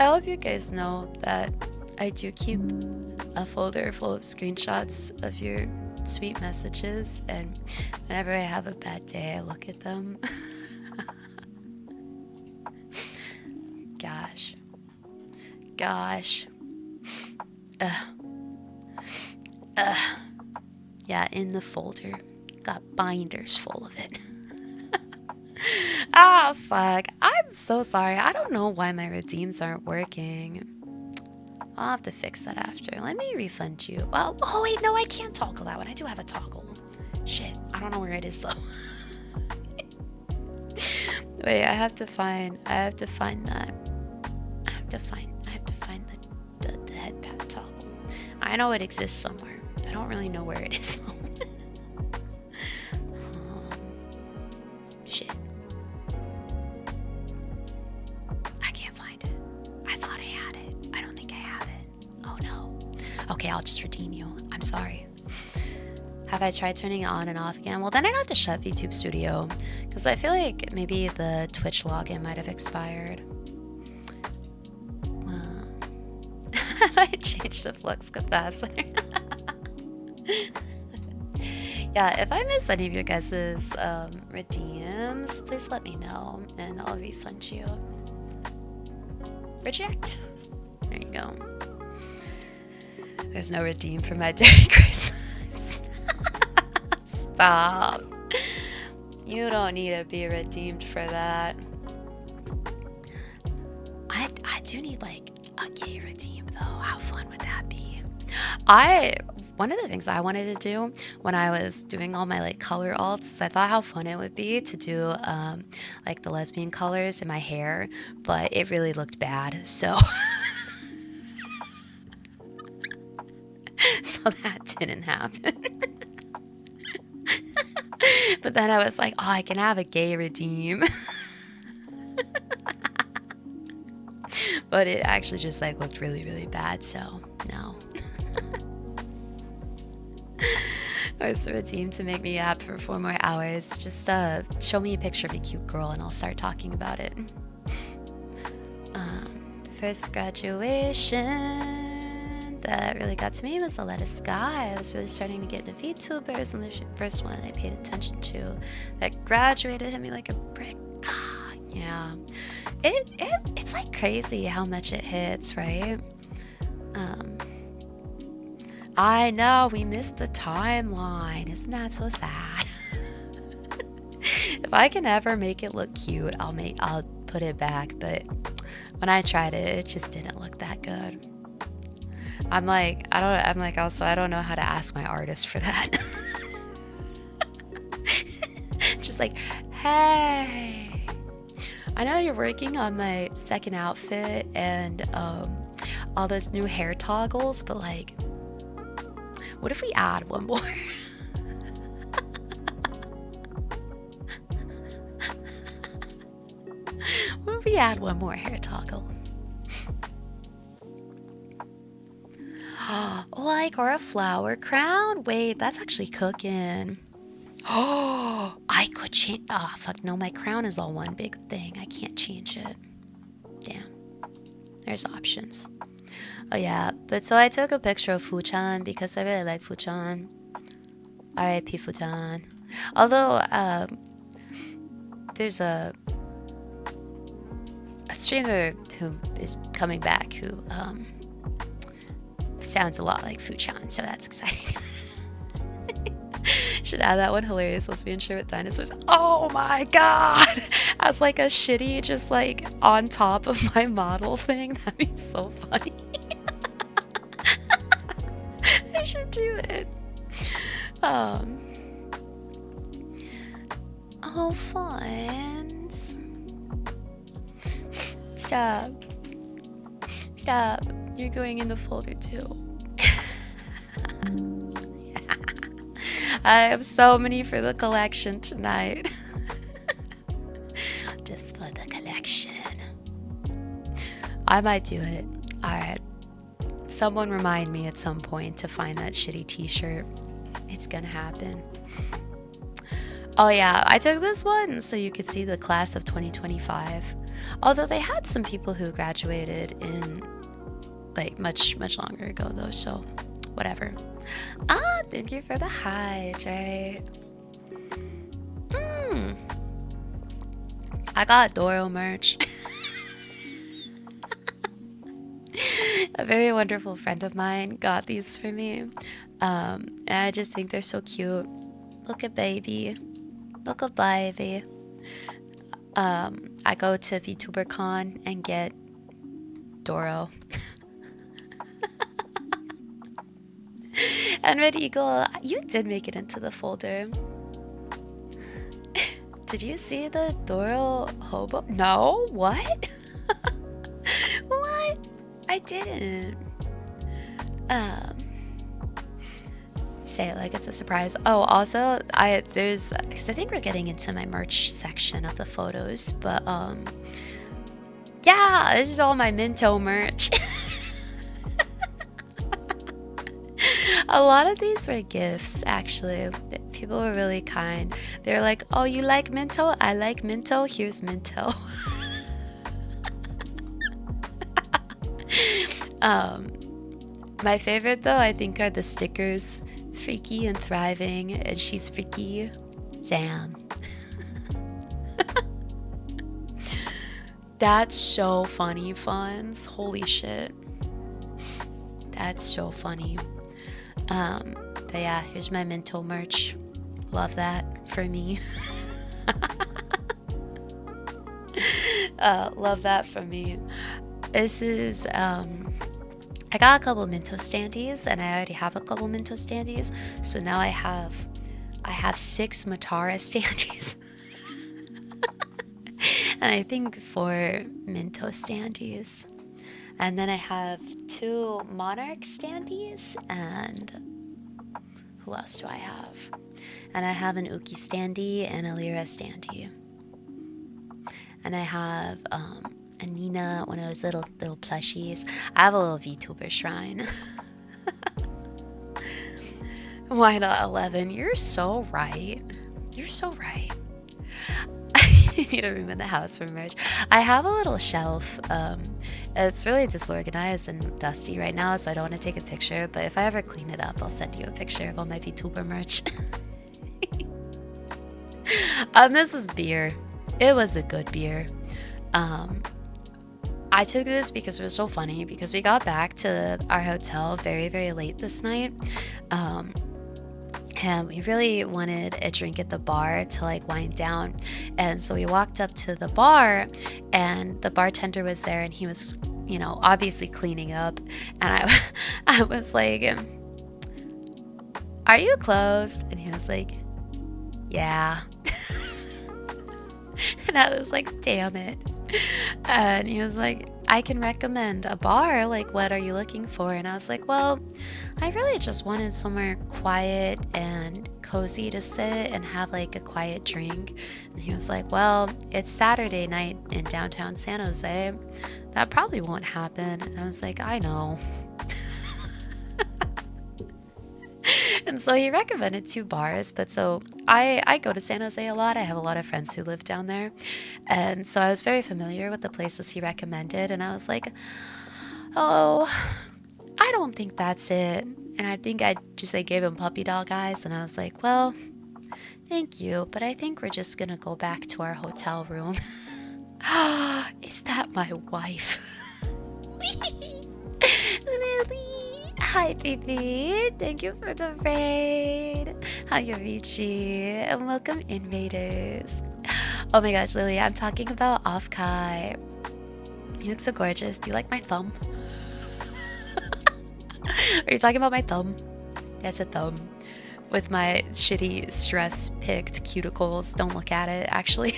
I hope you guys know that I do keep a folder full of screenshots of your sweet messages, and whenever I have a bad day, I look at them. Gosh. Yeah, in the folder. Got binders full of it. Ah, fuck. I'm so sorry. I don't know why my redeems aren't working. I'll have to fix that after. Let me refund you. Well, oh wait, no, I can't toggle that one. I do have a toggle. Shit, I don't know where it is though. Wait, I have to find that. I have to find the head pad toggle. I know it exists somewhere. I don't really know where it is though. Shit. I can't find it. I thought I had it. I don't think I have it. Oh no. Okay, I'll just redeem you. I'm sorry. Have I tried turning it on and off again? Well, then I'd have to shut VTube Studio, because I feel like maybe the Twitch login might have expired. I changed the flux capacitor. Yeah, if I miss any of your guys' redeems, please let me know and I'll refund you. Reject. There you go. There's no redeem for my Dirty Christmas. Stop. You don't need to be redeemed for that. I do need like a gay redeem though. How fun would that be? One of the things I wanted to do when I was doing all my like color alts is I thought how fun it would be to do like the lesbian colors in my hair, but it really looked bad, so so that didn't happen. But then I was like, oh, I can have a gay redeem. But it actually just like looked really, really bad, so no. Or it's a redeem to make me up for 4 more hours. Just show me a picture of a cute girl and I'll start talking about it. The first graduation that really got to me was Aletta Sky. I was really starting to get into VTubers, and the first one I paid attention to that graduated hit me like a brick. Yeah. It's like crazy how much it hits, right? I know we missed the timeline. Isn't that so sad? If I can ever make it look cute, I'll put it back, but when I tried it, it just didn't look that good. I don't know how to ask my artist for that. Just like, hey, I know you're working on my second outfit and all those new hair toggles, but like, what if we add one more? What if we add one more hair toggle? Like, or a flower crown? Wait, that's actually cooking. Oh, I could change. Oh, fuck no, my crown is all one big thing. I can't change it. Damn. There's options. Oh, yeah. But so I took a picture of Fuchan because I really like Fuchan. R.I.P. Fuchan. Although, there's a streamer who is coming back who, sounds a lot like Fuchan, so that's exciting. Should add that one. Hilarious lesbian shirt with dinosaurs. Oh my god! As like a shitty, just like on top of my model thing. That'd be so funny. I should do it. Oh, Fonz. Stop. Stop. You're going in the folder too. I have so many for the collection tonight. Just for the collection. I might do it. Alright. Someone remind me at some point to find that shitty t-shirt. It's gonna happen. Oh yeah, I took this one so you could see the class of 2025. Although they had some people who graduated in like much longer ago though, so whatever. Ah, thank you for the hydrate. I got Doro merch. A very wonderful friend of mine got these for me. And I just think they're so cute. Look at baby. Look at baby. I go to VTuberCon and get Doro. And Red Eagle, you did make it into the folder. Did you see the Doro hobo? No? What? What? I didn't. Say it like it's a surprise. Oh, also, because I think we're getting into my merch section of the photos, but yeah, this is all my Minto merch. A lot of these were gifts, actually. People were really kind. They're like, oh, you like Minto? I like Minto. Here's Minto. My favorite, though, I think are the stickers. Freaky and thriving, and she's freaky. Damn. That's so funny, Fonz. Holy shit. That's so funny. But yeah, here's my Minto merch. Love that for me. Love that for me. This is, I got a couple Minto standees, and I already have a couple Minto standees, so now I have 6 Matara standees. And I think 4 Minto standees. And then I have 2 Monarch standees, and who else do I have? And I have an Uki standee and a Lyra standee. And I have a Nina, one of those little plushies. I have a little VTuber shrine. Why not 11? You're so right. You're so right. I need a room in the house for merch. I have a little shelf. It's really disorganized and dusty right now, so I don't want to take a picture. But if I ever clean it up, I'll send you a picture of all my VTuber merch. This is beer. It was a good beer. I took this because it was so funny, because we got back to our hotel very late this night. And we really wanted a drink at the bar to like wind down. And so we walked up to the bar, and the bartender was there, and he was, you know, obviously cleaning up. And I was like, are you closed? And he was like, yeah. And I was like, damn it. And he was like, I can recommend a bar. Like, what are you looking for? And I was like, well, I really just wanted somewhere quiet and cozy to sit and have like a quiet drink. And he was like, well, it's Saturday night in downtown San Jose. That probably won't happen. And I was like, I know. And so he recommended 2 bars, but so I go to San Jose a lot. I have a lot of friends who live down there. And so I was very familiar with the places he recommended, and I was like, oh, I don't think that's it. And I think I just gave him puppy dog eyes, and I was like, well, thank you, but I think we're just gonna go back to our hotel room. Is that my wife? Lily! Hi, baby. Thank you for the raid. Hi, Yorichi. And welcome, invaders. Oh my gosh, Lily, I'm talking about Offkai. You look so gorgeous. Do you like my thumb? Are you talking about my thumb? That's a thumb. with my shitty stress picked cuticles. Don't look at it, actually.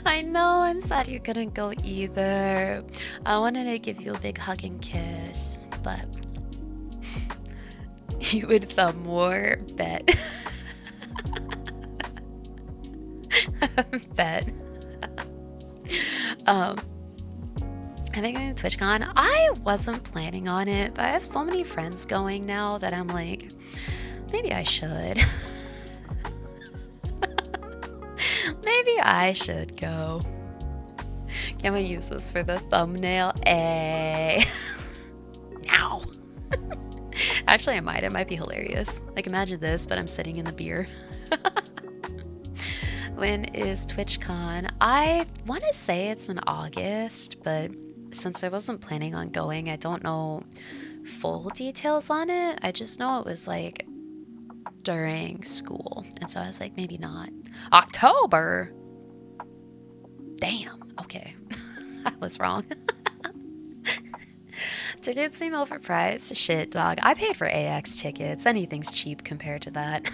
I know, I'm sad you couldn't go either. I wanted to give you a big hug and kiss, but you would thumb war, bet. Bet. um, I think I'm going to TwitchCon. I wasn't planning on it, but I have so many friends going now that I'm like, maybe I should. Maybe I should go. Can we use this for the thumbnail? Now. Actually, I might. It might be hilarious. Like, imagine this, but I'm sitting in the beer. When is TwitchCon? I want to say it's in August, but since I wasn't planning on going, I don't know full details on it. I just know it was like during school, and so I was like, maybe not. October? Damn. Okay. I was wrong. Tickets seem overpriced. Shit, dog. I paid for AX tickets. Anything's cheap compared to that.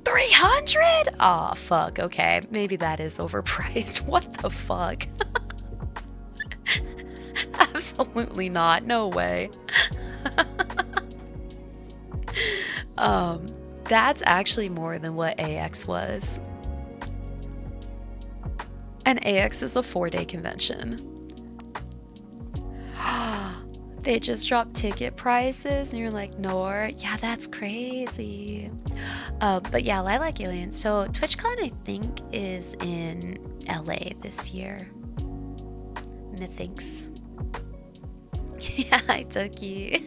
300? Oh, fuck. Okay. Maybe that is overpriced. What the fuck? Absolutely not. No way. That's actually more than what AX was. And AX is a 4-day convention. They just dropped ticket prices and you're like, Nor? Yeah, that's crazy. But yeah, Lilac Alien. So TwitchCon, I think, is in LA this year. Methinks. Yeah, I took you.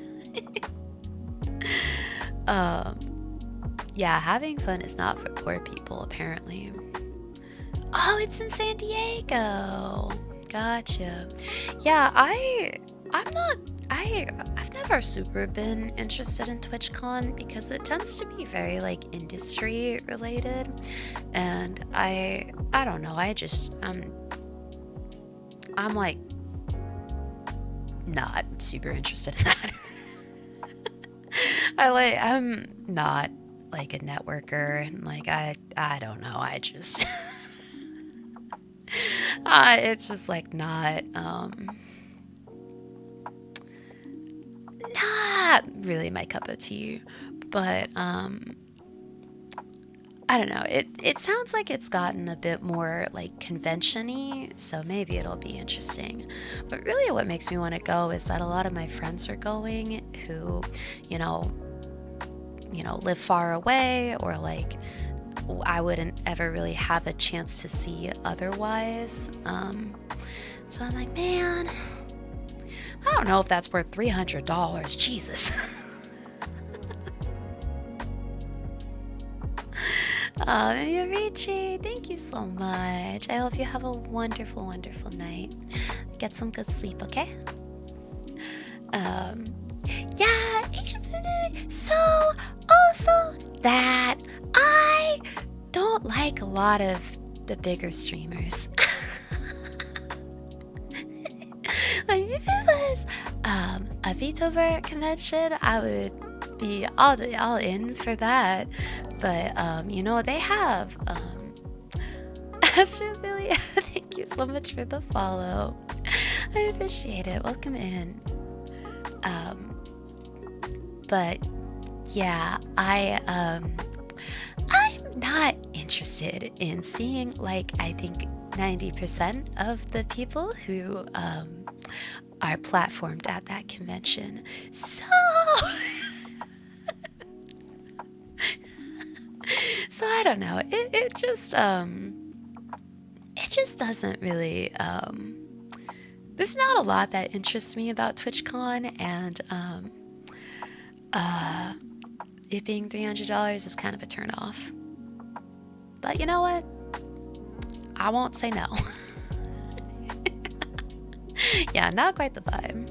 Yeah, having fun is not for poor people, apparently. Oh, it's in San Diego. Gotcha. Yeah, I've never super been interested in TwitchCon because it tends to be very like industry related, and I don't know, I'm like not super interested in that. I'm not like a networker, and like I don't know, I just it's just like not really my cup of tea. But I don't know, it sounds like it's gotten a bit more like convention-y, so maybe it'll be interesting. But really what makes me want to go is that a lot of my friends are going who, you know, live far away, or like I wouldn't ever really have a chance to see otherwise. So I'm like, man, I don't know if that's worth $300. Jesus. Yurichi, thank you so much. I hope you have a wonderful, wonderful night. Get some good sleep, okay? Yeah, Asian food. So, also that I don't like a lot of the bigger streamers. Like, if it was a VTuber convention, I would be all in for that. But you know, they have Astria, thank you so much for the follow. I appreciate it. Welcome in. But yeah, I'm not interested in seeing, like, I think 90% of the people who are platformed at that convention. So so I don't know. It just doesn't really there's not a lot that interests me about TwitchCon, and it being $300 is kind of a turn off. But you know what? I won't say no. Yeah, not quite the vibe.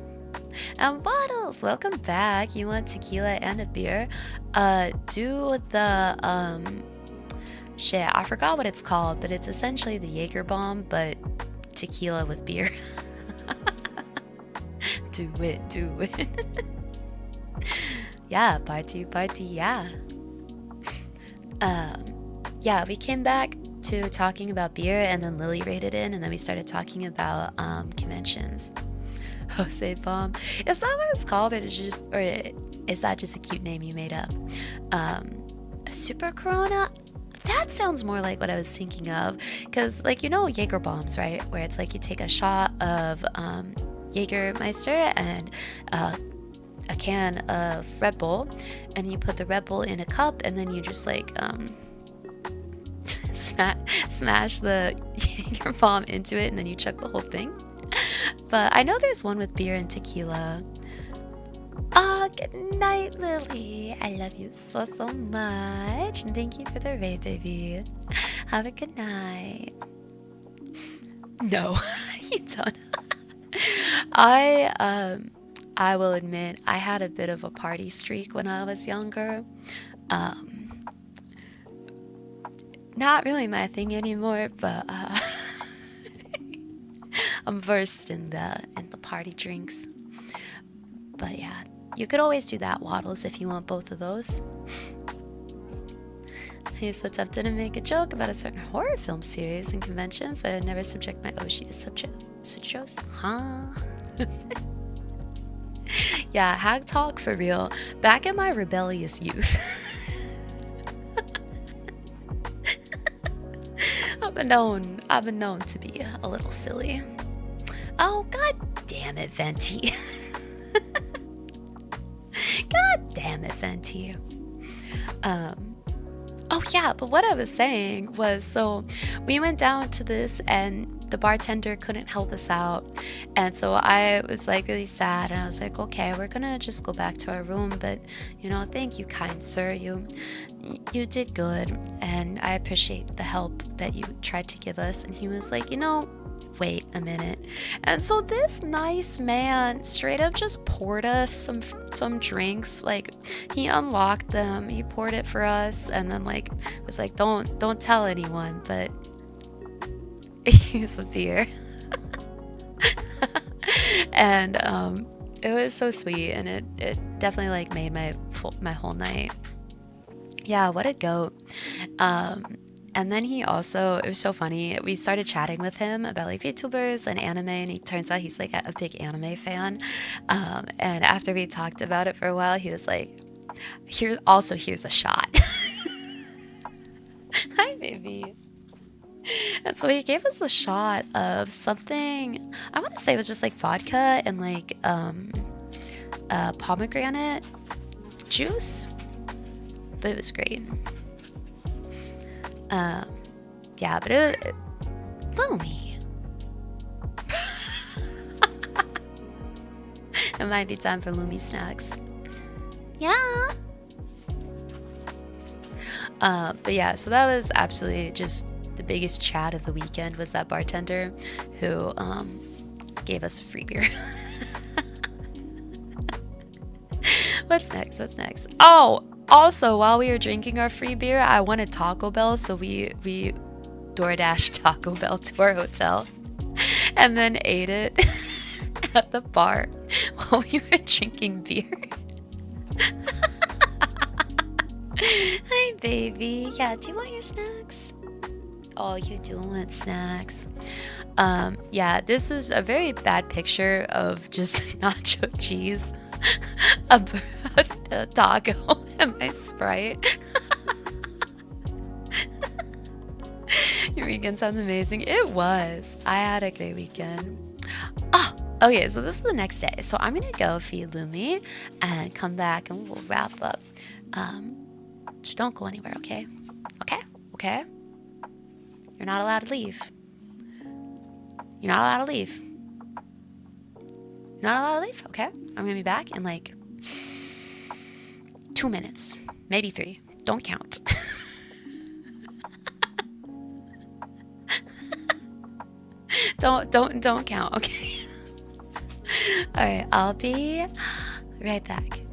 Bottles, welcome back. You want tequila and a beer? Do the Shit, I forgot what it's called, but it's essentially the Jaeger bomb, but tequila with beer. Do it, do it. Yeah, party, party, yeah. Yeah, we came back to talking about beer, and then Lily raided in, and then we started talking about conventions. Jose bomb. Is that what it's called? Or is that just a cute name you made up? Super Corona? That sounds more like what I was thinking of. Because, like, you know, Jaeger bombs, right? Where it's like you take a shot of Jägermeister and a can of Red Bull, and you put the Red Bull in a cup, and then you just like smash the Jaeger bomb into it, and then you chuck the whole thing. But I know there's one with beer and tequila. Oh, good night, Lily. I love you so, so much. And thank you for the raid, baby. Have a good night. No, you don't. I will admit I had a bit of a party streak when I was younger. Not really my thing anymore, but I'm versed in the party drinks. But yeah, you could always do that, Waddles, if you want both of those. I used to attempted to make a joke about a certain horror film series and conventions, but I'd never subject my Oshi to such jokes. Huh? Yeah, hag talk for real. Back in my rebellious youth. I've been known to be a little silly. Oh, god damn it, Venti. God damn it, Venti. Oh yeah, but what I was saying was, so we went down to this and the bartender couldn't help us out, and so I was like really sad, and I was like, okay, we're gonna just go back to our room, but you know, thank you, kind sir, you did good, and I appreciate the help that you tried to give us. And he was like, you know, wait a minute. And so this nice man straight up just poured us some drinks. Like, he unlocked them, he poured it for us, and then like was like, don't tell anyone, but here's a beer. And it was so sweet, and it definitely like made my whole night. Yeah, what a goat. And then he also, it was so funny, we started chatting with him about like VTubers and anime, and he turns out he's like a big anime fan. And after we talked about it for a while, he was like, here's a shot. Hi, baby. And so he gave us a shot of something, I want to say it was just like vodka and like pomegranate juice, but it was great. Yeah, but it Lumi. It might be time for Lumi snacks. Yeah. But yeah, so that was absolutely just the biggest chat of the weekend, was that bartender who gave us a free beer. What's next? Oh, also, while we were drinking our free beer, I wanted Taco Bell, so we DoorDashed Taco Bell to our hotel and then ate it at the bar while we were drinking beer. Hi, baby. Yeah, do you want your snacks? Oh, you do want snacks. Yeah, this is a very bad picture of just nacho cheese, a taco, and my Sprite. Your weekend sounds amazing. It was. I had a great weekend. Oh, okay, so this is the next day. So I'm gonna go feed Lumi and come back and we'll wrap up. Just don't go anywhere, okay? Okay? You're not allowed to leave. You're not allowed to leave. You're not allowed to leave, okay? I'm gonna be back in like 2 minutes, maybe 3. Don't count. Don't count, okay? All right, I'll be right back. Okay,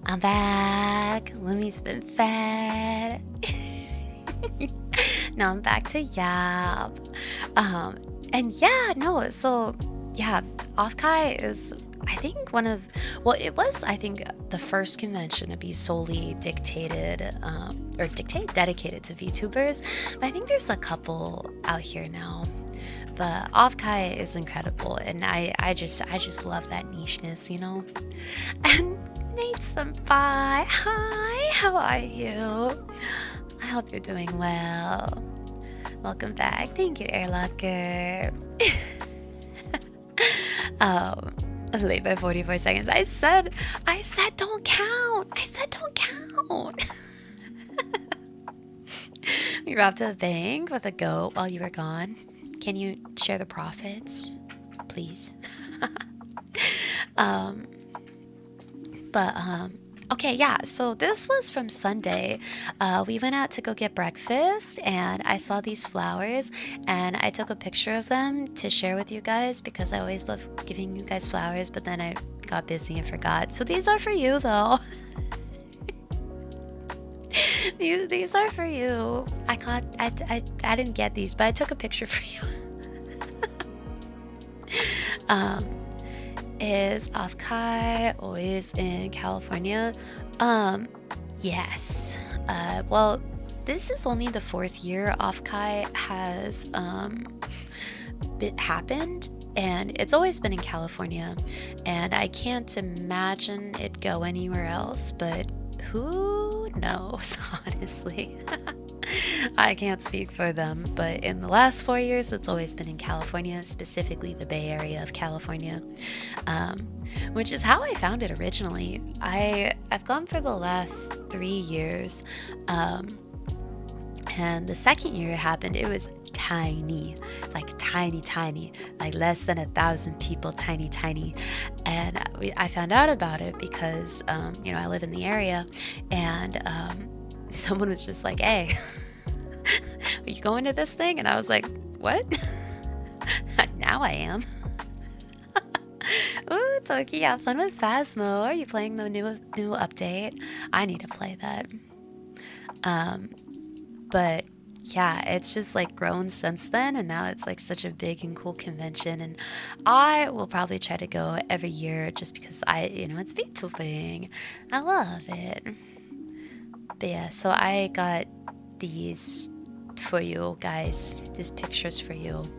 I'm back. Let me spin fat. Now I'm back to Yap. And yeah, no, so yeah, Offkai is I think one of well, it was I think the first convention to be solely dictated or dedicated to VTubers. But I think there's a couple out here now. But Offkai is incredible, and I just love that nicheness, you know. And Nate Senpai, hi, how are you? I hope you're doing well. Welcome back. Thank you, Airlocker. Late by 44 seconds. I said don't count. I said don't count. We robbed a bank with a goat while you were gone. Can you share the profits, please? Okay, yeah, so this was from Sunday. We went out to go get breakfast, and I saw these flowers, and I took a picture of them to share with you guys because I always love giving you guys flowers, but then I got busy and forgot. So these are for you, though. These are for you. I didn't get these, but I took a picture for you. Is Offkai always in California? Yes. Well, this is only the 4th year Offkai has happened, and it's always been in California, and I can't imagine it go anywhere else, but who knows, honestly. I can't speak for them, but in the last 4 years, it's always been in California, specifically the Bay Area of California, which is how I found it originally. I've gone for the last 3 years, and the second year it happened, it was tiny, like tiny, like less than 1,000 people, tiny. And I found out about it because, you know, I live in the area, and someone was just like, hey, are you going to this thing? And I was like, what? Now I am. Ooh, Toki, have fun with Phasmo. Are you playing the new update? I need to play that. But yeah, it's just like grown since then, and now it's like such a big and cool convention, and I will probably try to go every year just because it's VTubing. I love it. But yeah, so I got these for you guys. These pictures for you.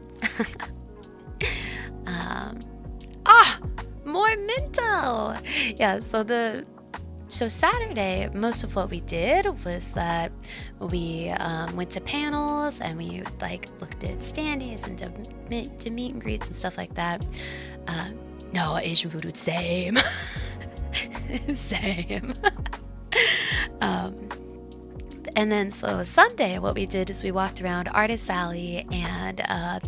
More Minto! Yeah, so Saturday, most of what we did was that we went to panels, and we like looked at standees and to meet and greets and stuff like that. No, Asian food, same. Same. And then so Sunday, what we did is we walked around Artist Alley and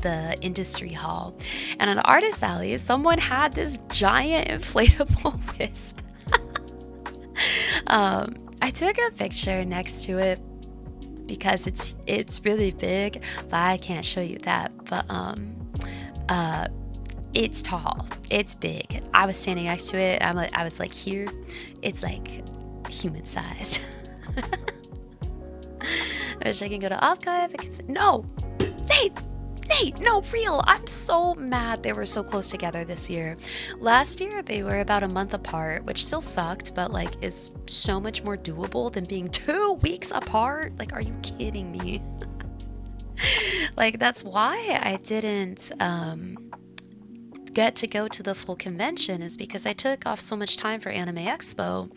the Industry Hall. And on Artist Alley, someone had this giant inflatable wisp. I took a picture next to it because it's really big, but I can't show you that. But it's tall, it's big. I was standing next to it. I was like here. It's like human sized. I wish I can go to Offkai if I could. No, Nate, no, real. I'm so mad they were so close together this year. Last year they were about a month apart, which still sucked, but like is so much more doable than being 2 weeks apart. Like, are you kidding me? Like, that's why I didn't get to go to the full convention, is because I took off so much time for Anime Expo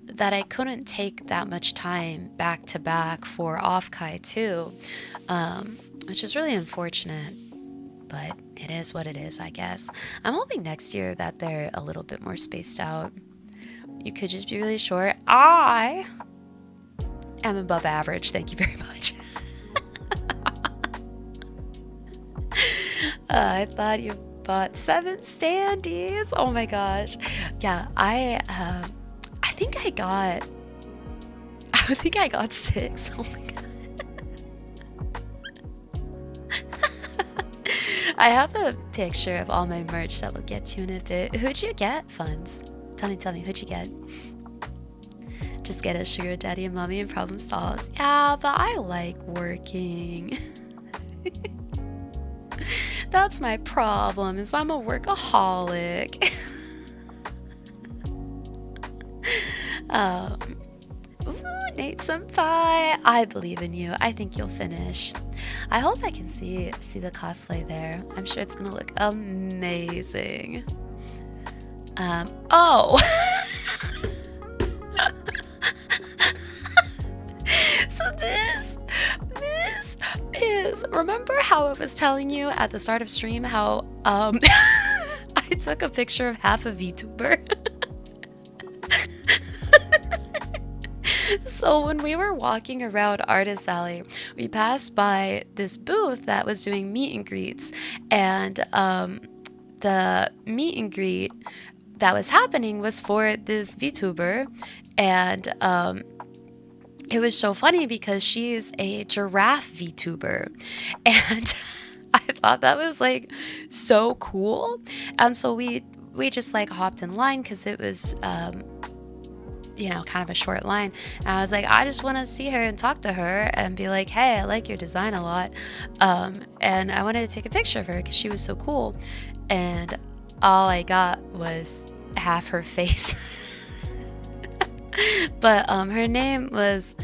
that I couldn't take that much time back to back for Offkai too, which is really unfortunate, but it is what it is, I guess. I'm hoping next year that they're a little bit more spaced out. You could just be really short. I am above average, thank you very much. I thought you bought 7 standees. Oh my gosh. Yeah, I think I got 6. Oh my god. I have a picture of all my merch that we'll get to in a bit. Who'd you get, Funds? Tell me, who'd you get? Just get a sugar daddy and mommy and problem solves. Yeah, but I like working. That's my problem, is I'm a workaholic. um, ooh, Nate Senpai, I believe in you. I think you'll finish. I hope I can see the cosplay there. I'm sure it's gonna look amazing. Oh! So this is, remember how I was telling you at the start of stream how I took a picture of half a VTuber? So when we were walking around Artist Alley, we passed by this booth that was doing meet and greets, and the meet and greet that was happening was for this VTuber, and it was so funny because she's a giraffe VTuber, and I thought that was like so cool, and so we just like hopped in line because it was you know, kind of a short line. And I was like, I just want to see her and talk to her and be like, hey, I like your design a lot. And I wanted to take a picture of her because she was so cool. And all I got was half her face. But her name was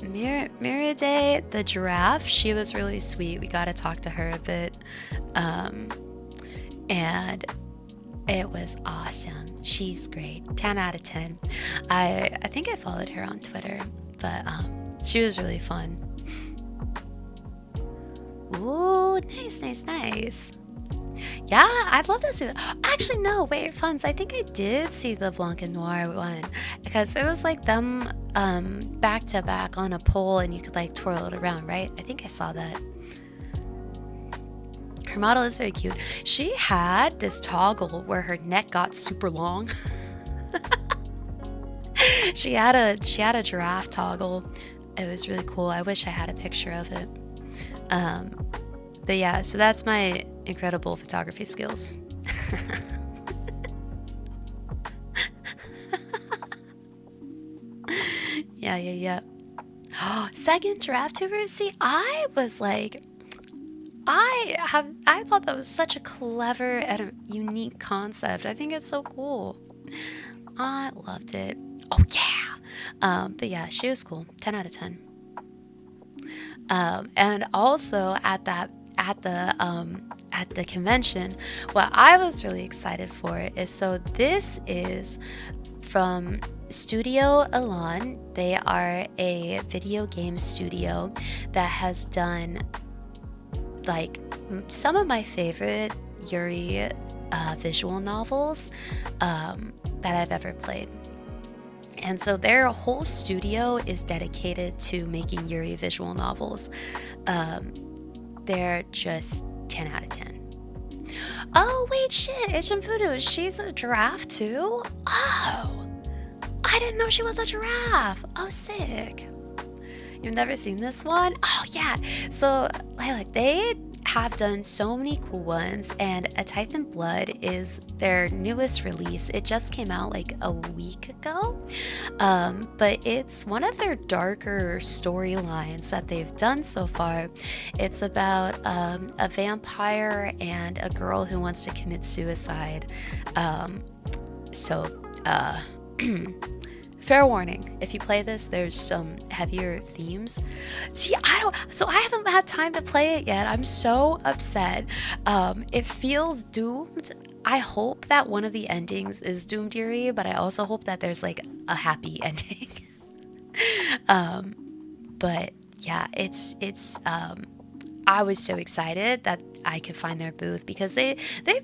Mirade the giraffe. She was really sweet. We got to talk to her a bit. And it was awesome. She's great. 10 out of 10. I think I followed her on Twitter, but she was really fun. Ooh, nice. Yeah, I'd love to see that. Actually, no, wait, Funs. I think I did see the Blanc and Noir one because it was like them back to back on a pole and you could like twirl it around, right? I think I saw that. Her model is very cute. She had this toggle where her neck got super long. she had a giraffe toggle. It was really cool. I wish I had a picture of it. But yeah, so that's my incredible photography skills. Yeah. Second giraffe tuber. See, I was like, I thought that was such a clever and a unique concept. I think it's so cool. I loved it. Oh yeah. But yeah, she was cool. 10 out of 10. And also at the convention, what I was really excited for is, so this is from Studio Elan. They are a video game studio that has done like some of my favorite Yuri visual novels that I've ever played. And so their whole studio is dedicated to making Yuri visual novels. They're just 10 out of 10. Oh, wait, shit, Ichimfudu, she's a giraffe too? Oh, I didn't know she was a giraffe. Oh, sick. You've never seen this one? Oh, yeah. So, like, they have done so many cool ones, and A Titan Blood is their newest release. It just came out like a week ago, but it's one of their darker storylines that they've done so far. It's about a vampire and a girl who wants to commit suicide. Fair warning, if you play this, there's some heavier themes. See, I haven't had time to play it yet. I'm so upset. It feels doomed. I hope that one of the endings is doomed Yuri, but I also hope that there's like a happy ending. But yeah, it's I was so excited that I could find their booth because they've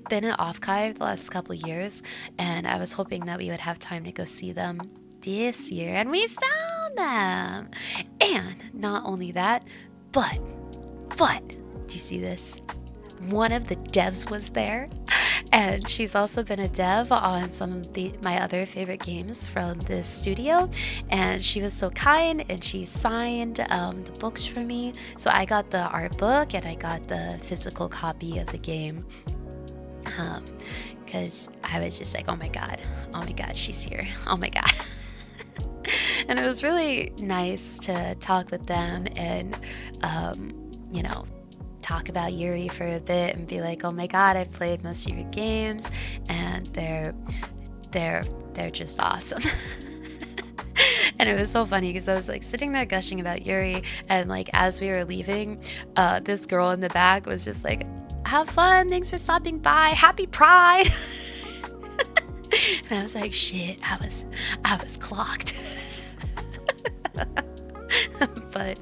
been at Offkai the last couple of years, and I was hoping that we would have time to go see them this year, and we found them. And not only that, but do you see this? One of the devs was there, and she's also been a dev on some of my other favorite games from this studio, and she was so kind and she signed the books for me. So I got the art book and I got the physical copy of the game, because I was just like, oh my god, she's here, oh my god. And it was really nice to talk with them and, you know, talk about Yuri for a bit and be like, oh my god, I've played most of your games and they're they're just awesome. And it was so funny because I was like sitting there gushing about Yuri, and like as we were leaving, this girl in the back was just like, have fun, thanks for stopping by, happy Pride. And I was like, shit, I was clocked. But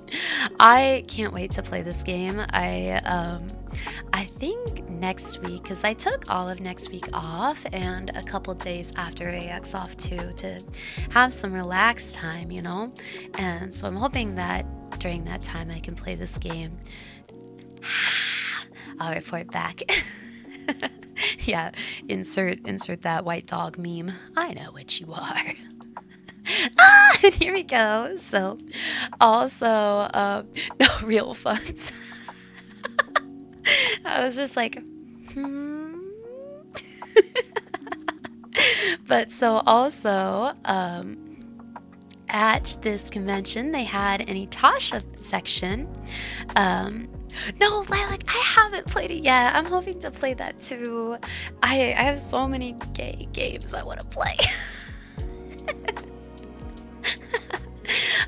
I can't wait to play this game. I think next week, because I took all of next week off and a couple days after AX off too, to have some relaxed time, you know? And so I'm hoping that during that time I can play this game. I'll report back. Yeah, insert that white dog meme. I know what you are. And here we go. So, also, no real funds. I was just like, But so also, at this convention, they had an Itasha section. No, Lilac, I haven't played it yet. I'm hoping to play that too. I have so many gay games I want to play.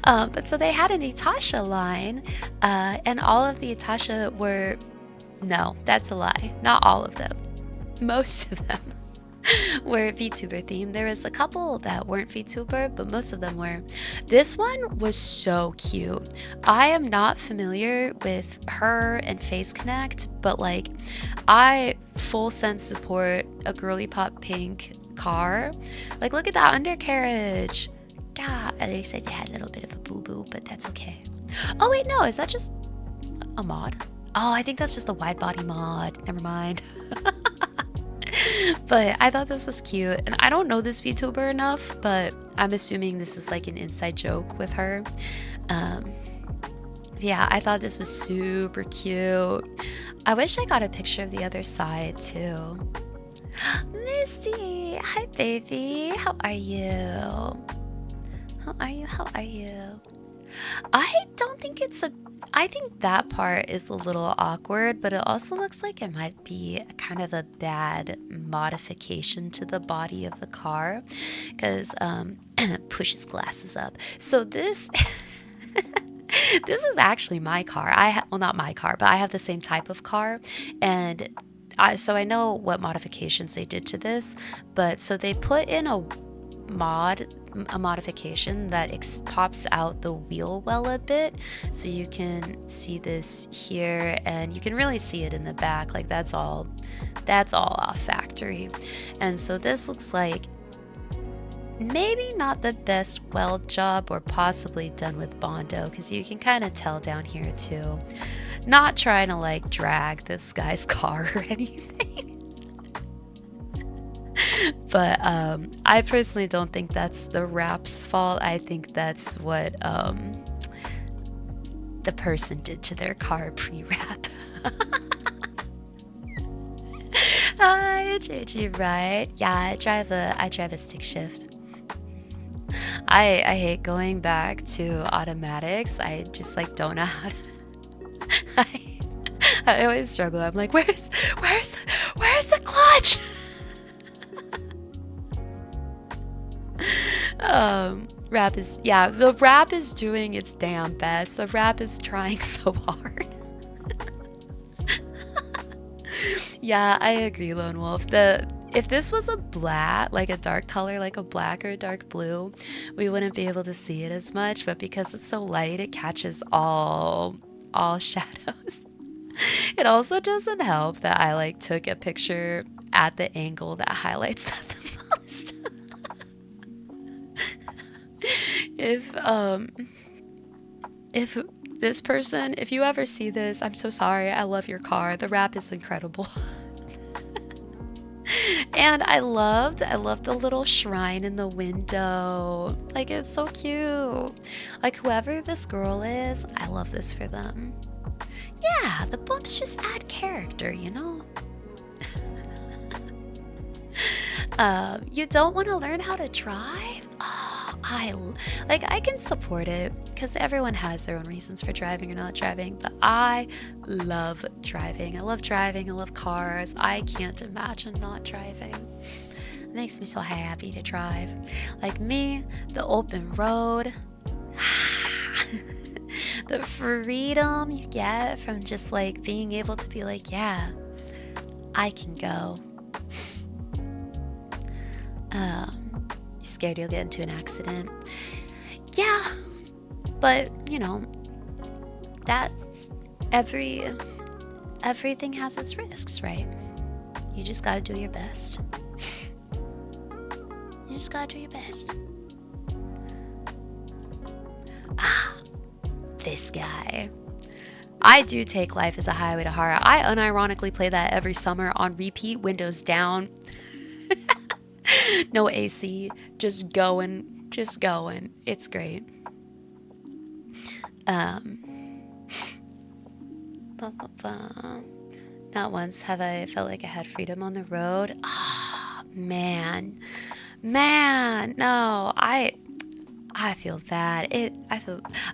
But so they had an Itasha line, and all of the Itasha were, no, that's a lie. Not all of them. Most of them were VTuber themed. There was a couple that weren't VTuber, but most of them were. This one was so cute. I am not familiar with her and Face Connect, but like, I full sense support a girly pop pink car. Like, look at that undercarriage. God, they said you had a little bit of a boo-boo, but that's okay. Oh wait, no, is that just a mod? Oh, I think that's just a wide body mod. Never mind. But I thought this was cute, and I don't know this VTuber enough, but I'm assuming this is like an inside joke with her. Yeah, I thought this was super cute. I wish I got a picture of the other side too. Misty, hi baby, how are you? How are you? How are you? I don't think it's a... I think that part is a little awkward, but it also looks like it might be kind of a bad modification to the body of the car, because push his glasses up. So this... This is actually my car. Well, not my car, but I have the same type of car, and so I know what modifications they did to this. But so they put in a modification that pops out the wheel well a bit, so you can see this here, and you can really see it in the back. Like that's all off factory. And so this looks like maybe not the best weld job, or possibly done with Bondo, because you can kind of tell down here too. Not trying to like drag this guy's car or anything. But I personally don't think that's the wrap's fault. I think that's what the person did to their car pre-wrap. Hi, JG, right? Yeah, I drive a stick shift. I hate going back to automatics. I just like don't know how to... I always struggle. I'm like, where's the clutch? Rap is, yeah, the rap is doing its damn best. The rap is trying so hard. Yeah, I agree, Lone Wolf. If this was a black, like a dark color, like a black or a dark blue, we wouldn't be able to see it as much, but because it's so light, it catches all shadows. It also doesn't help that I like took a picture at the angle that highlights that the most. If this person, if you ever see this, I'm so sorry. I love your car. The wrap is incredible. And I loved the little shrine in the window. Like, it's so cute. Like, whoever this girl is, I love this for them. Yeah, the bumps just add character, you know? You don't want to learn how to drive? Oh, I can support it because everyone has their own reasons for driving or not driving, but I love driving. I love driving. I love cars. I can't imagine not driving. It makes me so happy to drive. Like me, the open road, the freedom you get from just like being able to be like, yeah, I can go. You're scared you'll get into an accident. Yeah, but you know that everything has its risks, right? You just gotta do your best. You just gotta do your best. This guy. I do take Life as a Highway to Horror. I unironically play that every summer on repeat, windows down. No AC, just going. It's great. Not once have I felt like I had freedom on the road. Ah, man, no, I feel bad.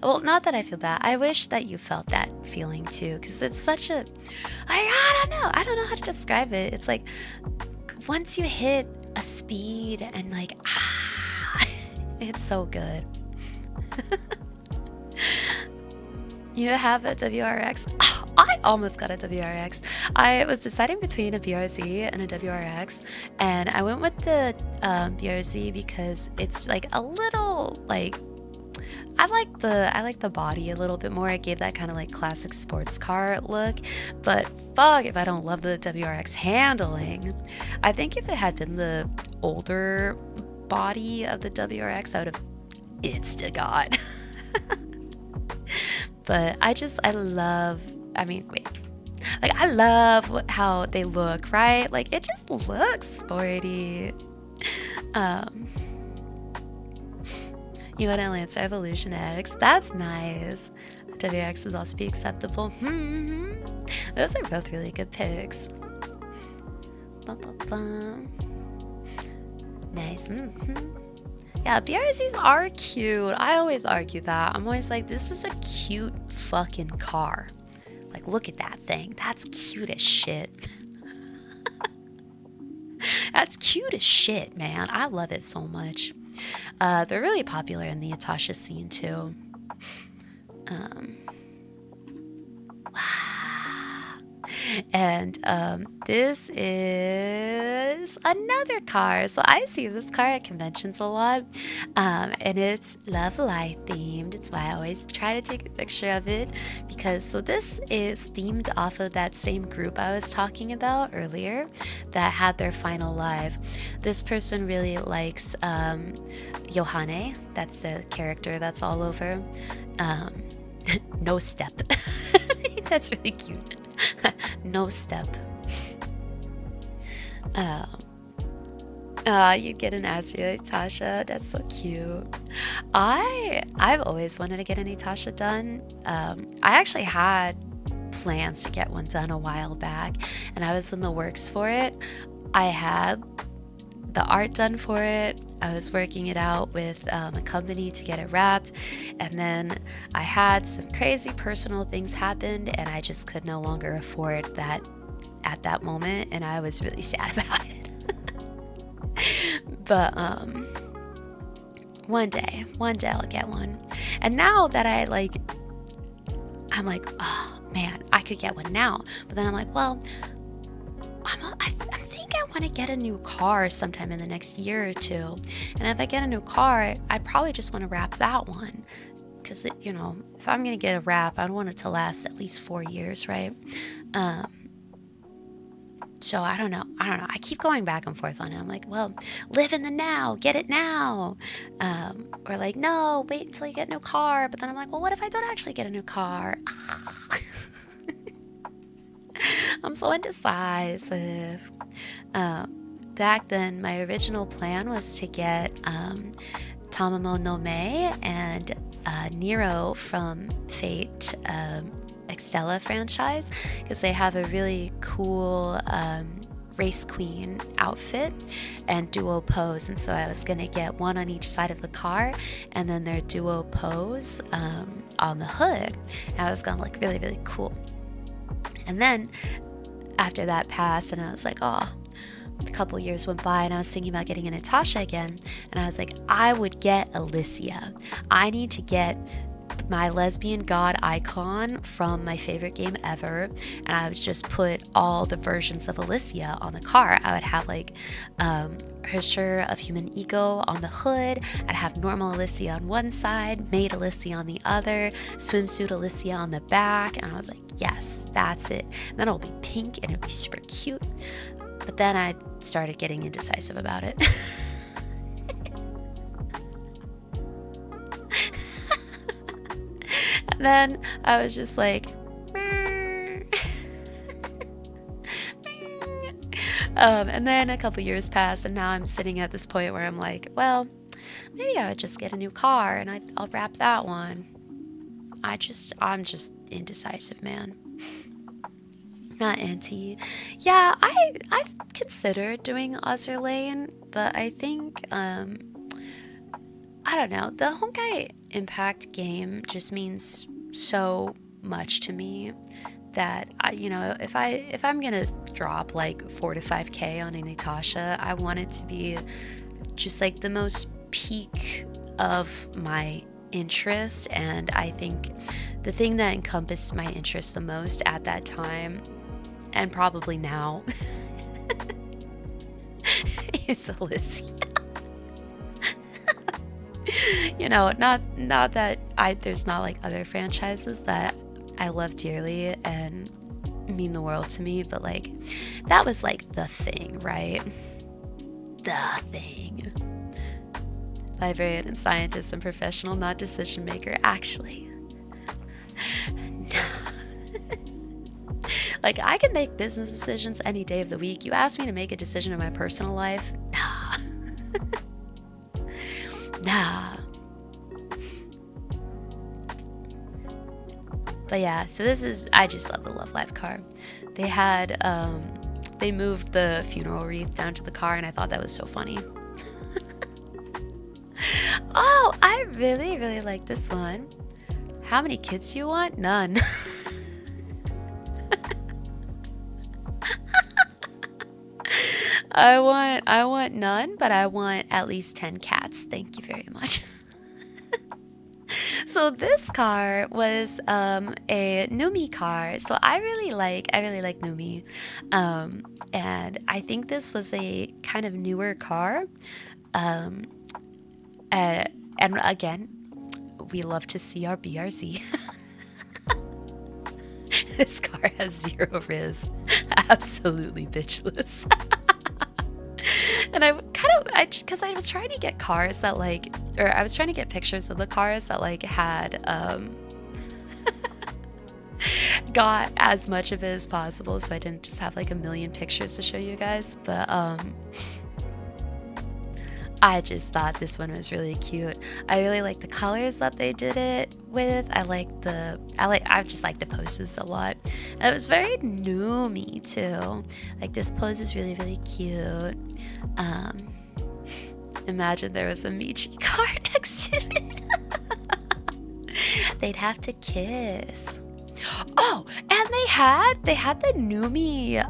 Well, not that I feel bad. I wish that you felt that feeling too, because it's such a, I don't know how to describe it. It's like once you hit a speed and like, it's so good. You have a WRX? I almost got a WRX. I was deciding between a BRZ and a WRX, and I went with the BRZ because it's like a little like I like the body a little bit more. It gave that kind of like classic sports car look, but fuck if I don't love the WRX handling. I think if it had been the older body of the WRX, I would have insta got. But I love, I love how they look, right? Like, it just looks sporty. You want to Lancer Evolution X? That's nice. WX would also be acceptable. Those are both really good picks. Nice. Yeah, BRZs are cute. I always argue that. I'm always like, this is a cute fucking car. Like, look at that thing. That's cute as shit. That's cute as shit, man. I love it so much. They're really popular in the Atasha scene, too. And this is another car. So I see this car at conventions a lot, and it's Love Life themed. It's why I always try to take a picture of it, because so this is themed off of that same group I was talking about earlier that had their final live. This person really likes Yohane. That's the character that's all over. No Step. That's really cute. No Step. You'd get an Astria Tasha. That's so cute. I've always wanted to get an Tasha done. I actually had plans to get one done a while back, and I was in the works for it. I had the art done for it. I was working it out with a company to get it wrapped, and then I had some crazy personal things happen, and I just could no longer afford that at that moment, and I was really sad about it. But one day I'll get one. And now that I'm like, oh man, I could get one now. But then I'm like, well, I think I want to get a new car sometime in the next year or two. And if I get a new car, I'd probably just want to wrap that one. Because, if I'm going to get a wrap, I want it to last at least 4 years, right? So I don't know. I keep going back and forth on it. I'm like, well, live in the now, get it now. Or like, no, wait until you get a new car. But then I'm like, well, what if I don't actually get a new car? I'm so indecisive. Back then, my original plan was to get Tamamo no Mei and Nero from Fate Extella franchise, because they have a really cool race queen outfit and duo pose. And so I was gonna get one on each side of the car and then their duo pose on the hood. And I was gonna look really, really cool. And then after that passed, and I was like, oh, a couple years went by and I was thinking about getting a Natasha again. And I was like, I would get Alicia. I need to get my lesbian god icon from my favorite game ever, and I would just put all the versions of Alicia on the car. I would have like her shirt of human ego on the hood. I'd have normal Alicia on one side, maid Alicia on the other, swimsuit Alicia on the back, and I was like, yes, that's it. And then it'll be pink and it'll be super cute. But then I started getting indecisive about it. And then I was just like, and then a couple years passed, and now I'm sitting at this point where I'm like, well, maybe I would just get a new car and I'll wrap that one. I'm just indecisive, man. Not anti. Yeah, I've considered doing Ozerlane, but I think I don't know. The Honkai Impact game just means so much to me that if I'm gonna drop like 4 to 5K on a Natasha, I want it to be just like the most peak of my interest. And I think the thing that encompassed my interest the most at that time, and probably now, is Alicia. Not that there's not like other franchises that I love dearly and mean the world to me, but like that was like the thing, right? The thing. Librarian and scientist and professional, not decision maker, actually. Like, I can make business decisions any day of the week. You ask me to make a decision in my personal life? Nah. Nah. But yeah, so I just love the Love Life car. They had, they moved the funeral wreath down to the car, and I thought that was so funny. Oh, I really, really like this one. How many kids do you want? None. I want none, but I want at least 10 cats. Thank you very much. So this car was a Numi car. So I really like Numi. And I think this was a kind of newer car. And again, we love to see our BRZ. This car has 0 riz. Absolutely bitchless. And because I was trying to get cars that I was trying to get pictures of the cars that like had got as much of it as possible, so I didn't just have like a million pictures to show you guys. But I just thought this one was really cute. I really like the colors that they did it with. I just like the poses a lot. And it was very Numi too. Like this pose is really, really cute. Imagine there was a Michi car next to it. They'd have to kiss. Oh, and they had the Numi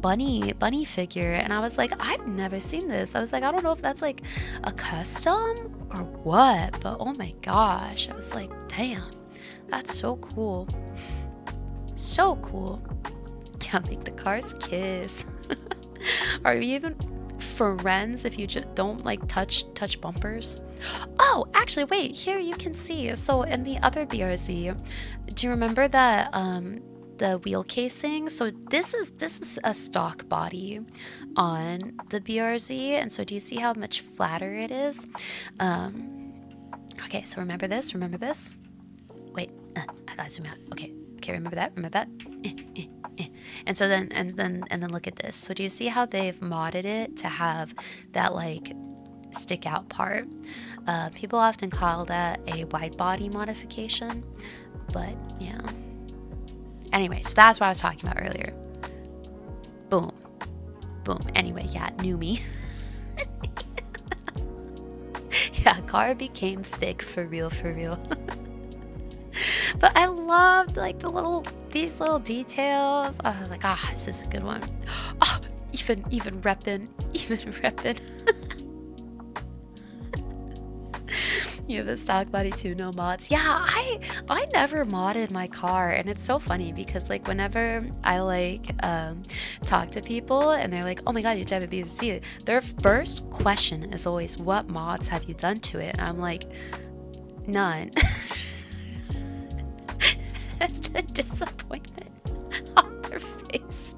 bunny figure, and I was like, I've never seen this. I was like, I don't know if that's like a custom or what, but oh my gosh, I was like, damn, that's so cool. So cool. Can't make the cars kiss. Are you even friends if you just don't like touch bumpers? Oh, actually, wait, here you can see. So in the other BRZ, do you remember that the wheel casing? So this is a stock body on the BRZ, and so do you see how much flatter it is? Okay, so remember this. Wait, I gotta zoom out. Okay, remember that. And so then look at this. So do you see how they've modded it to have that like stick out part? People often call that a wide body modification, but yeah. Anyway, so that's what I was talking about earlier. Boom. boom. Anyway, yeah, new me. Yeah, car became thick for real, for real. But I loved like these little details. I was like, ah, this is a good one. Oh, even reppin', even reppin'. You have a stock body too, no mods. Yeah, I never modded my car, and it's so funny because like whenever I like talk to people and they're like, oh my god, you drive a BZC, their first question is always, what mods have you done to it? And I'm like, none. The disappointment on their face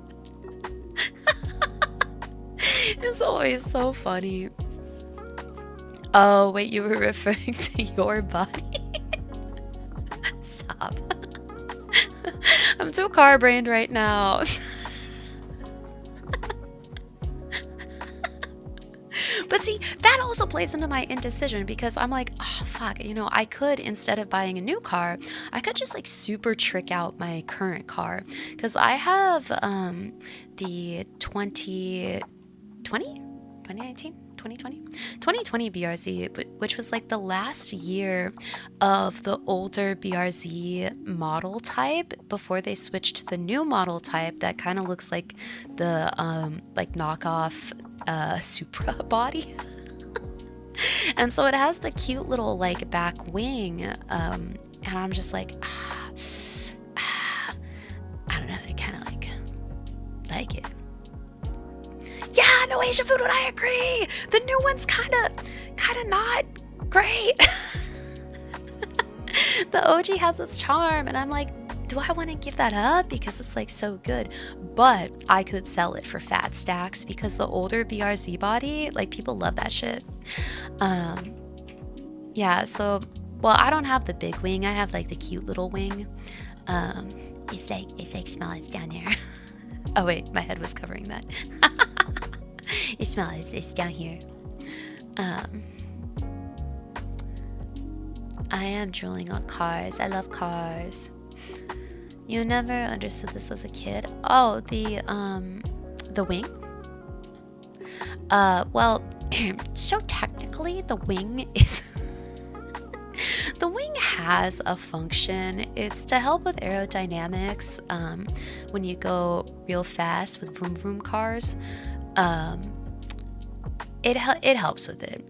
is always so funny. Oh, wait, you were referring to your body? Stop. I'm too car brained right now. But see, that also plays into my indecision because I'm like, oh, fuck, you know, I could, instead of buying a new car, I could just like super trick out my current car. Because I have the 2020 BRZ, which was like the last year of the older BRZ model type before they switched to the new model type that kind of looks like the like knockoff Supra body. And so it has the cute little like back wing, and I'm just like, I don't know, I kind of like it. Yeah, no Asian food, would I agree. The new one's kind of not great. The OG has its charm, and I'm like, do I want to give that up because it's like so good? But I could sell it for fat stacks because the older BRZ body, like people love that shit. Yeah, so well, I don't have the big wing. I have like the cute little wing. It's like small, it's down there. Oh wait, my head was covering that. It's small, it's down here. I am drooling on cars. I love cars. You never understood this as a kid? Oh, the wing? Well, so technically the wing is the wing has a function. It's to help with aerodynamics when you go real fast with vroom vroom cars. It helps with it.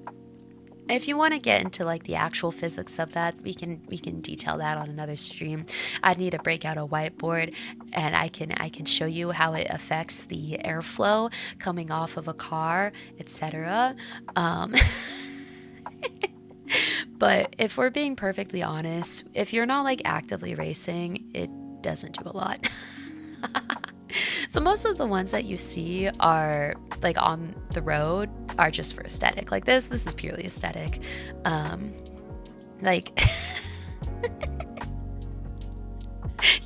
If you want to get into like the actual physics of that, we can detail that on another stream. I'd need to break out a whiteboard, and I can show you how it affects the airflow coming off of a car, etc. But if we're being perfectly honest, if you're not like actively racing, it doesn't do a lot. So most of the ones that you see are like on the road are just for aesthetic. Like this is purely aesthetic. Like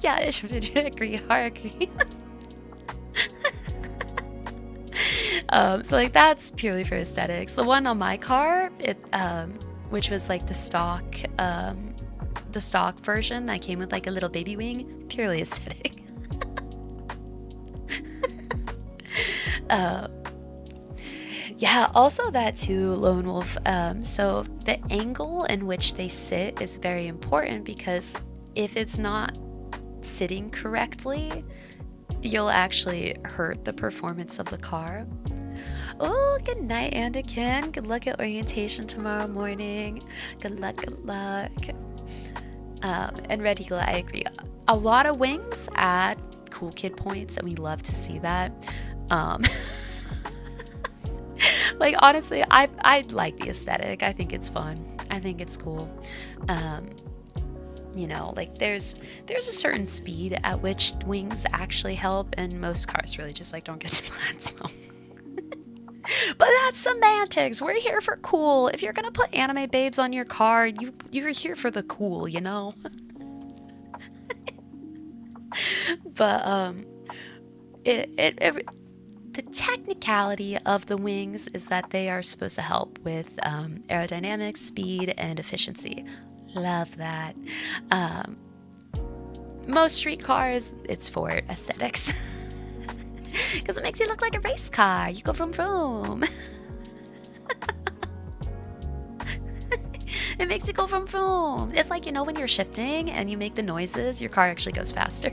yeah, I should agree. I agree. So like that's purely for aesthetics. The one on my car, which was like the stock version that came with like a little baby wing, purely aesthetic. Yeah, also that too, Lone Wolf. So the angle in which they sit is very important because if it's not sitting correctly, you'll actually hurt the performance of the car. Oh, good night, Anakin. Good luck at orientation tomorrow morning. Good luck, good luck. And Red Eagle, I agree. A lot of wings add cool kid points, and we love to see that. Like honestly, I like the aesthetic. I think it's fun. I think it's cool. You know, like there's a certain speed at which wings actually help, and most cars really just like don't get to that. So. But that's semantics. We're here for cool. If you're gonna put anime babes on your car, you're here for the cool, you know. But the technicality of the wings is that they are supposed to help with aerodynamics, speed, and efficiency. Love that. Most street cars, it's for aesthetics. Because it makes you look like a race car. You go vroom vroom. It makes you go vroom vroom. It's like, you know, when you're shifting and you make the noises, your car actually goes faster.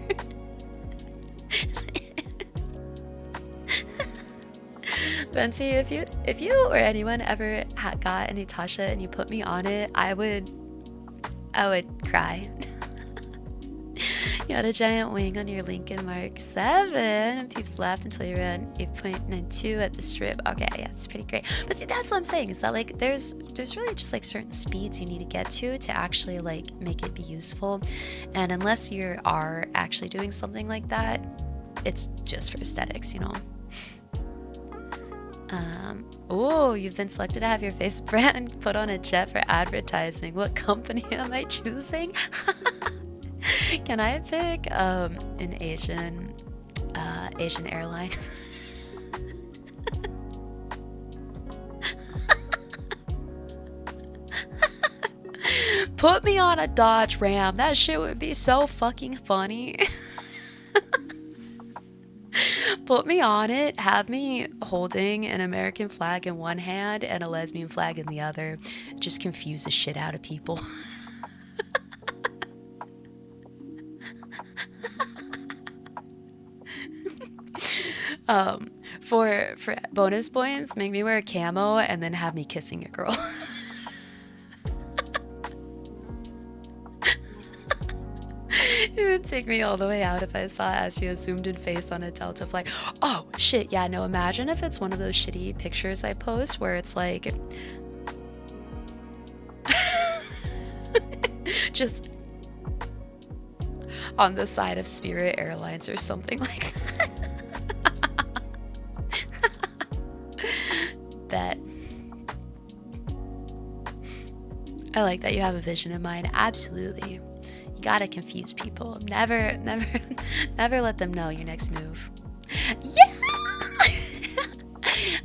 Venti, if you or anyone ever got any Tasha and you put me on it, I would cry. You had a giant wing on your Lincoln Mark 7, and peeps laughed until you ran 8.92 at the strip. Okay, yeah, it's pretty great. But see, that's what I'm saying, is that like there's really just like certain speeds you need to get to actually like make it be useful. And unless you are actually doing something like that, it's just for aesthetics, you know. Oh, you've been selected to have your face brand put on a jet for advertising. What company am I choosing? Can I pick an Asian airline? Put me on a Dodge Ram. That shit would be so fucking funny. Put me on it, have me holding an American flag in one hand and a lesbian flag in the other. Just confuse the shit out of people. For bonus points, make me wear a camo and then have me kissing a girl. It would take me all the way out if I saw Astria's zoomed in face on a Delta flight. Oh shit, yeah, no, imagine if it's one of those shitty pictures I post where it's like just on the side of Spirit Airlines or something like that. Bet. I like that you have a vision in mind. Absolutely. You gotta confuse people. Never let them know your next move. Yeah!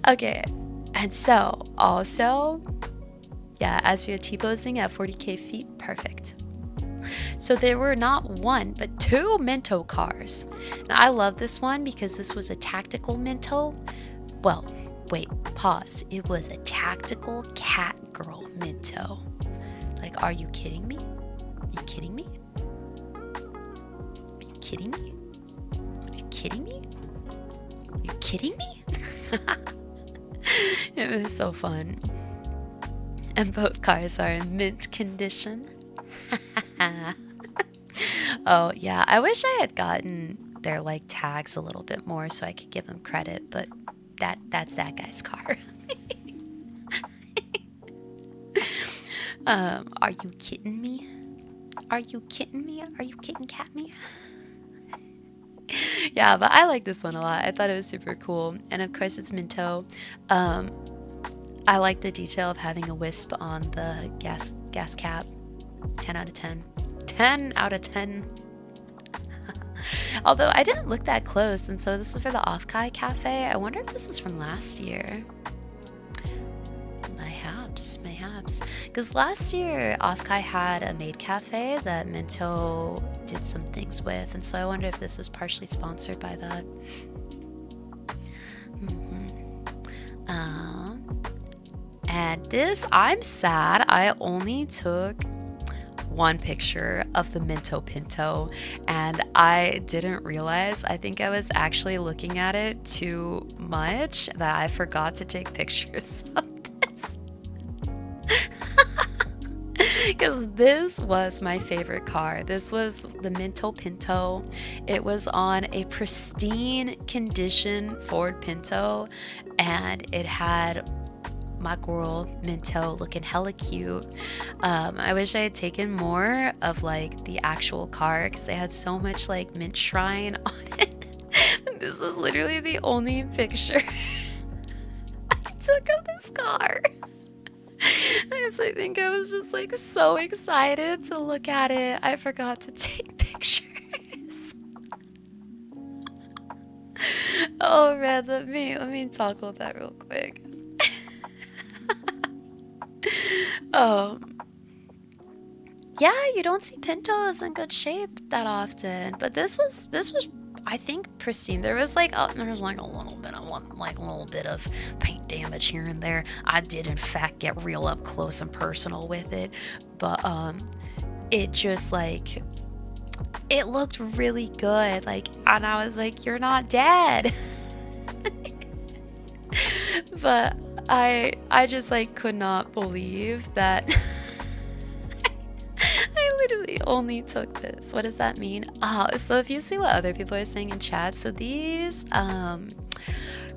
Okay. And so, also, yeah, as you're T-posing at 40k feet, perfect. So there were not one, but two Minto cars. Now, I love this one because this was a tactical Minto. Well, wait, pause. It was a tactical cat girl Minto. Like, are you kidding me? Are you kidding me? Are you kidding me? Are you kidding me? Are you kidding me? It was so fun. And both cars are in mint condition. Oh, yeah. I wish I had gotten their like tags a little bit more so I could give them credit, but that's that guy's car. Are you kidding me? Are you kidding me? Are you kidding cat me? Yeah, but I like this one a lot. I thought it was super cool. And of course it's Minto. I like the detail of having a wisp on the gas cap. 10 out of 10. 10 out of 10. Although I didn't look that close, and so this is for the Offkai cafe. I wonder if this was from last year. Mayhaps. Because last year, Offkai had a maid cafe that Minto did some things with, and so I wonder if this was partially sponsored by that. And this, I'm sad, I only took one picture of the Minto Pinto, and I didn't realize, I think I was actually looking at it too much, that I forgot to take pictures of this. Because this was my favorite car. This was the Minto Pinto. It was on a pristine condition Ford Pinto, and it had my girl Minto looking hella cute. I wish I had taken more of like the actual car because they had so much like mint shrine on it. This was literally the only picture I took of this car. I think I was just like so excited to look at it. I forgot to take pictures. Oh man, let me talk about that real quick. Yeah, you don't see Pintos in good shape that often, but this was I think pristine. There was like there was like a little bit of paint damage here and there. I did in fact get real up close and personal with it, but it just like it looked really good. Like, and I was like, "You're not dead." But I just like could not believe that I literally only took this. What does that mean? Oh, so if you see what other people are saying in chat, so these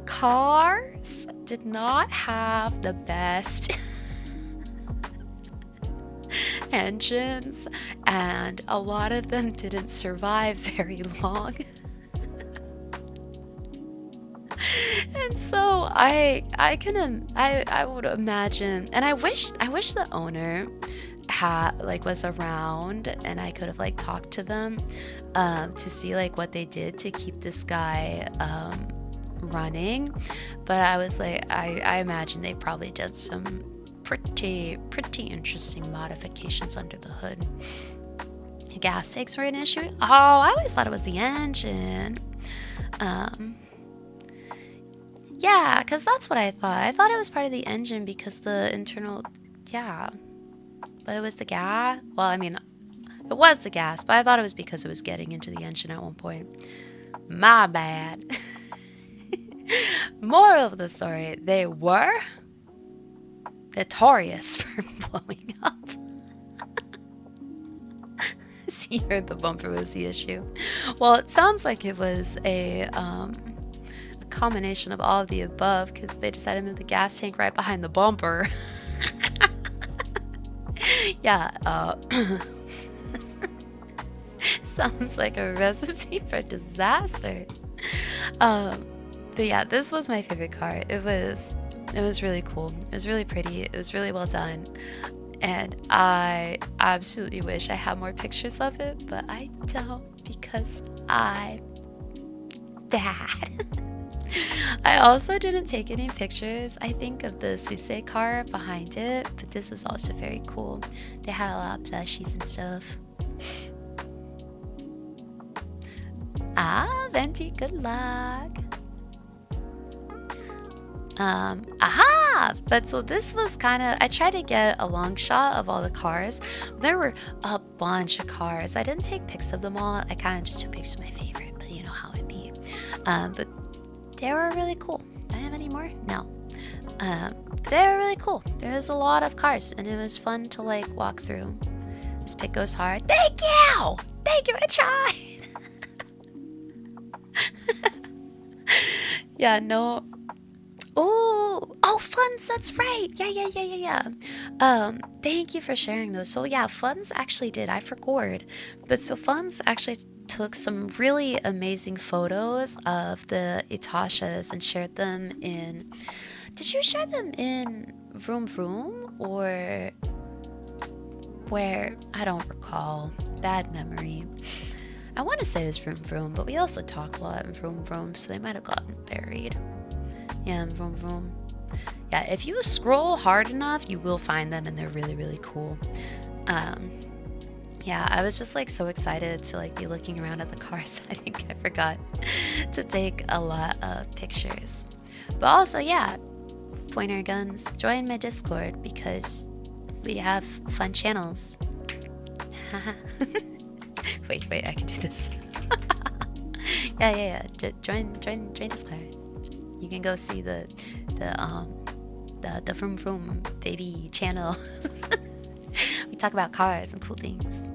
cars did not have the best engines, and a lot of them didn't survive very long. And so I would imagine, and I wish the owner was around and I could have like talked to them to see like what they did to keep this guy running. But I was like, I imagine they probably did some pretty interesting modifications under the hood. Gas tanks were an issue. Oh, I always thought it was the engine. Yeah, because that's what I thought. I thought it was part of the engine because the internal, yeah. But it was the gas. Well, I mean, it was the gas, but I thought it was because it was getting into the engine at one point. My bad. Moral of the story, they were notorious for blowing up. So you heard the bumper was the issue. Well, it sounds like it was a combination of all of the above because they decided to move the gas tank right behind the bumper. Yeah, sounds like a recipe for disaster. But yeah, this was my favorite car. It was really cool. It was really pretty. It was really well done. And I absolutely wish I had more pictures of it, but I don't because I'm bad. I also didn't take any pictures, I think, of the Suse car behind it, but this is also very cool. They had a lot of plushies and stuff. Ah, Venti, good luck. Aha! But so this was kind of, I tried to get a long shot of all the cars. There were a bunch of cars. I didn't take pics of them all. I kind of just took pictures of my favorite, but you know how it be. But they were really cool. Do I have any more? No. They were really cool. There was a lot of cars, and it was fun to like walk through. This pic goes hard. Thank you! Thank you, I tried! Yeah, no. Oh, Funds, that's right. Yeah. Thank you for sharing those. So yeah, Funds actually did. I forgot. But so Funds actually took some really amazing photos of the Itashas and shared them in... Did you share them in Vroom Vroom or where? I don't recall. Bad memory. I want to say it was Vroom Vroom, but we also talk a lot in Vroom Vroom, so they might have gotten buried. Yeah, in Vroom Vroom. Yeah, if you scroll hard enough, you will find them, and they're really, really cool. Yeah, I was just like so excited to like be looking around at the cars. I think I forgot to take a lot of pictures. But also, yeah, Pointer Guns, join my Discord because we have fun channels. Wait, I can do this. Yeah. Join Discord. You can go see the Vroom Vroom baby channel. We talk about cars and cool things.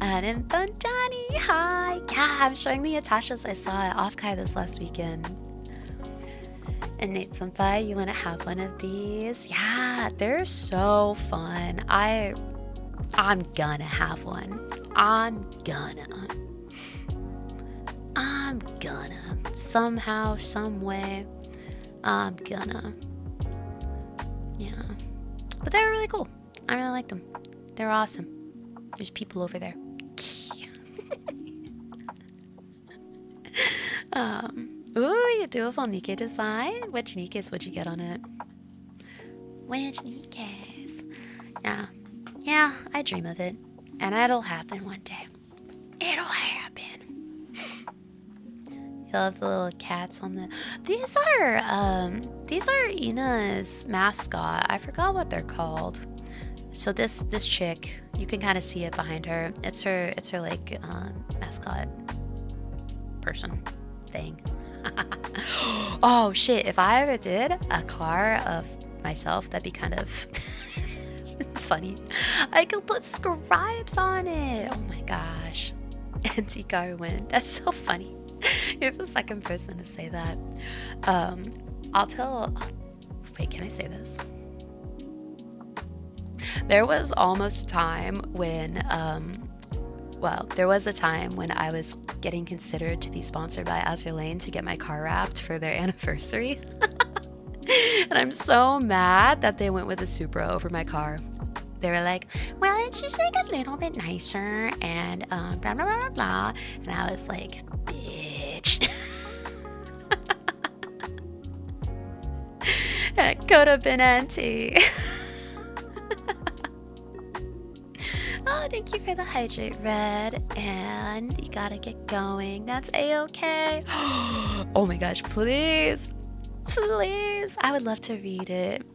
And in Bundani, hi! Yeah, I'm showing the Atashas I saw at Offkai this last weekend. And Nate Senpai, you want to have one of these? Yeah, they're so fun. I'm gonna have one. I'm gonna. Somehow, some way, I'm gonna. Yeah. But they were really cool. I really liked them. They're awesome. There's people over there. Ooh, you do a full Nikkei design? Which Nikkeis would you get on it? Which Nikkeis? Yeah, I dream of it. And it'll happen one day. It'll happen. You love the little cats on the. These are Ina's mascot. I forgot what they're called. So this chick, you can kind of see it behind her. It's her like mascot person thing. Oh shit! If I ever did a car of myself, that'd be kind of funny. I could put scribes on it. Oh my gosh. Anti-car win. That's so funny. You're the second person to say that. I'll tell. Wait, can I say this? There was almost a time when, there was a time when I was getting considered to be sponsored by Astria to get my car wrapped for their anniversary. And I'm so mad that they went with a Supra over my car. They were like, well, it's just like a little bit nicer and blah, blah, blah, blah, blah. And I was like, bitch. It could have been anti. Oh, thank you for the hydrate, Red. And you gotta get going. That's a-okay. Oh my gosh, please. Please. I would love to read it.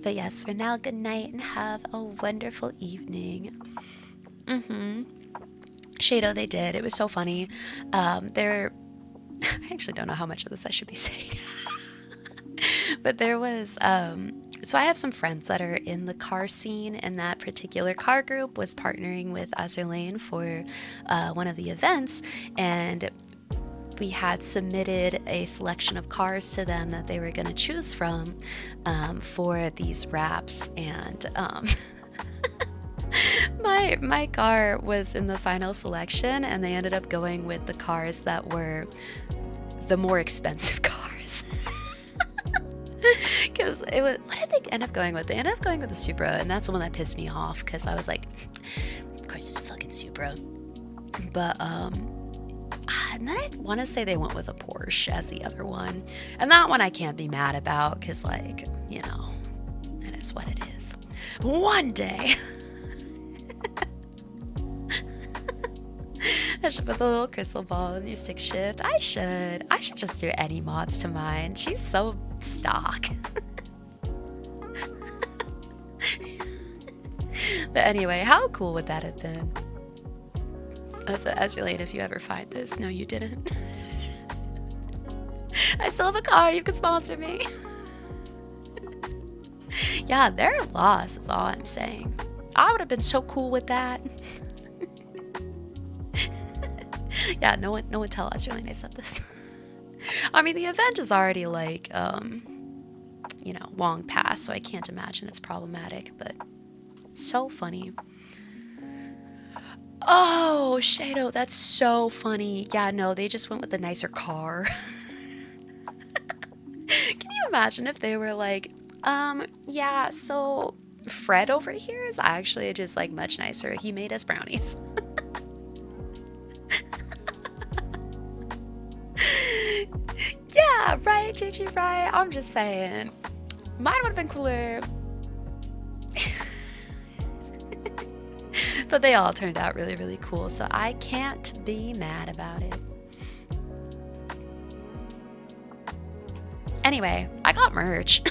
But yes, for now, good night and have a wonderful evening. Shado, they did. It was so funny. I actually don't know how much of this I should be saying. But there was, so I have some friends that are in the car scene, and that particular car group was partnering with Astria for one of the events, and we had submitted a selection of cars to them that they were going to choose from for these wraps, and my car was in the final selection, and they ended up going with the cars that were the more expensive cars. Because it was, what did they end up going with? They ended up going with the Supra, and that's the one that pissed me off, because I was like, of course it's a fucking Supra. But and then I want to say they went with a Porsche as the other one, and that one I can't be mad about, because, like, you know, it is what it is. But one day I should put the little crystal ball in your stick shift. I should just do any mods to mine. She's so stock. But anyway, how cool would that have been? As related, if you ever find this. No, you didn't. I still have a car. You can sponsor me. Yeah, they're lost is all I'm saying. I would have been so cool with that. Yeah, no one tell Australian I said this. I mean, the event is already like, you know, long past, so I can't imagine it's problematic, but so funny. Oh, Shado, that's so funny. Yeah, no, they just went with the nicer car. Can you imagine if they were like, yeah, so Fred over here is actually just like much nicer. He made us brownies. Yeah, right, Gigi, right. I'm just saying. Mine would have been cooler. But they all turned out really, really cool, so I can't be mad about it. Anyway, I got merch.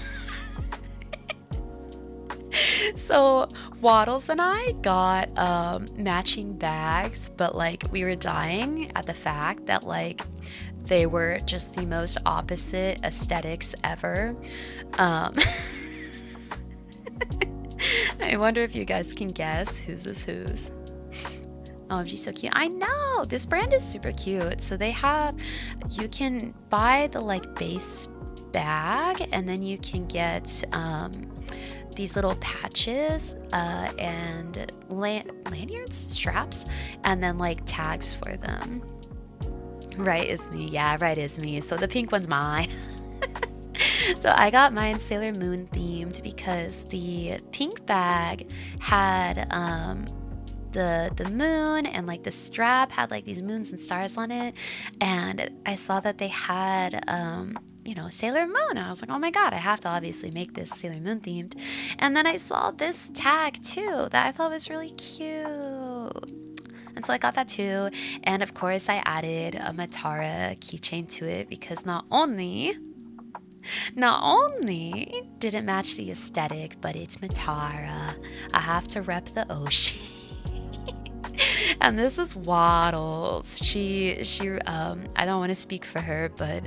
So Waddles and I got matching bags, but like we were dying at the fact that like they were just the most opposite aesthetics ever. I wonder if you guys can guess whose is whose. Oh, she's so cute. I know, this brand is super cute. So they have, you can buy the like base bag, and then you can get these little patches and lanyards, straps, and then like tags for them. Right is me. Yeah, right is me. So the pink one's mine. So I got mine Sailor Moon themed because the pink bag had the moon, and like the strap had like these moons and stars on it, and I saw that they had you know, Sailor Moon, and I was like, oh my god, I have to obviously make this Sailor Moon themed. And then I saw this tag too that I thought was really cute, and And so I got that too. And of course, I added a Matara keychain to it because not only did it match the aesthetic, but it's Matara. I have to rep the Oshi. And this is Waddles. I don't want to speak for her, but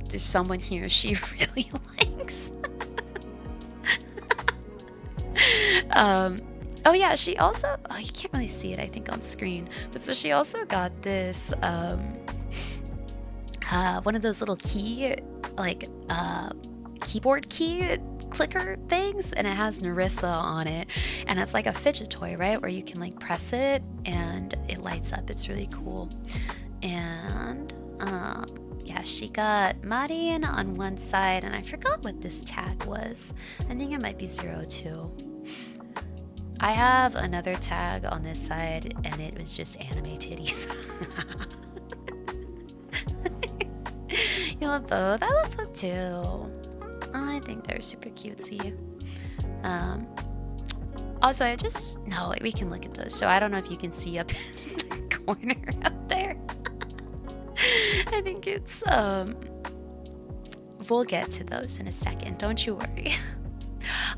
there's someone here she really likes. Oh yeah, she also, oh, you can't really see it, I think, on screen, but so she also got this one of those little keyboard key clicker things, and it has Narissa on it, and it's like a fidget toy, right, where you can like press it and it lights up. It's really cool. And yeah, she got Marian on one side, and I forgot what this tag was. I think it might be 02. I have another tag on this side, and it was just anime titties. You love both? I love both too. I think they're super cutesy. Also, no, we can look at those. So I don't know if you can see up in the corner up there. I think it's, we'll get to those in a second. Don't you worry.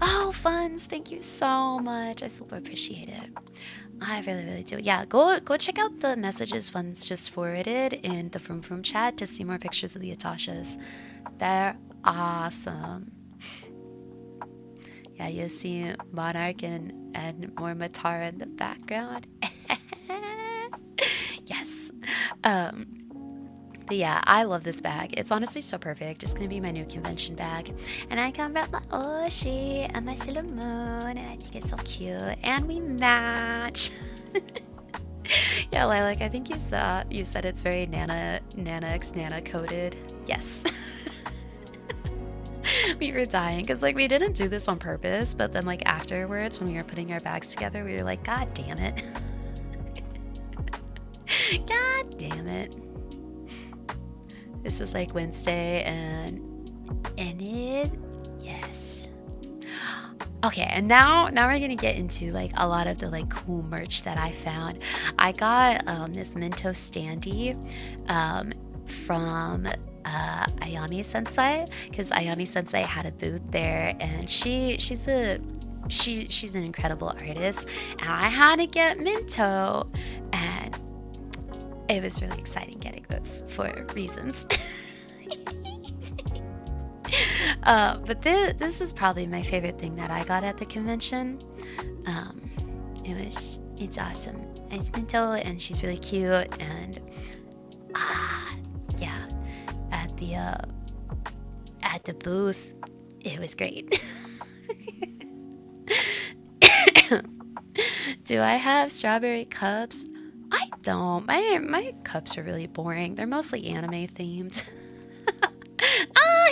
Oh, Funds, thank you so much. I super appreciate it. I really, really do. Yeah, go check out the messages Funds just forwarded in the Vroom Vroom chat to see more pictures of the Atashas. They're awesome. Yeah, you'll see Monarch and more Matara in the background. Yes. But yeah, I love this bag. It's honestly so perfect. It's gonna be my new convention bag. And I come back my Oshi and my Sailor Moon, and I think it's so cute. And we match. Yeah, Lilac, I think you said it's very Nana X Nana coded. Yes. We were dying because like we didn't do this on purpose, but then like afterwards when we were putting our bags together, we were like, God damn it. God damn it. This is like Wednesday and it, yes. Okay, and now we're gonna get into like a lot of the like cool merch that I found. I got this Minto standee from Ayami Sensei, because Ayami Sensei had a booth there, and she's an incredible artist, and I had to get Minto, and it was really exciting getting this for reasons. But this is probably my favorite thing that I got at the convention. It's awesome. It's Minto, and she's really cute, and yeah, at the booth, it was great. Do I have strawberry cups? I don't. My cups are really boring. They're mostly anime themed.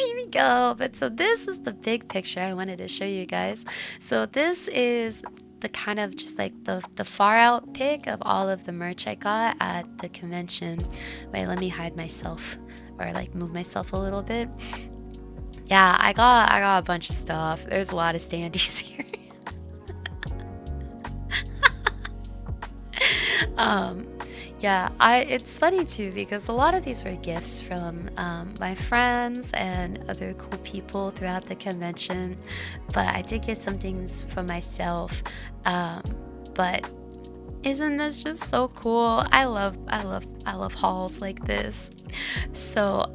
Here we go. But so this is the big picture I wanted to show you guys. So this is the kind of just like the far out pic of all of the merch I got at the convention. Wait, let me hide myself, or like move myself a little bit. Yeah, I got a bunch of stuff. There's a lot of standees here. Yeah, it's funny too because a lot of these were gifts from my friends and other cool people throughout the convention, but I did get some things for myself. But isn't this just so cool? I love hauls like this. So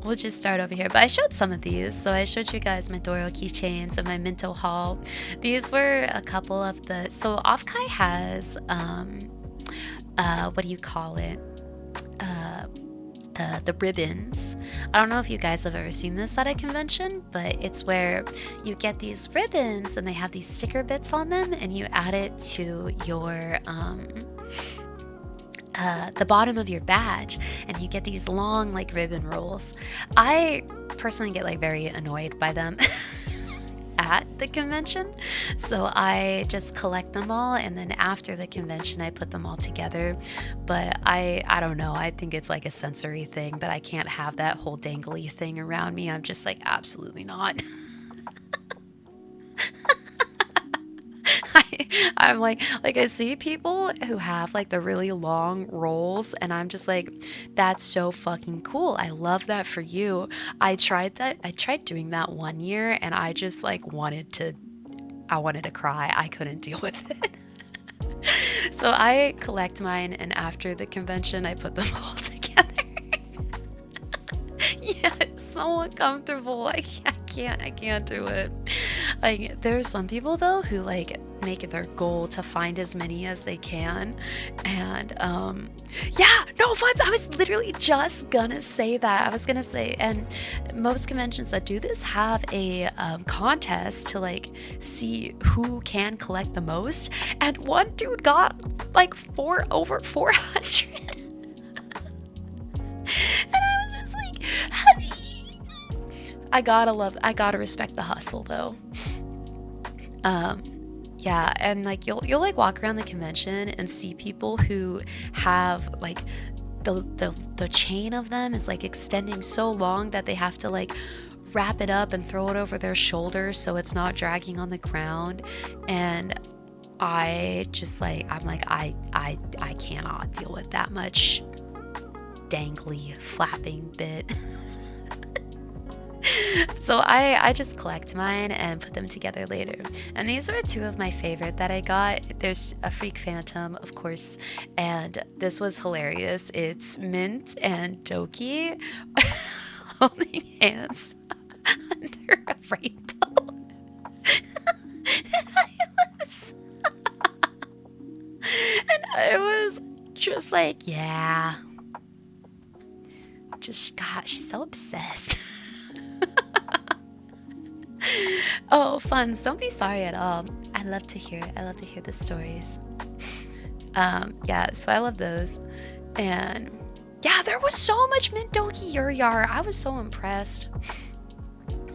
we'll just start over here. But I showed some of these. So I showed you guys my Doro keychains and my Minto haul. These were a couple of the, so Offkai has what do you call it? The ribbons. I don't know if you guys have ever seen this at a convention, but it's where you get these ribbons and they have these sticker bits on them, and you add it to your the bottom of your badge, and you get these long like ribbon rolls. I personally get like very annoyed by them. At the convention, so I just collect them all, and then after the convention I put them all together. But I don't know, I think it's like a sensory thing, but I can't have that whole dangly thing around me. I'm just like, absolutely not. I'm like I see people who have like the really long rolls, and I'm just like, that's so fucking cool. I love that for you. I tried that. I tried doing that one year, and I just like I wanted to cry. I couldn't deal with it. So I collect mine, and after the convention, I put them all together. Yeah, it's so uncomfortable. I can't do it. Like, there's some people though who like make it their goal to find as many as they can. And yeah, no offense, I was literally just gonna say that. I was gonna say, and most conventions that do this have a contest to like see who can collect the most. And one dude got like over 400. And I was just like, I gotta respect the hustle though. Um, yeah, and like you'll like walk around the convention and see people who have like the chain of them is like extending so long that they have to like wrap it up and throw it over their shoulders so it's not dragging on the ground. And I just like I'm like I cannot deal with that much dangly flapping bit. So I just collect mine and put them together later. And these are two of my favorite that I got. There's a Freak Phantom, of course, and this was hilarious. It's Mint and Doki holding hands under a rainbow. was, and I was just like, yeah. Just, gosh, she's so obsessed. Oh, fun. Don't be sorry at all. I love to hear it. I love to hear the stories. Yeah, so I love those. And yeah, there was so much Mint Doki Yar. I was so impressed.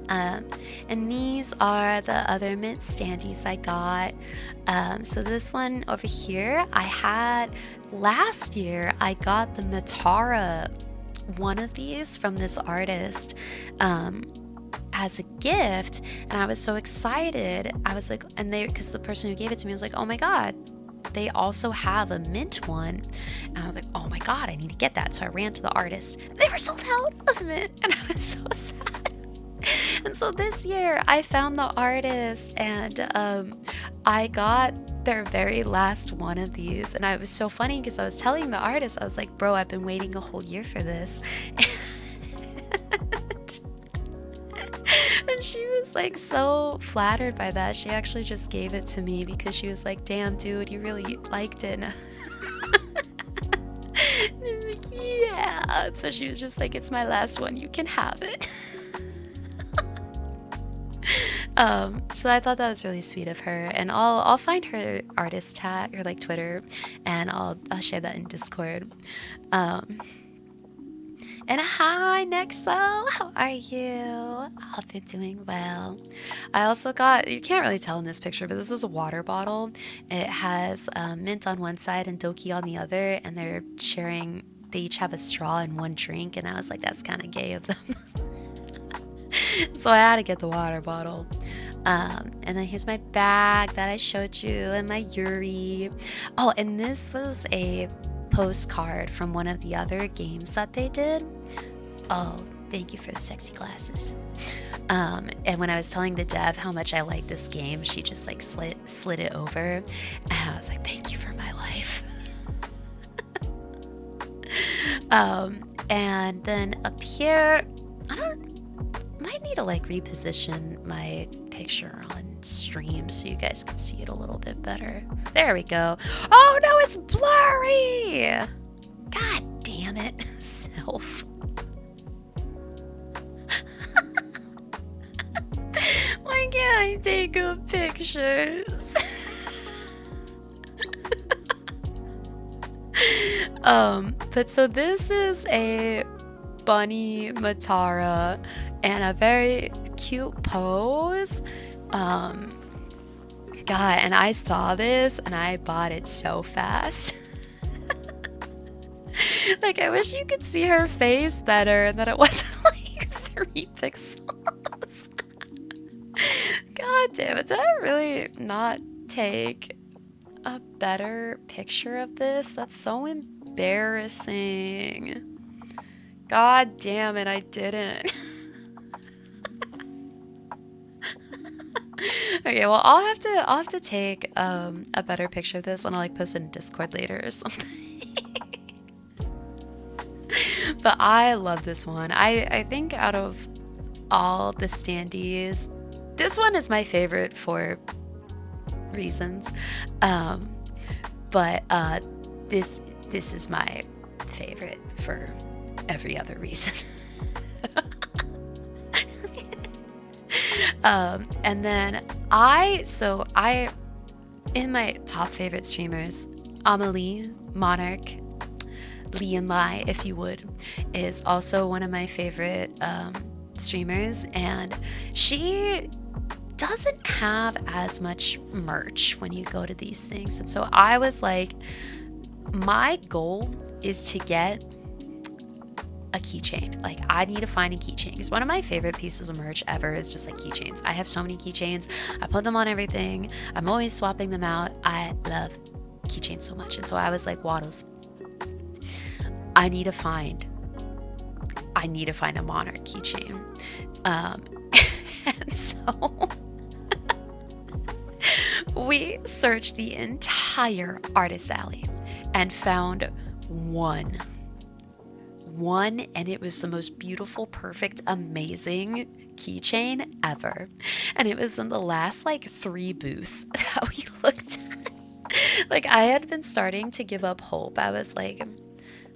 And these are the other Mint standees I got. So this one over here, I had last year, I got the Matara one of these from this artist. As a gift, and I was so excited. I was like, and they, because the person who gave it to me was like, oh my god, they also have a mint one. And I was like, oh my god, I need to get that. So I ran to the artist. They were sold out of mint, and I was so sad. And so this year I found the artist, and I got their very last one of these. And I was so funny because I was telling the artist, I was like, bro, I've been waiting a whole year for this. And she was like so flattered by that. She actually just gave it to me because she was like, damn, dude, you really liked it. And I was like, yeah. So she was just like, it's my last one. You can have it. So I thought that was really sweet of her. And I'll find her artist tag or like Twitter, and I'll share that in Discord. And hi, Nexo, how are you? I hope you're doing well. I also got, you can't really tell in this picture, but this is a water bottle. It has Mint on one side and Doki on the other, and they're sharing, they each have a straw in one drink, and I was like, that's kind of gay of them. So I had to get the water bottle. And then here's my bag that I showed you, and my Yuri. Oh, and this was a postcard from one of the other games that they did. Oh, thank you for the sexy glasses. And when I was telling the dev how much I like this game, she just like slid it over, and I was like, thank you for my life. And then up here, might need to like reposition my picture on stream so you guys can see it a little bit better. There we go. Oh no, it's blurry! God damn it, self. Why can't I take good pictures? But so this is a bunny Matara and a very cute pose. God, and I saw this and I bought it so fast. Like, I wish you could see her face better and that it wasn't like 3 pixels. God damn it, did I really not take a better picture of this. That's so embarrassing. God damn it, I didn't. Okay, well, I'll have to take a better picture of this and I'll like post it in Discord later or something. But I love this one. I think out of all the standees, this one is my favorite for reasons. Um, but this is my favorite for every other reason. And then I in my top favorite streamers, Amelie, Monarch, Lee and Lai, if you would, is also one of my favorite streamers, and she doesn't have as much merch when you go to these things. And so I was like, my goal is to get a keychain. Like, I need to find a keychain because one of my favorite pieces of merch ever is just like keychains. I have so many keychains. I put them on everything. I'm always swapping them out. I love keychains so much. And so I was like, Waddles, I need to find a Monarch keychain. And so we searched the entire artist alley and found one, and it was the most beautiful, perfect, amazing keychain ever. And it was in the last like 3 booths that we looked at. Like, I had been starting to give up hope. I was like,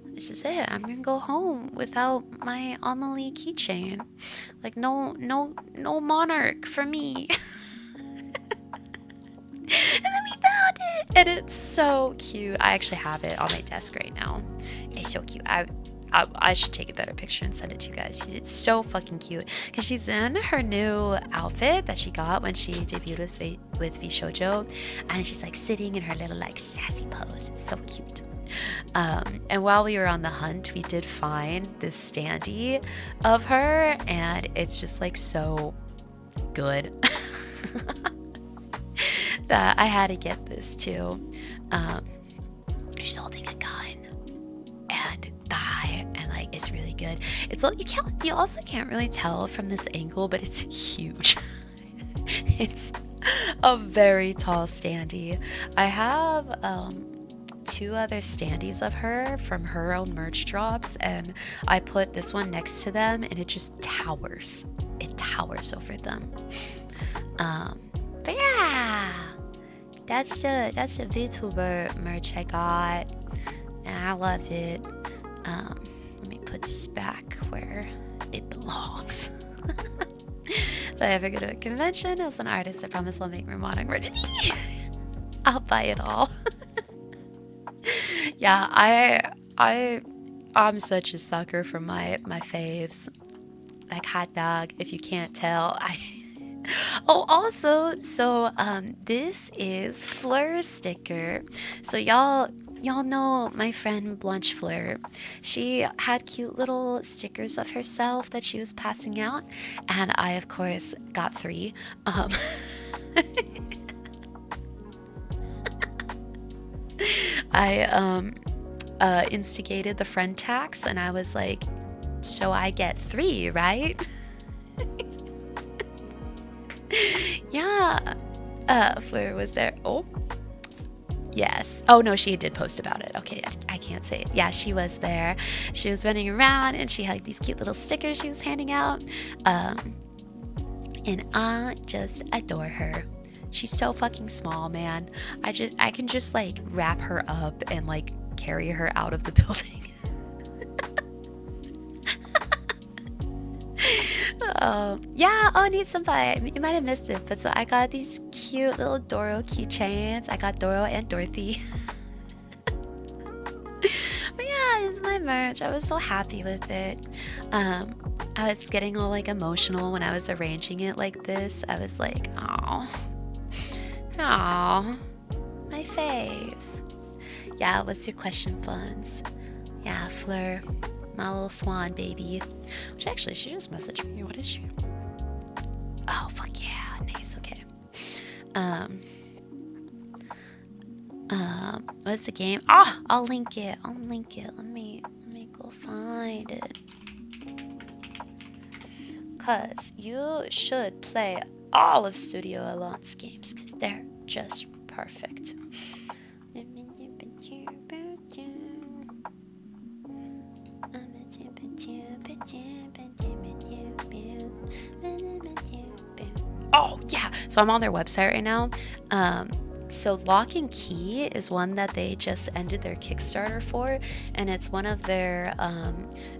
this is it. I'm gonna go home without my Amelie keychain. Like, no Monarch for me. And then we found it, and it's so cute. I actually have it on my desk right now. It's so cute. I should take a better picture and send it to you guys. It's so fucking cute because she's in her new outfit that she got when she debuted with Vishojo, and she's like sitting in her little like sassy pose. It's so cute. And while we were on the hunt, we did find this standee of her, and it's just like so good that I had to get this too. She's holding a gun and thigh, and like it's really good. It's all you also can't really tell from this angle, but it's huge. It's a very tall standee. I have 2 other standees of her from her own merch drops, and I put this one next to them, and it just towers. It towers over them. But yeah, that's the VTuber merch I got, and I love it. Let me put this back where it belongs. If I ever go to a convention as an artist, I promise I'll make more modern merch. I'll buy it all. Yeah, I'm such a sucker for my faves. Like hot dog, if you can't tell. Oh, also, so this is Fleur's sticker. So y'all know my friend Blanche Fleur. She had cute little stickers of herself that she was passing out, and I of course got 3. I instigated the friend tax, and I was like, so I get 3, right? Yeah. Fleur was there. Oh, yes. Oh no, she did post about it. Okay, I can't say it. Yeah, she was there. She was running around, and she had these cute little stickers she was handing out. And I just adore her. She's so fucking small, man. I can just like wrap her up and like carry her out of the building. Yeah, oh, need somebody. You might have missed it, but so I got these cute little Doro keychains. I got Doro and Dorothy. But yeah, it's my merch. I was so happy with it. I was getting all like emotional when I was arranging it like this. I was like, oh, my faves. Yeah, what's your question, Funds? Yeah, Fleur, my little swan baby. Which actually, she just messaged me. What is she? Oh, fuck yeah. Nice, okay. What's the game? Ah, I'll link it. I'll link it. Let me go find it. Cause you should play all of Studio Alon's games, cause they're just perfect. Oh yeah, so I'm on their website right now. So Lock and Key is one that they just ended their Kickstarter for, and it's one of their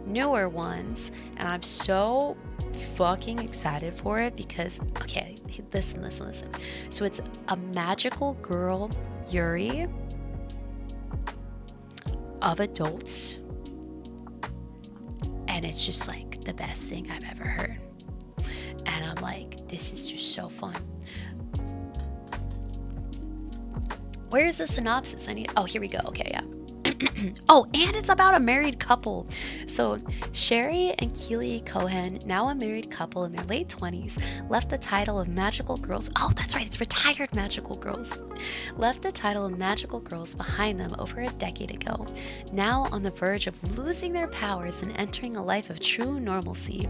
newer ones, and I'm so fucking excited for it because, okay, listen. So it's a magical girl Yuri of adults, and it's just like the best thing I've ever heard. And I'm like, this is just so fun. Where is the synopsis? Oh, here we go. Okay, yeah. Oh, and it's about a married couple. So Sherry and Keely Cohen, now a married couple in their late 20s, left the title of Magical Girls. Oh, that's right, it's retired Magical Girls. Left the title of Magical Girls behind them over a decade ago. Now on the verge of losing their powers and entering a life of true normalcy.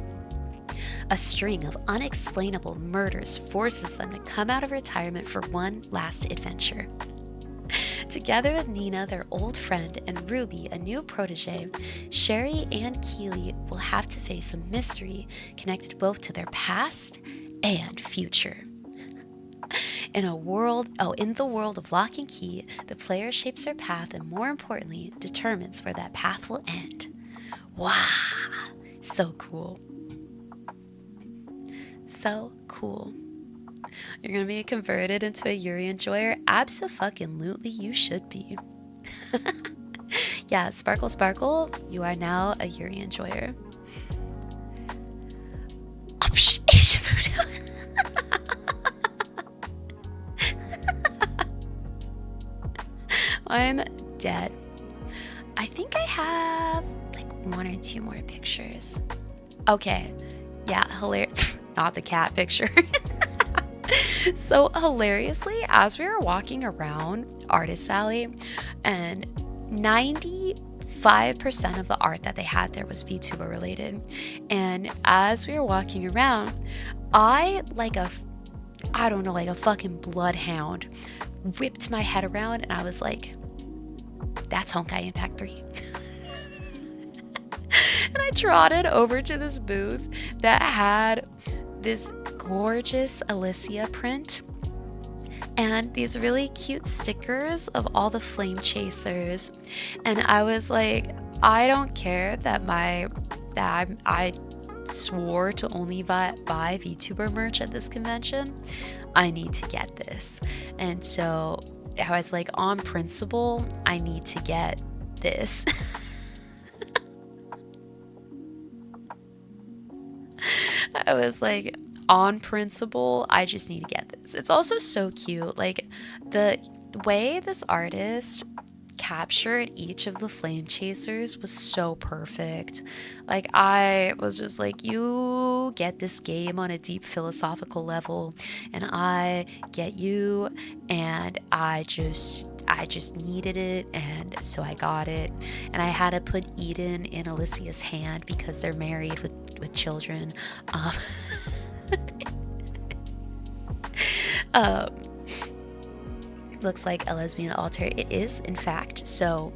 A string of unexplainable murders forces them to come out of retirement for one last adventure. Together with Nina, their old friend, and Ruby, a new protege, Sherry and Keely will have to face a mystery connected both to their past and future. In the world of Lock and Key, the player shapes their path and, more importantly, determines where that path will end. Wow! So cool. So cool. You're gonna be converted into a Yuri enjoyer? Abso-fucking-lutely, you should be. Yeah, Sparkle Sparkle, you are now a Yuri enjoyer. Oh, Asian voodoo. I'm dead. I think I have like one or two more pictures. Okay, yeah, hilarious. Not the cat picture. So hilariously, as we were walking around Artist Alley, and 95% of the art that they had there was VTuber related. And as we were walking around, like a fucking bloodhound, whipped my head around and I was like, that's Honkai Impact 3. And I trotted over to this booth that had this gorgeous Alicia print and these really cute stickers of all the flame chasers. And I was like, I don't care that I swore to only buy VTuber merch at this convention. I need to get this. And so I was like, on principle, I need to get this. I was like, on principle, I just need to get this. It's also so cute. Like, the way this artist captured each of the flame chasers was so perfect. Like, I was just like, you get this game on a deep philosophical level, and I get you, and I just needed it, and so I got it. And I had to put Eden in Alicia's hand because they're married with children. Looks like a lesbian altar. It is, in fact. So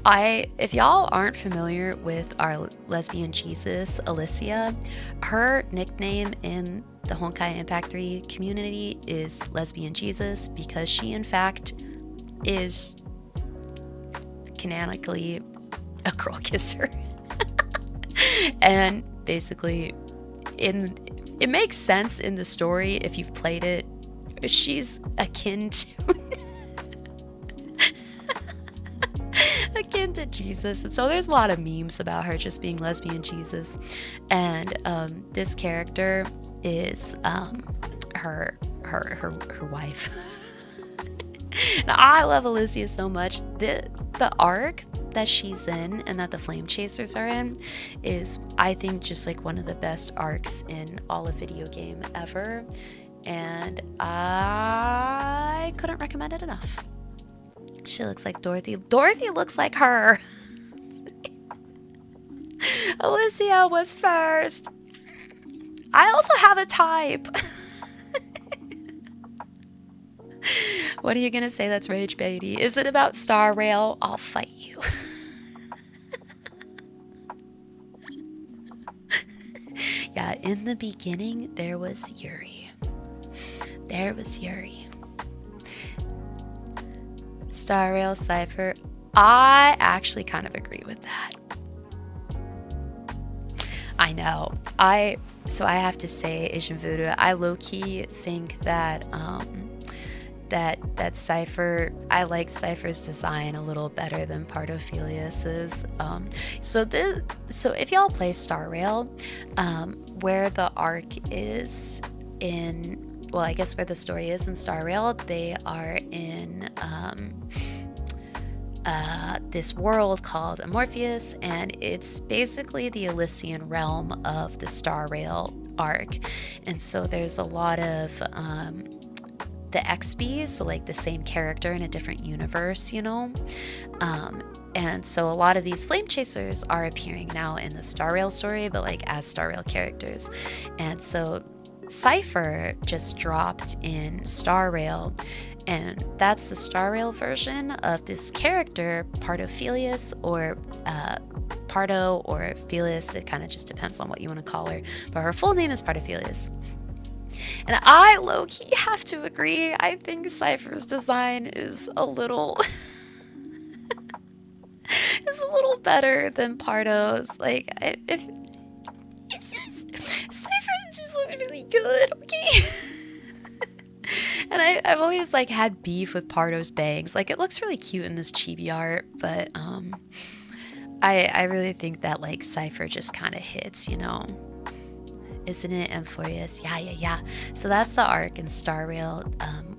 if y'all aren't familiar with our lesbian Jesus, Alicia, her nickname in the Honkai Impact 3 community is Lesbian Jesus because she, in fact, is canonically a girl kisser. And basically, it makes sense in the story if you've played it. She's akin to akin to Jesus, and so there's a lot of memes about her just being lesbian Jesus. And this character is her wife. Now, I love Alicia so much. The arc that she's in and that the Flame Chasers are in is, I think, just like one of the best arcs in all of video game ever, and I couldn't recommend it enough. She looks like Dorothy. Dorothy looks like her. Alicia was first. I also have a type. What are you gonna say that's rage baity? Is it about Star Rail? I'll fight you. Yeah, in the beginning, there was Yuri. There was Yuri. Star Rail Cypher. I actually kind of agree with that. I know. So I have to say, Asian Voodoo, I low-key think that that Cypher, I like Cypher's design a little better than Pardophilius's. So if y'all play Star Rail, where the arc is in, well, I guess where the story is in Star Rail, they are in this world called Amorpheus, and it's basically the Elysian realm of the Star Rail arc. And so there's a lot of the XBs, so like the same character in a different universe, you know? And so a lot of these flame chasers are appearing now in the Star Rail story, but like as Star Rail characters. And so Cypher just dropped in Star Rail, and that's the Star Rail version of this character, Pardophilius, or Pardo or Phyllis. It kind of just depends on what you want to call her, but her full name is Pardophilius. And I low-key have to agree. I think Cypher's design is a little is a little better than Pardo's. Like, if it's just Cypher just looks really good, okay? And I've always like had beef with Pardo's bangs. Like, it looks really cute in this chibi art, but I really think that like Cypher just kind of hits, you know. Isn't it Amphoreus? Yeah. So that's the arc in Star Rail,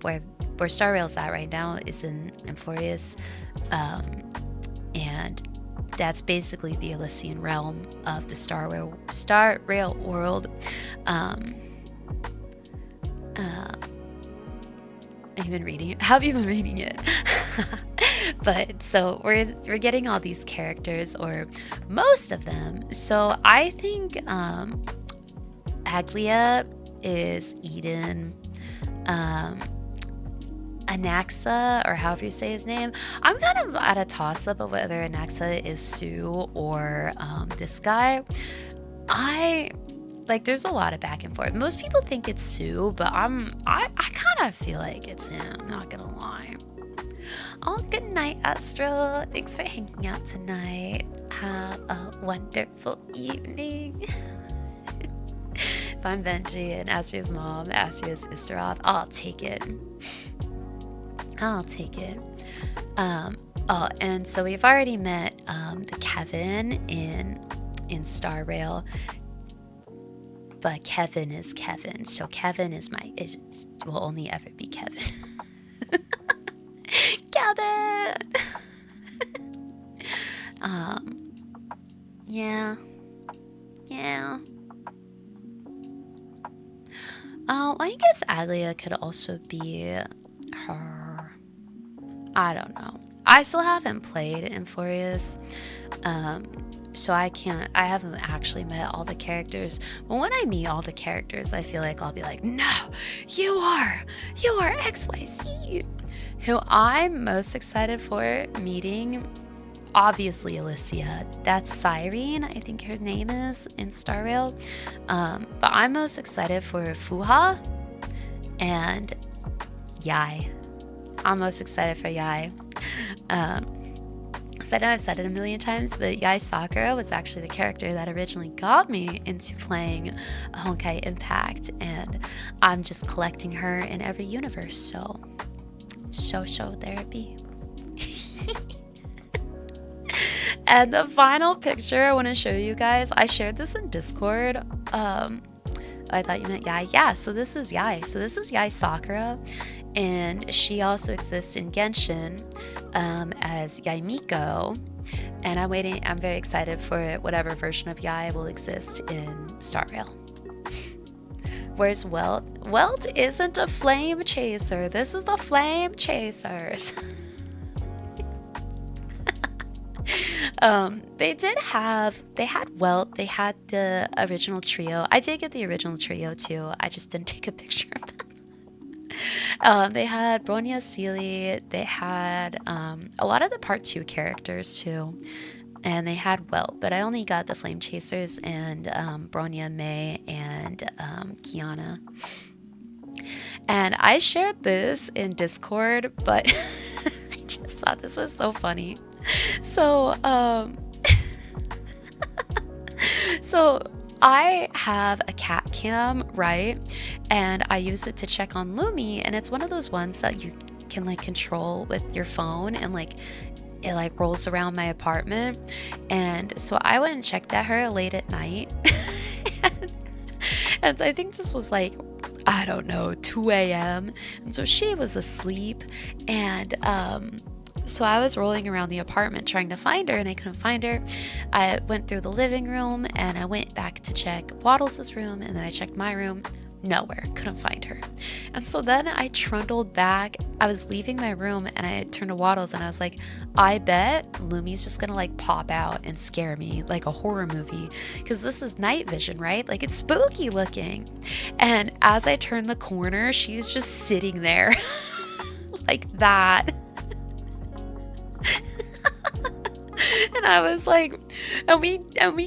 where Star Rail's at right now is in Amphoreus, and that's basically the Elysian realm of the Star Rail world. Have you been reading it? Have you been reading it? But so we're getting all these characters, or most of them. So I think Aglia is Eden. Anaxa, or however you say his name. I'm kind of at a toss-up of whether Anaxa is Sue or this guy. There's a lot of back and forth. Most people think it's Sue, but I kind of feel like it's him, not gonna lie. Oh, good night, Astria. Thanks for hanging out tonight. Have a wonderful evening. If I'm Benji and Astria's mom, Astria's Isteroth, I'll take it. Oh, and so we've already met the Kevin in Star Rail, but Kevin is Kevin, so Kevin will only ever be Kevin. Kevin. Yeah. I guess Aglia could also be her. I don't know. I still haven't played Amphoreus, so I haven't actually met all the characters. But when I meet all the characters, I feel like I'll be like, no, you are XYZ. Who I'm most excited for meeting, obviously Alicia. That's Cyrene, I think her name is in Star Rail. But I'm most excited for Fuha and Yai. I'm most excited for Yai. So I know I've said it a million times, but Yai Sakura was actually the character that originally got me into playing Honkai Impact, and I'm just collecting her in every universe, so show therapy. And the final picture I want to show you guys, I shared this in Discord. I thought you meant Yai. Yeah, so this is Yai. So this is Yai Sakura, and she also exists in Genshin as Yai Miko. And I'm very excited for whatever version of Yai will exist in Star Rail. Where's Welt? Welt isn't a flame chaser. This is the Flame Chasers. They had Welt, they had the original trio. I did get the original trio too. I just didn't take a picture of them. They had Bronya Sealy, they had a lot of the part two characters too. And they had Welt, but I only got the Flame Chasers and Bronya, May, and Kiana. And I shared this in Discord, but I just thought this was so funny. So, so I have a cat cam, right? And I use it to check on Lumi, and it's one of those ones that you can like control with your phone, and like it like rolls around my apartment. And so I went and checked at her late at night. And I think this was like, I don't know, 2 a.m. And so she was asleep. And so I was rolling around the apartment trying to find her, and I couldn't find her. I went through the living room, and I went back to check Waddles' room, and then I checked my room. Nowhere, couldn't find her. And so then I trundled back. I was leaving my room, and I turned to Waddles, and I was like, I bet Lumi's just gonna like pop out and scare me like a horror movie, because this is night vision, right? Like it's spooky looking. And as I turned the corner, she's just sitting there like that. And I was like, and we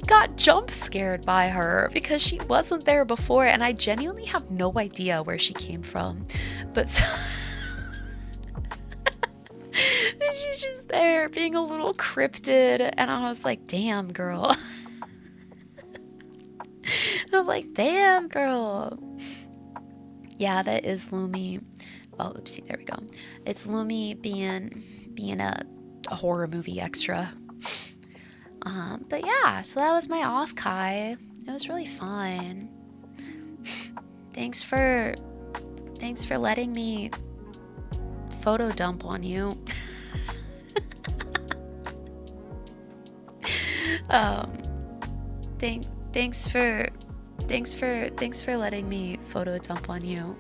got jump scared by her because she wasn't there before, and I genuinely have no idea where she came from. But so and she's just there being a little cryptid, and I was like, damn girl. I was like, damn girl. Yeah, that is Lumi. Oh, oopsie, there we go. It's Lumi being a horror movie extra. But yeah, so that was my Offkai. It was really fun. Thanks for letting me photo dump on you. Thanks for letting me photo dump on you.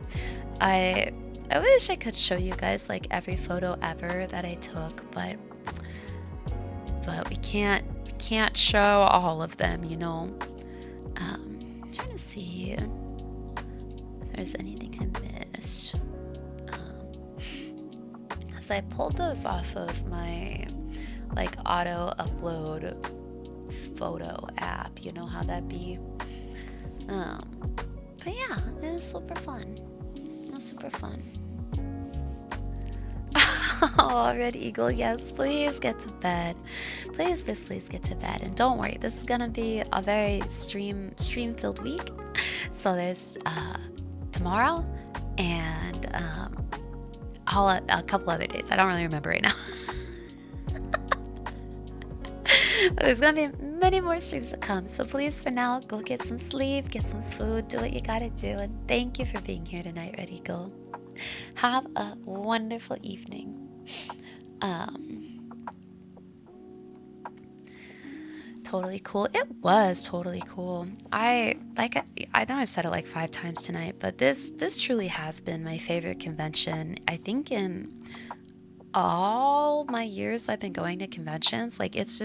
I wish I could show you guys like every photo ever that I took, but we can't show all of them, you know. I'm trying to see if there's anything I missed. Because I pulled those off of my like auto upload photo app, you know how that be. But yeah, it was super fun. It was super fun. Oh, Red Eagle, yes, please get to bed. Please get to bed. And don't worry, this is gonna be a very stream-filled week. So there's tomorrow and a couple other days. I don't really remember right now. But there's gonna be many more streams to come. So please, for now, go get some sleep, get some food, do what you gotta do. And thank you for being here tonight, Red Eagle. Have a wonderful evening. Totally cool. It was totally cool. I know I said it like 5 times tonight, but this truly has been my favorite convention. I think in all my years I've been going to conventions, like it's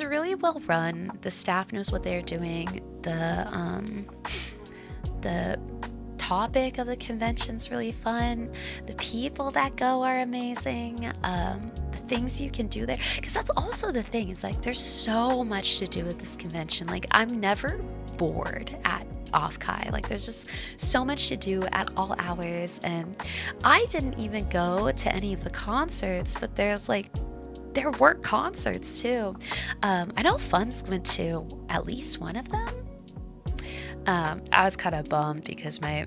really well run. The staff knows what they're doing. The topic of the convention's really fun. The people that go are amazing. The things you can do there, because that's also the thing, is like there's so much to do at this convention. Like I'm never bored at Offkai. Like there's just so much to do at all hours. And I didn't even go to any of the concerts, but there were concerts too. I know Fun's went to at least one of them. I was kind of bummed because my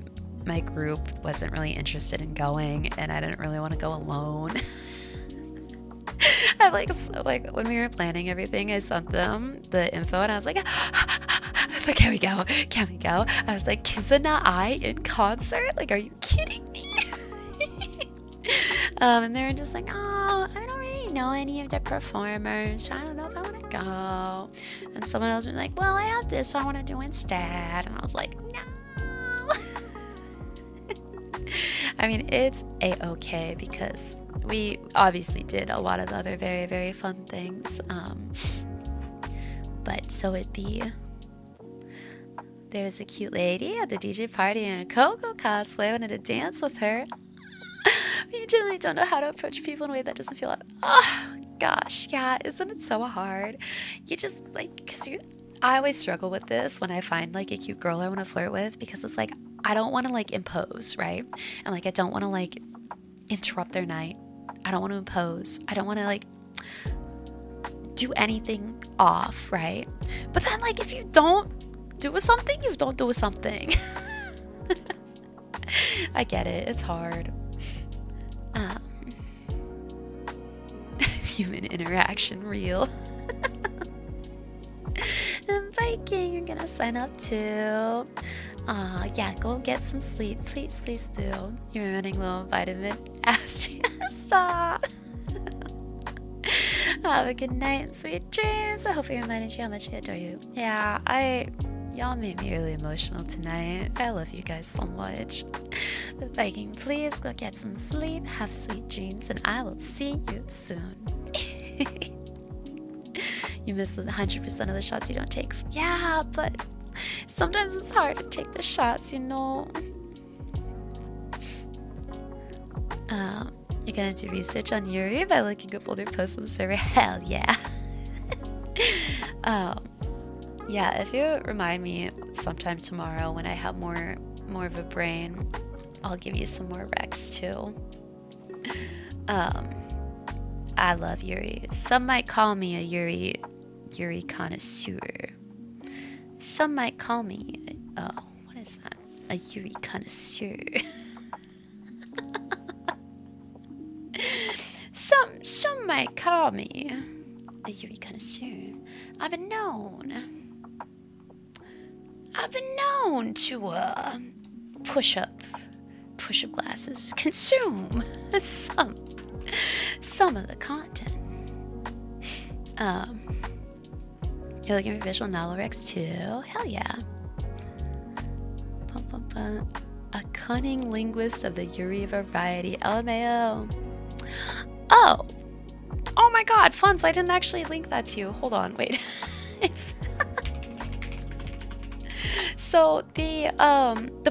group wasn't really interested in going, and I didn't really want to go alone. I like when we were planning everything, I sent them the info, and I was like, can we go? Can we go? I was like, Kizuna I in concert? Like, are you kidding me? And they were just like, oh, I don't really know any of the performers. I don't know if I want to go. And someone else was like, well, I have this I want to do instead. And I was like, no. I mean, it's a-okay because we obviously did a lot of other very, very fun things. But so it'd be, there was a cute lady at the DJ party in a Coco cosplay. I wanted to dance with her. You generally don't know how to approach people in a way that doesn't feel like, oh gosh, yeah, isn't it so hard? You just like, because I always struggle with this when I find like a cute girl I want to flirt with, because it's like, I don't want to like impose, right? And like, I don't want to like interrupt their night. I don't want to impose. I don't want to like do anything off, right? But then like, if you don't do something, you don't do something. I get it. It's hard. Human interaction real. And Viking, you're gonna sign up too. Yeah, go get some sleep. Please, please do. You're running low on vitamin. Astria, stop. Have a good night and sweet dreams. I hope I reminded you how much I adore you. Yeah, y'all made me really emotional tonight. I love you guys so much. Viking, please go get some sleep, have sweet dreams, and I will see you soon. You miss 100% of the shots you don't take. Yeah, but sometimes it's hard to take the shots, you know. You're gonna do research on Yuri by looking up older posts on the server? Hell yeah. Yeah, if you remind me sometime tomorrow when I have more of a brain, I'll give you some more recs too. I love Yuri. Some might call me a Yuri connoisseur. Some might call me what is that? A Yuri connoisseur. Some might call me a Yuri connoisseur. I've been known to push up glasses, consume some of the content. You're looking for visual novel Rex too? Hell yeah. Bum, bum, bum. A cunning linguist of the Yuri variety. LMAO. Oh my god, Funs, I didn't actually link that to you. Hold on, wait. It's so the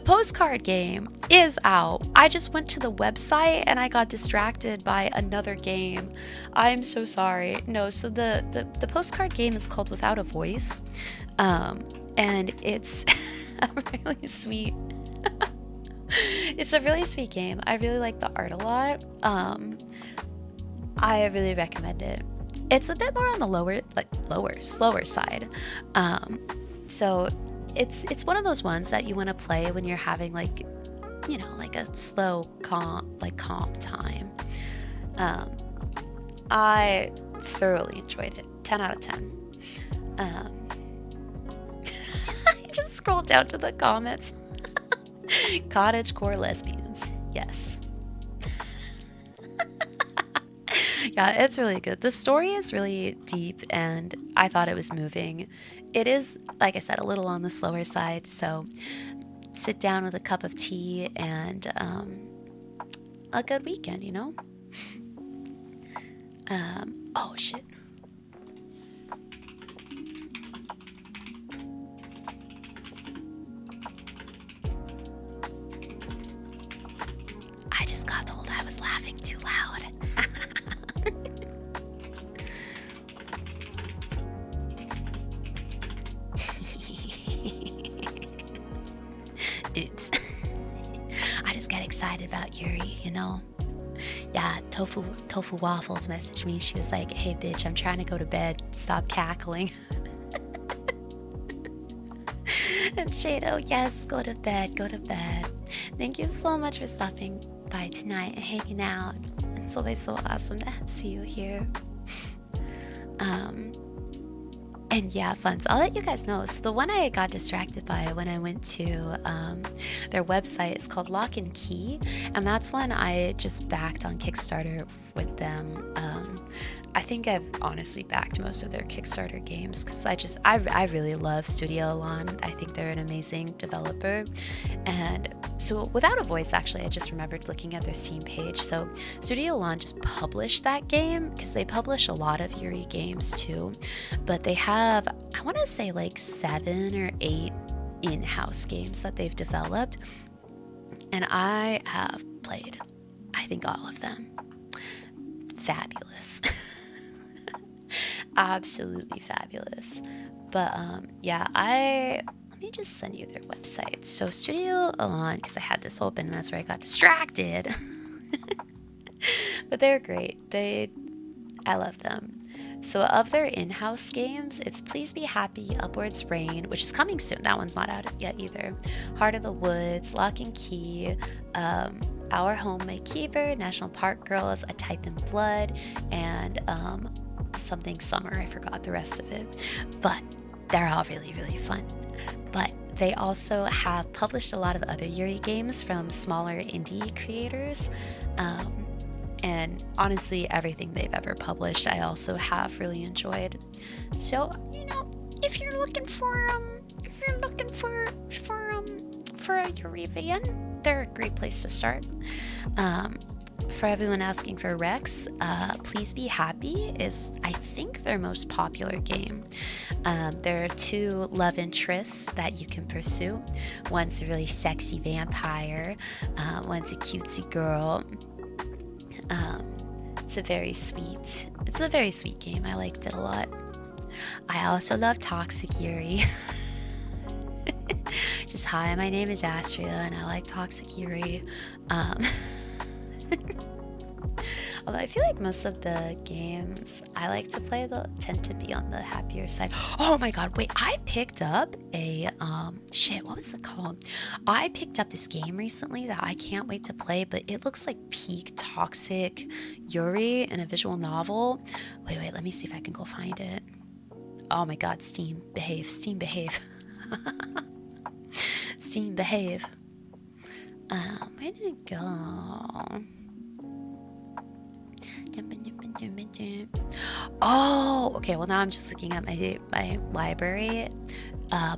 postcard game is out. I just went to the website and I got distracted by another game. I'm so sorry. No, so the postcard game is called Without a Voice. And it's a really sweet it's a really sweet game. I really like the art a lot. I really recommend it. It's a bit more on the slower side. So it's one of those ones that you want to play when you're having like, you know, like a slow calm time. I thoroughly enjoyed it. 10 out of 10. I just scrolled down to the comments. Cottagecore lesbians. Yes. Yeah, it's really good. The story is really deep and I thought it was moving. It is, like I said, a little on the slower side, so sit down with a cup of tea and a good weekend, you know? Oh shit. I just got told I was laughing too loud. Oops. I just got excited about Yuri, you know? Yeah, Tofu Waffles messaged me. She was like, hey bitch, I'm trying to go to bed. Stop cackling. And Shado, yes, go to bed. Thank you so much for stopping by tonight and hanging out. It's always so awesome to see you here. And yeah, fun. So I'll let you guys know. So the one I got distracted by when I went to their website is called Lock and Key, and that's one I just backed on Kickstarter with them. I think I've honestly backed most of their Kickstarter games because I really love Studio Alon. I think they're an amazing developer. And so Without a Voice, actually, I just remembered looking at their Steam page. So Studio Alon just published that game because they publish a lot of Yuri games too. But they have, I want to say like 7 or 8 in-house games that they've developed. And I have played, I think, all of them. Fabulous. Absolutely fabulous. But yeah, let me just send you their website. So Studio Alon, because I had this open and that's where I got distracted. But they're great. I love them. So of their in-house games, it's Please Be Happy, Upwards Rain, which is coming soon. That one's not out yet either. Heart of the Woods, Lock and Key, Our Homemade Keeper, National Park Girls, A Type in Blood, and something Summer. I forgot the rest of it. But they're all really, really fun. But they also have published a lot of other Yuri games from smaller indie creators. And honestly, everything they've ever published, I also have really enjoyed. So, if you're looking for a Yuri VN, they're a great place to start. For everyone asking for Rex, Please Be Happy is, I think, their most popular game. There are 2 love interests that you can pursue. One's a really sexy vampire, one's a cutesy girl. It's a very sweet game. I liked it a lot. I also love Toxic Yuri. Just hi, my name is Astria and I like Toxic Yuri. Although I feel like most of the games I like to play tend to be on the happier side. Oh my god, wait, I picked up a what was it called? I picked up this game recently that I can't wait to play, but it looks like peak Toxic Yuri in a visual novel. Wait, let me see if I can go find it. Oh my god, Steam, behave. Steam, behave. Steam, behave. Where did it go? Oh, okay. Well, now I'm just looking at my library.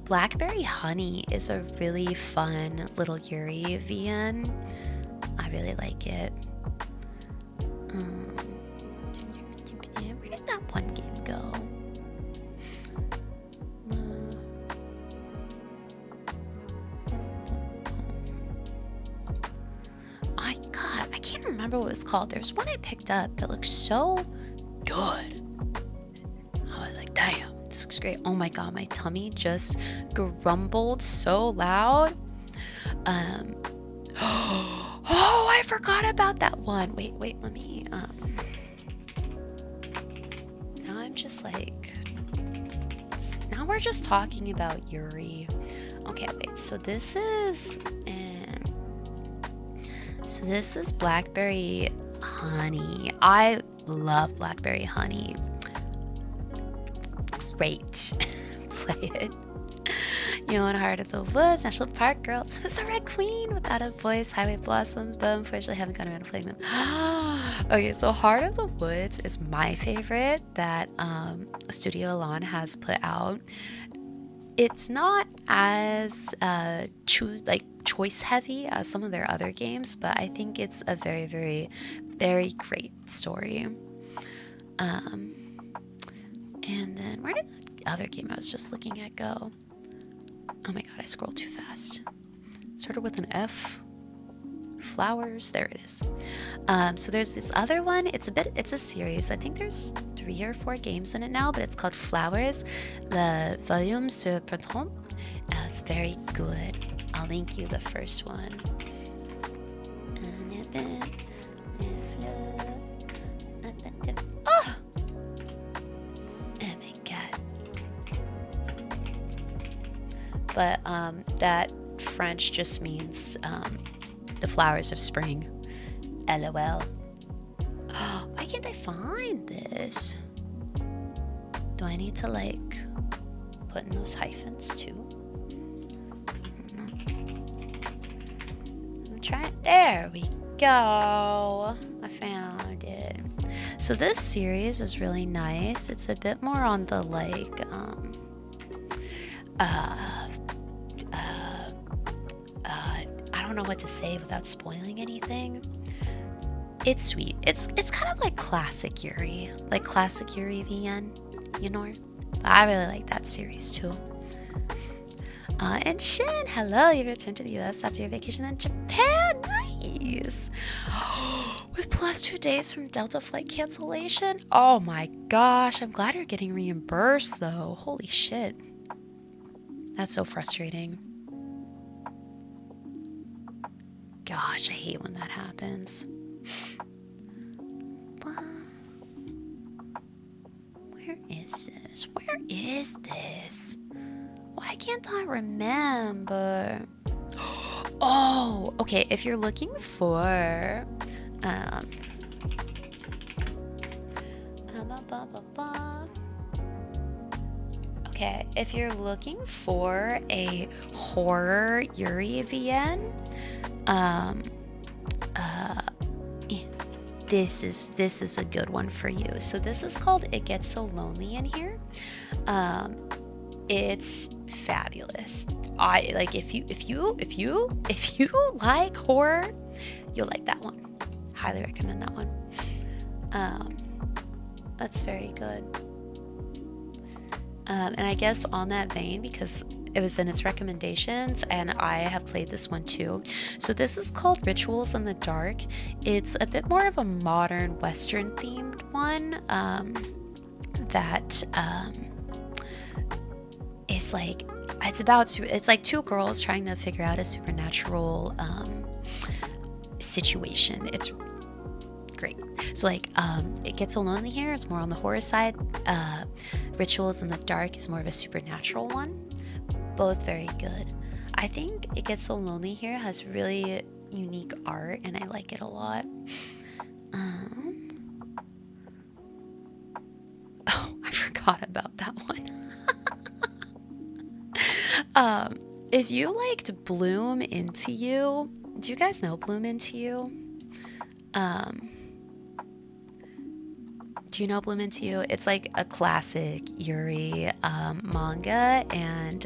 Blackberry Honey is a really fun little Yuri VN. I really like it. Where did that one game go? I can't remember what it's called. There's one I picked up that looks so good. I was like, damn, this looks great. Oh my god, my tummy just grumbled so loud. Oh, I forgot about that one. Wait, let me now I'm just like, now we're just talking about Yuri. Okay, wait, so this is Blackberry Honey. I love Blackberry Honey. Great. Play it. Heart of the Woods, National Park Girls, Who's a Red Queen, Without a Voice, Highway Blossoms, but unfortunately I haven't gotten around to playing them. Okay, so Heart of the Woods is my favorite that Studio Alon has put out. It's not as choice heavy as some of their other games, but I think it's a very, very, very great story. And then where did the other game I was just looking at go? Oh my god, I scrolled too fast. It started with an F. Flowers, there it is. So there's this other one. It's a series. I think there's 3 or 4 games in it now, but it's called Flowers, Le Volume sur Printemps. It's very good. I'll link you the first one. Oh! Oh my god. But that French just means the flowers of spring. LOL. Why can't I find this? Do I need to put in those hyphens too? I'm trying. There we go. I found it. So this series is really nice. It's a bit more on the like I don't know what to say without spoiling anything. It's sweet. It's kind of like classic Yuri, VN, you know. I really like that series too. And Shin, hello, you've returned to the US after your vacation in Japan. Nice. With +2 days from Delta flight cancellation. Oh my gosh, I'm glad you're getting reimbursed though. Holy shit. That's so frustrating. Gosh, I hate when that happens. Where is this? Where is this? Why can't I remember? Oh, okay. If you're looking for okay, if you're looking for a horror Yuri VN, this is a good one for you. So this is called It Gets So Lonely in Here. It's fabulous. I like if you like horror, you'll like that one. Highly recommend that one. That's very good. And I guess on that vein, because it was in its recommendations and I have played this one too. So this is called Rituals in the Dark. It's a bit more of a modern Western themed one that is like, it's like two girls trying to figure out a supernatural situation. It's great. So like It Gets So Lonely here, it's more on the horror side. Rituals in the Dark is more of a supernatural one. Both very good. I think It Gets So Lonely here has really unique art and I like it a lot. Oh, I forgot about that one. If you liked Bloom Into You, do you guys know Bloom Into You? Do you know Bloom Into You? It's like a classic Yuri manga and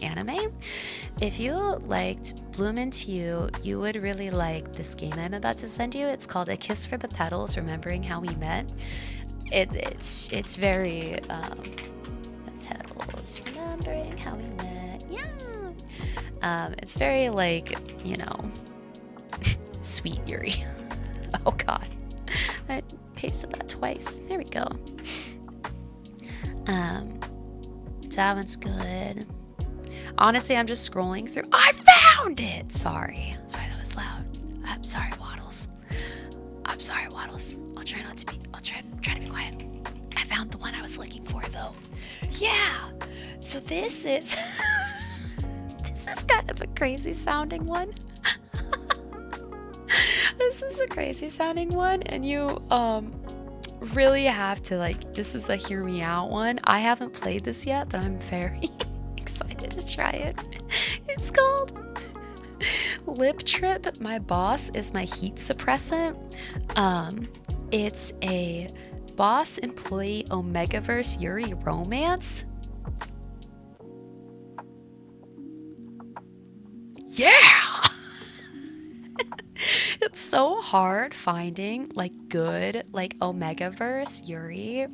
anime. If you liked Bloom Into You, you would really like this game I'm about to send you. It's called A Kiss for the Petals, Remembering How We Met. It's very the petals, remembering how we met. Yeah. It's very like, you know, sweet Yuri. Oh god. I pasted that twice. There we go. So that one's good. Honestly, I'm just scrolling through. I found it! Sorry, that was loud. I'm sorry, Waddles. I'm sorry, Waddles. I'll try to be quiet. I found the one I was looking for though. Yeah! So this is this is kind of a crazy sounding one. This is a crazy sounding one, and you really have to like, this is a hear me out one. I haven't played this yet, but I'm very excited to try it. It's called Lip Trip. My boss is my heat suppressant. It's a boss employee Omegaverse Yuri romance. Yeah! It's so hard finding like good like Omegaverse Yuri,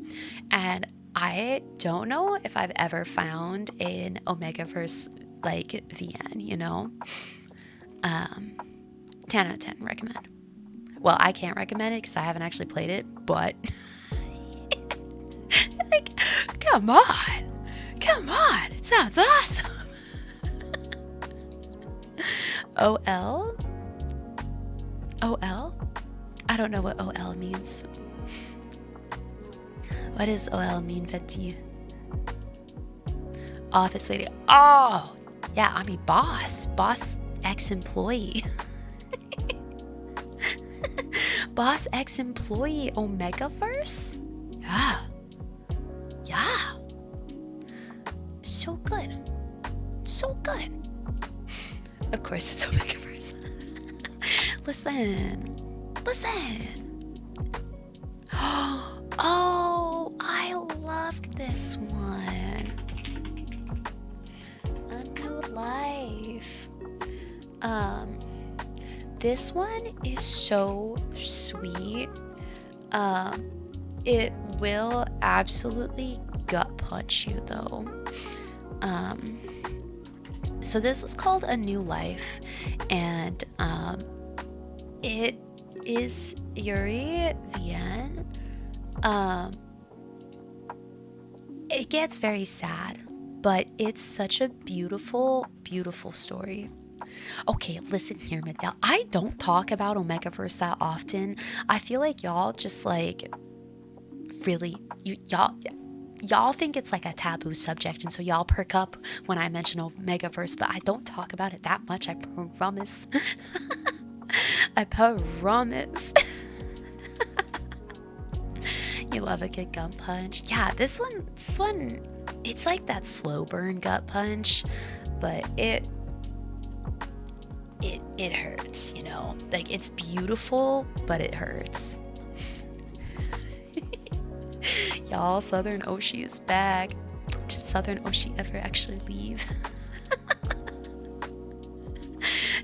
and I don't know if I've ever found an Omegaverse like VN, you know. 10 out of 10 recommend. Well, I can't recommend it because I haven't actually played it, but like, come on, it sounds awesome. OL? OL? I don't know what OL means. What does OL mean, Fetty? Office lady. Oh! Yeah, I mean boss. Boss ex-employee. Boss ex-employee Omegaverse? Yeah. Yeah. So good. So good. Of course it's Omegaverse. Listen. Oh, I loved this one. A New Life. Um, this one is so sweet. Um, it will absolutely gut punch you though. Um, so this is called A New Life, and it is Yuri Vienne. Um, it gets very sad, but it's such a beautiful, beautiful story. Okay, listen here, Medell. I don't talk about Omegaverse that often. I feel like y'all just like really y'all think it's like a taboo subject, and so y'all perk up when I mention Omegaverse, but I don't talk about it that much, I promise. I promise. You love a good gut punch. Yeah, this one, it's like that slow burn gut punch, but it hurts, you know? Like it's beautiful, but it hurts. Y'all, Southern Oshi is back. Did Southern Oshi ever actually leave?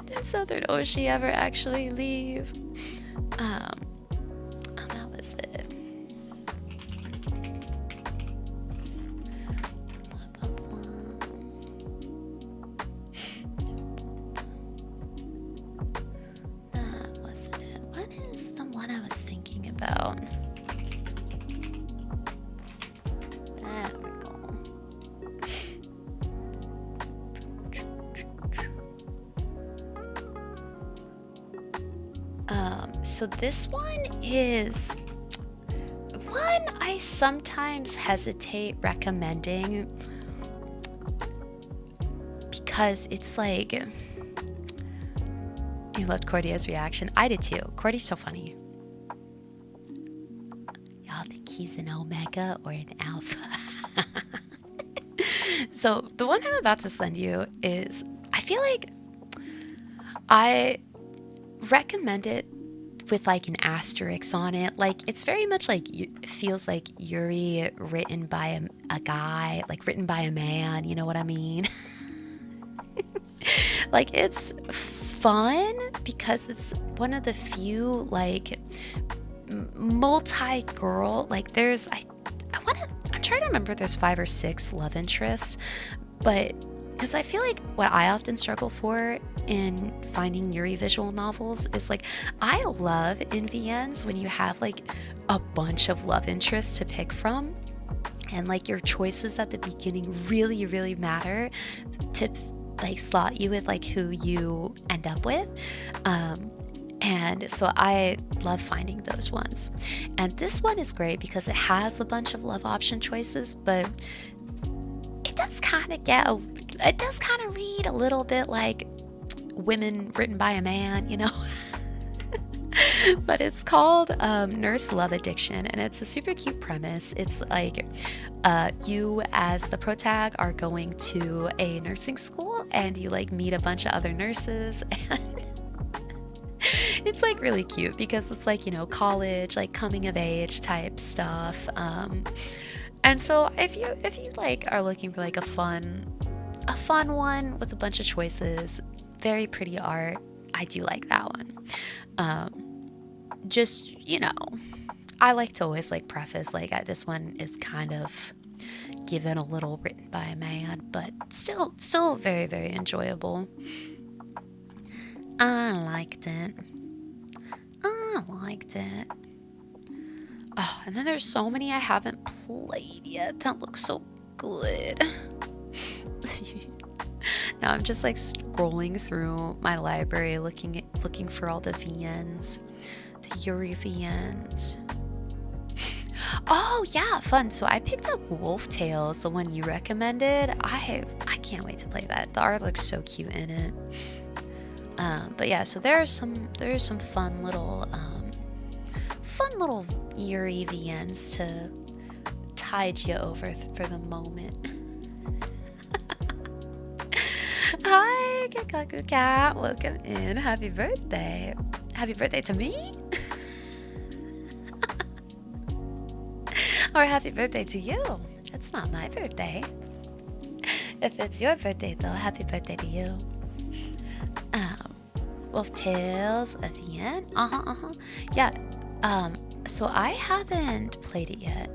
Did Southern Oshi ever actually leave? Oh, that was it. That wasn't it. What is the one I was thinking about? There we go. So this one is one I sometimes hesitate recommending because it's like, you loved Cordia's reaction. I did too. Cordy's so funny. Y'all think he's an Omega or an Alpha? So the one I'm about to send you is, I feel like I recommend it with like an asterisk on it. Like it's very much like, it feels like Yuri written by a guy, like written by a man, you know what I mean? Like it's fun because it's one of the few like multi-girl, like there's I'm trying to remember, there's 5 or 6 love interests, but because I feel like what I often struggle for in finding Yuri visual novels is like, I love in VNs when you have like a bunch of love interests to pick from, and like your choices at the beginning really, really matter to like slot you with like who you end up with. And so I love finding those ones. And this one is great because it has a bunch of love option choices, but it does kind of read a little bit like women written by a man, you know? But it's called Nurse Love Addiction, and it's a super cute premise. It's like you as the protag are going to a nursing school and you like meet a bunch of other nurses, and it's like really cute because it's like, you know, college, like coming of age type stuff. And so if you like are looking for like a fun one with a bunch of choices, very pretty art, I do like that one. Just, you know, I like to always like preface like this one is kind of given a little written by a man, but still very, very enjoyable. I liked it. Oh, and then there's so many I haven't played yet that look so good. Now I'm just like scrolling through my library looking for all the VNs, the Yuri VNs. Oh yeah, fun. So I picked up Wolf Tales, the one you recommended. I can't wait to play that. The art looks so cute in it. But yeah, so there's some fun little Yuri VNs to tide you over for the moment. Hi, Kikaku Cat. Welcome in. Happy birthday. Happy birthday to me. Or happy birthday to you. It's not my birthday. If it's your birthday, though, happy birthday to you. Um, Wolf Tales, Avian. Yeah. So I haven't played it yet.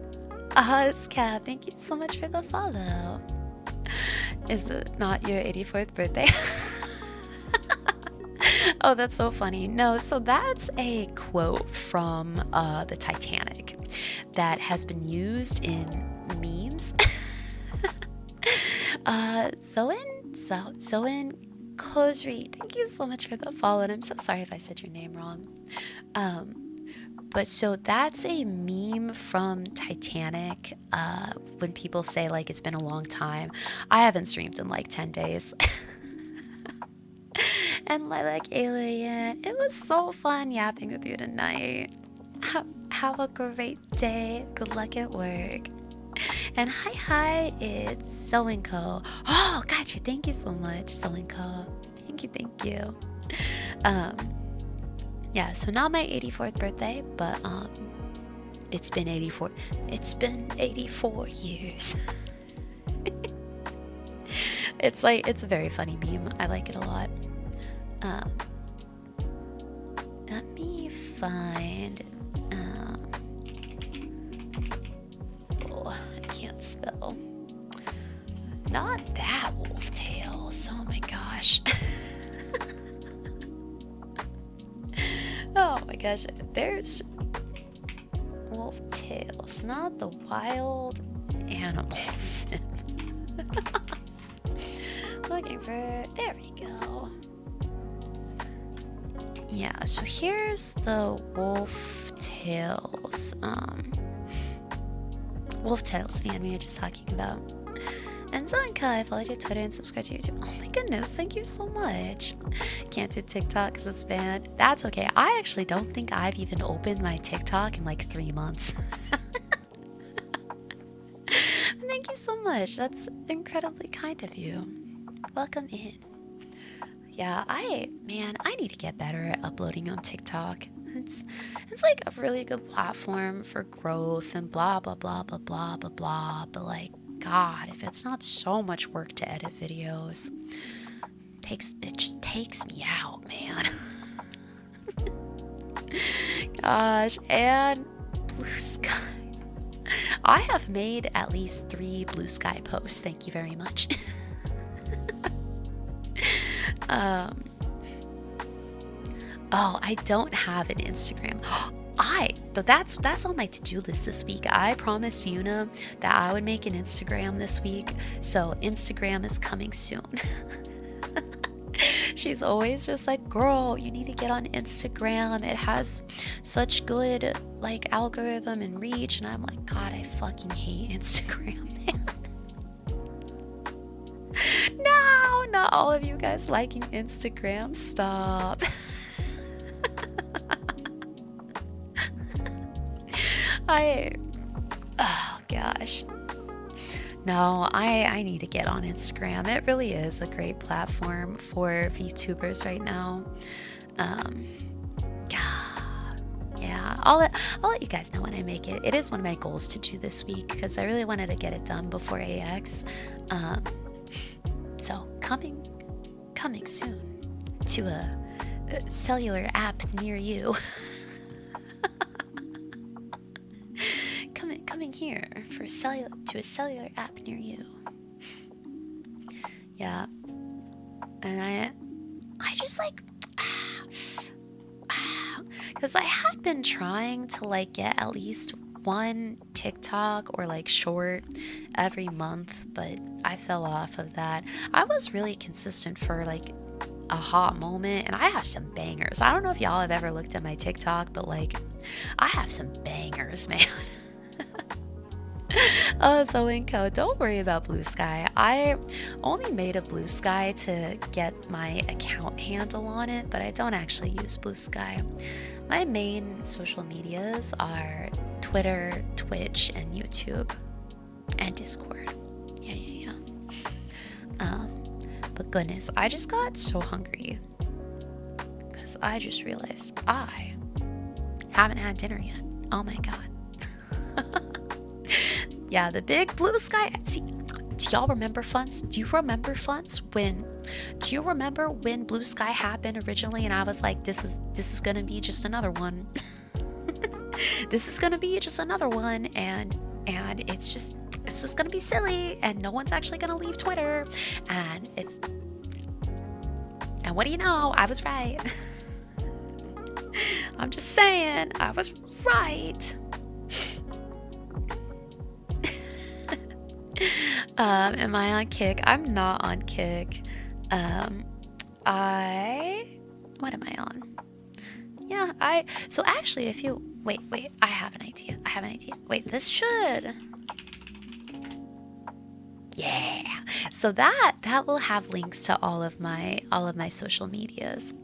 It's Cat. Thank you so much for the follow. Is it not your 84th birthday? Oh, that's so funny. No, so that's a quote from the Titanic that has been used in memes. Zoen Kozri, thank you so much for the follow, and I'm so sorry if I said your name wrong. But so that's a meme from Titanic. When people say like it's been a long time, I haven't streamed in like 10 days. And Lilac Alien, it was so fun yapping with you tonight. Have a great day. Good luck at work. And hi, it's So and Co. Oh, gotcha. Thank you so much, So and Co. Thank you. Yeah, so not my 84th birthday, but it's been 84. It's been 84 years. It's a very funny meme. I like it a lot. Let me find. Oh, I can't spell. Not that Wolf Tales. Oh my gosh. Oh my gosh. There's Wolf Tales, not the wild animals. Looking for. There we go. Yeah, so here's the Wolf Tales. Wolf Tales fan we were just talking about. And Zonka, I followed your Twitter and subscribed to YouTube. Oh my goodness, thank you so much. Can't do TikTok because it's banned. That's okay. I actually don't think I've even opened my TikTok in like 3 months. Thank you so much. That's incredibly kind of you. Welcome in. Yeah, I need to get better at uploading on TikTok. It's like a really good platform for growth and blah blah blah blah blah blah blah. But like, God, if it's not so much work to edit videos, it just takes me out, man. Gosh, and Blue Sky. I have made at least 3 Blue Sky posts. Thank you very much. Oh, I don't have an Instagram. That's on my to-do list this week. I promised Yuna that I would make an Instagram this week, so Instagram is coming soon. She's always just like, girl, you need to get on Instagram. It has such good like algorithm and reach, and I'm like, God, I fucking hate Instagram, man. No, not all of you guys liking Instagram. Stop. Oh gosh. No, I need to get on Instagram. It really is a great platform for VTubers right now. Yeah, I'll let you guys know when I make it. It is one of my goals to do this week because I really wanted to get it done before AX. So coming soon to a cellular app near you. Coming here to a cellular app near you. Yeah, and I just like, because I had been trying to like get at least one TikTok or like short every month, but I fell off of that. I was really consistent for like a hot moment, and I have some bangers. I don't know if y'all have ever looked at my TikTok, but like, I have some bangers, man. Oh, so Inco, don't worry about Blue Sky. I only made a Blue Sky to get my account handle on it, but I don't actually use Blue Sky. My main social medias are Twitter, Twitch, and YouTube, and Discord. Yeah. But goodness, I just got so hungry because I just realized I haven't had dinner yet. Oh my God. Yeah, the big blue sky. See, do y'all remember Funds? Do you remember Funds when? Do you remember when Blue Sky happened originally? And I was like, this is gonna be just another one. This is gonna be just another one, and it's just gonna be silly, and no one's actually gonna leave Twitter, and it's and what do you know? I was right. I'm just saying, I was right. Am I on Kick? I'm not on Kick. I what am I on? Yeah, so actually if you wait, I have an idea. Wait, this should yeah. So that will have links to all of my social medias.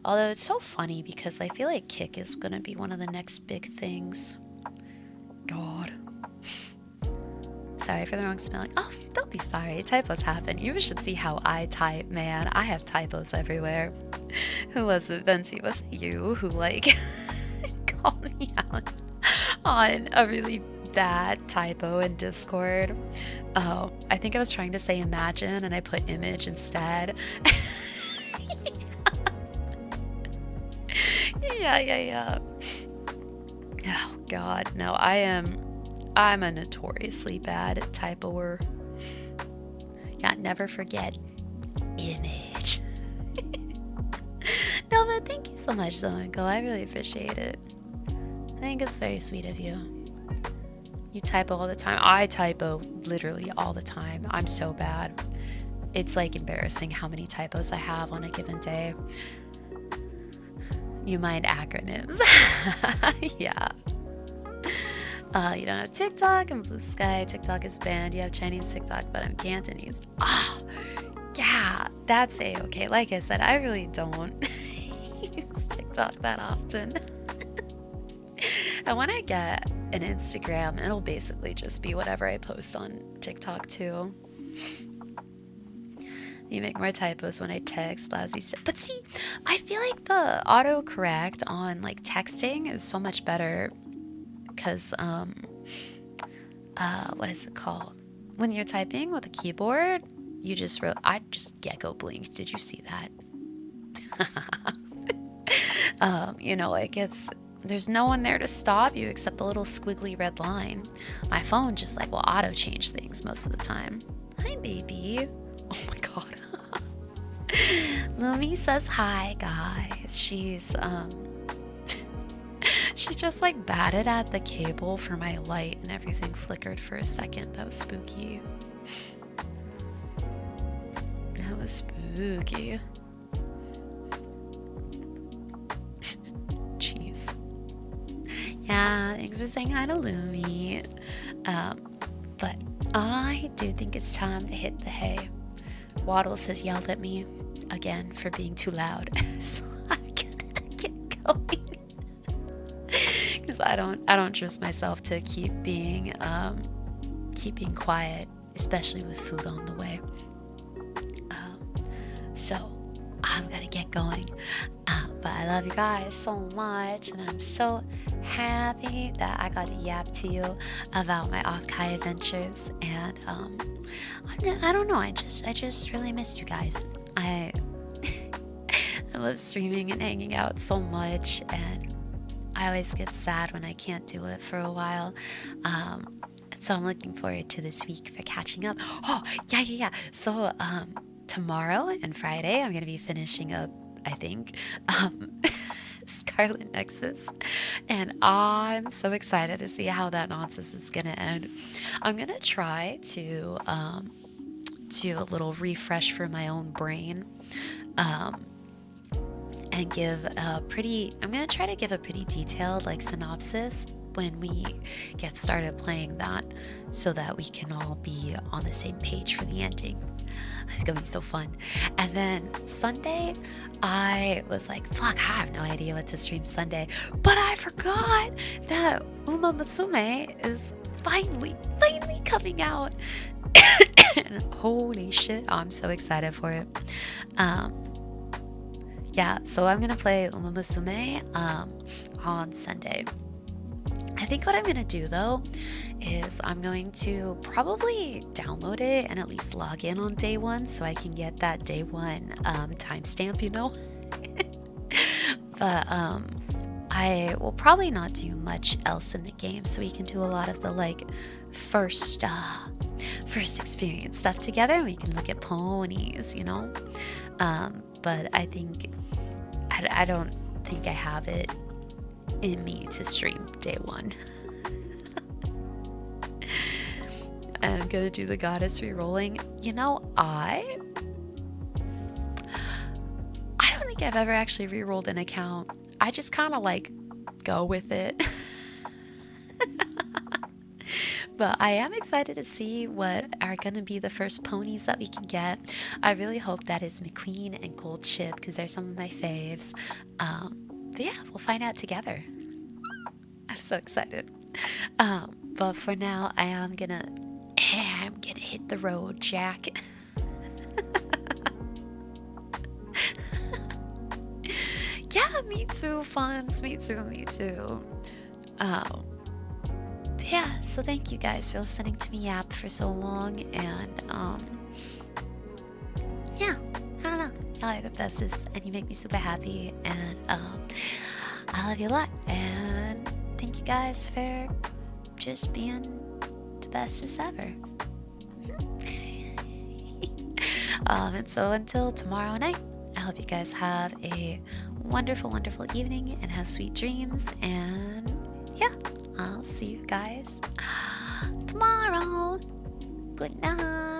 Although it's so funny because I feel like Kick is gonna be one of the next big things. God. Sorry for the wrong spelling. Oh, don't be sorry. Typos happen. You should see how I type, man. I have typos everywhere. Who was it, Venti? Was it you who, like, called me out on a really bad typo in Discord? Oh, I think I was trying to say imagine and I put image instead. Yeah. Oh, God. No, I'm a notoriously bad typoer. Yeah, never forget image. No, but thank you so much, Zoenko. I really appreciate it. I think it's very sweet of you. You typo all the time. I typo literally all the time. I'm so bad. It's like embarrassing how many typos I have on a given day. You mind acronyms. Yeah. You don't have TikTok and Blue Sky. TikTok is banned. You have Chinese TikTok, but I'm Cantonese. Ah, yeah, that's a-okay. Like I said, I really don't use TikTok that often. And when I get an Instagram, it'll basically just be whatever I post on TikTok too. You make more typos when I text, lousy stuff. But see, I feel like the autocorrect on like texting is so much better because what is it called? When you're typing with a keyboard, you just wrote, I just gecko blinked. Did you see that? Like there's no one there to stop you except the little squiggly red line. My phone just like will auto change things most of the time. Hi, baby. Oh my God. Lumi says hi, guys. She's she just like batted at the cable for my light and everything flickered for a second. That was spooky. That was spooky. Jeez. Yeah, thanks for saying hi to Lumi. But I do think it's time to hit the hay. Waddles has yelled at me again for being too loud, so I'm gonna get going because I don't trust myself to keep being quiet, especially with food on the way. So I'm gonna get going. But I love you guys so much, and I'm so happy that I got to yap to you about my Offkai adventures. And I don't know, I just really missed you guys. I love streaming and hanging out so much, and I always get sad when I can't do it for a while. So I'm looking forward to this week for catching up. Oh, yeah. So tomorrow and Friday, I'm gonna be finishing up, I think, Scarlet Nexus, and I'm so excited to see how that nonsense is gonna end. I'm gonna try to do a little refresh for my own brain, and give I'm gonna try to give a pretty detailed like synopsis when we get started playing that, so that we can all be on the same page for the ending. It's gonna be so fun. And then Sunday, I was like, fuck, I have no idea what to stream Sunday. But I forgot that Uma Musume is finally coming out. And holy shit, I'm so excited for it. Yeah, so I'm gonna play Uma Musume on Sunday. I think what I'm gonna do though is I'm going to probably download it and at least log in on day one so I can get that day one timestamp, you know? But I will probably not do much else in the game, so we can do a lot of the like first first experience stuff together, and we can look at ponies, you know. But I think I don't think I have it in me to stream day one. And I'm gonna do the goddess re-rolling. You know, I don't think I've ever actually re-rolled an account. I just kind of like go with it. But I am excited to see what are going to be the first ponies that we can get. I really hope that is McQueen and Gold Chip because they're some of my faves. But yeah, we'll find out together. I'm so excited. But for now, I'm gonna hit the road, Jack. Yeah, me too, Fonz. Me too, me too. Yeah, so thank you guys for listening to me yap for so long, and yeah, I don't know. Y'all are the bestest, and you make me super happy, and I love you a lot, and thank you guys for just being the bestest ever. And so until tomorrow night, I hope you guys have a wonderful, wonderful evening and have sweet dreams. And yeah, I'll see you guys tomorrow. Good night.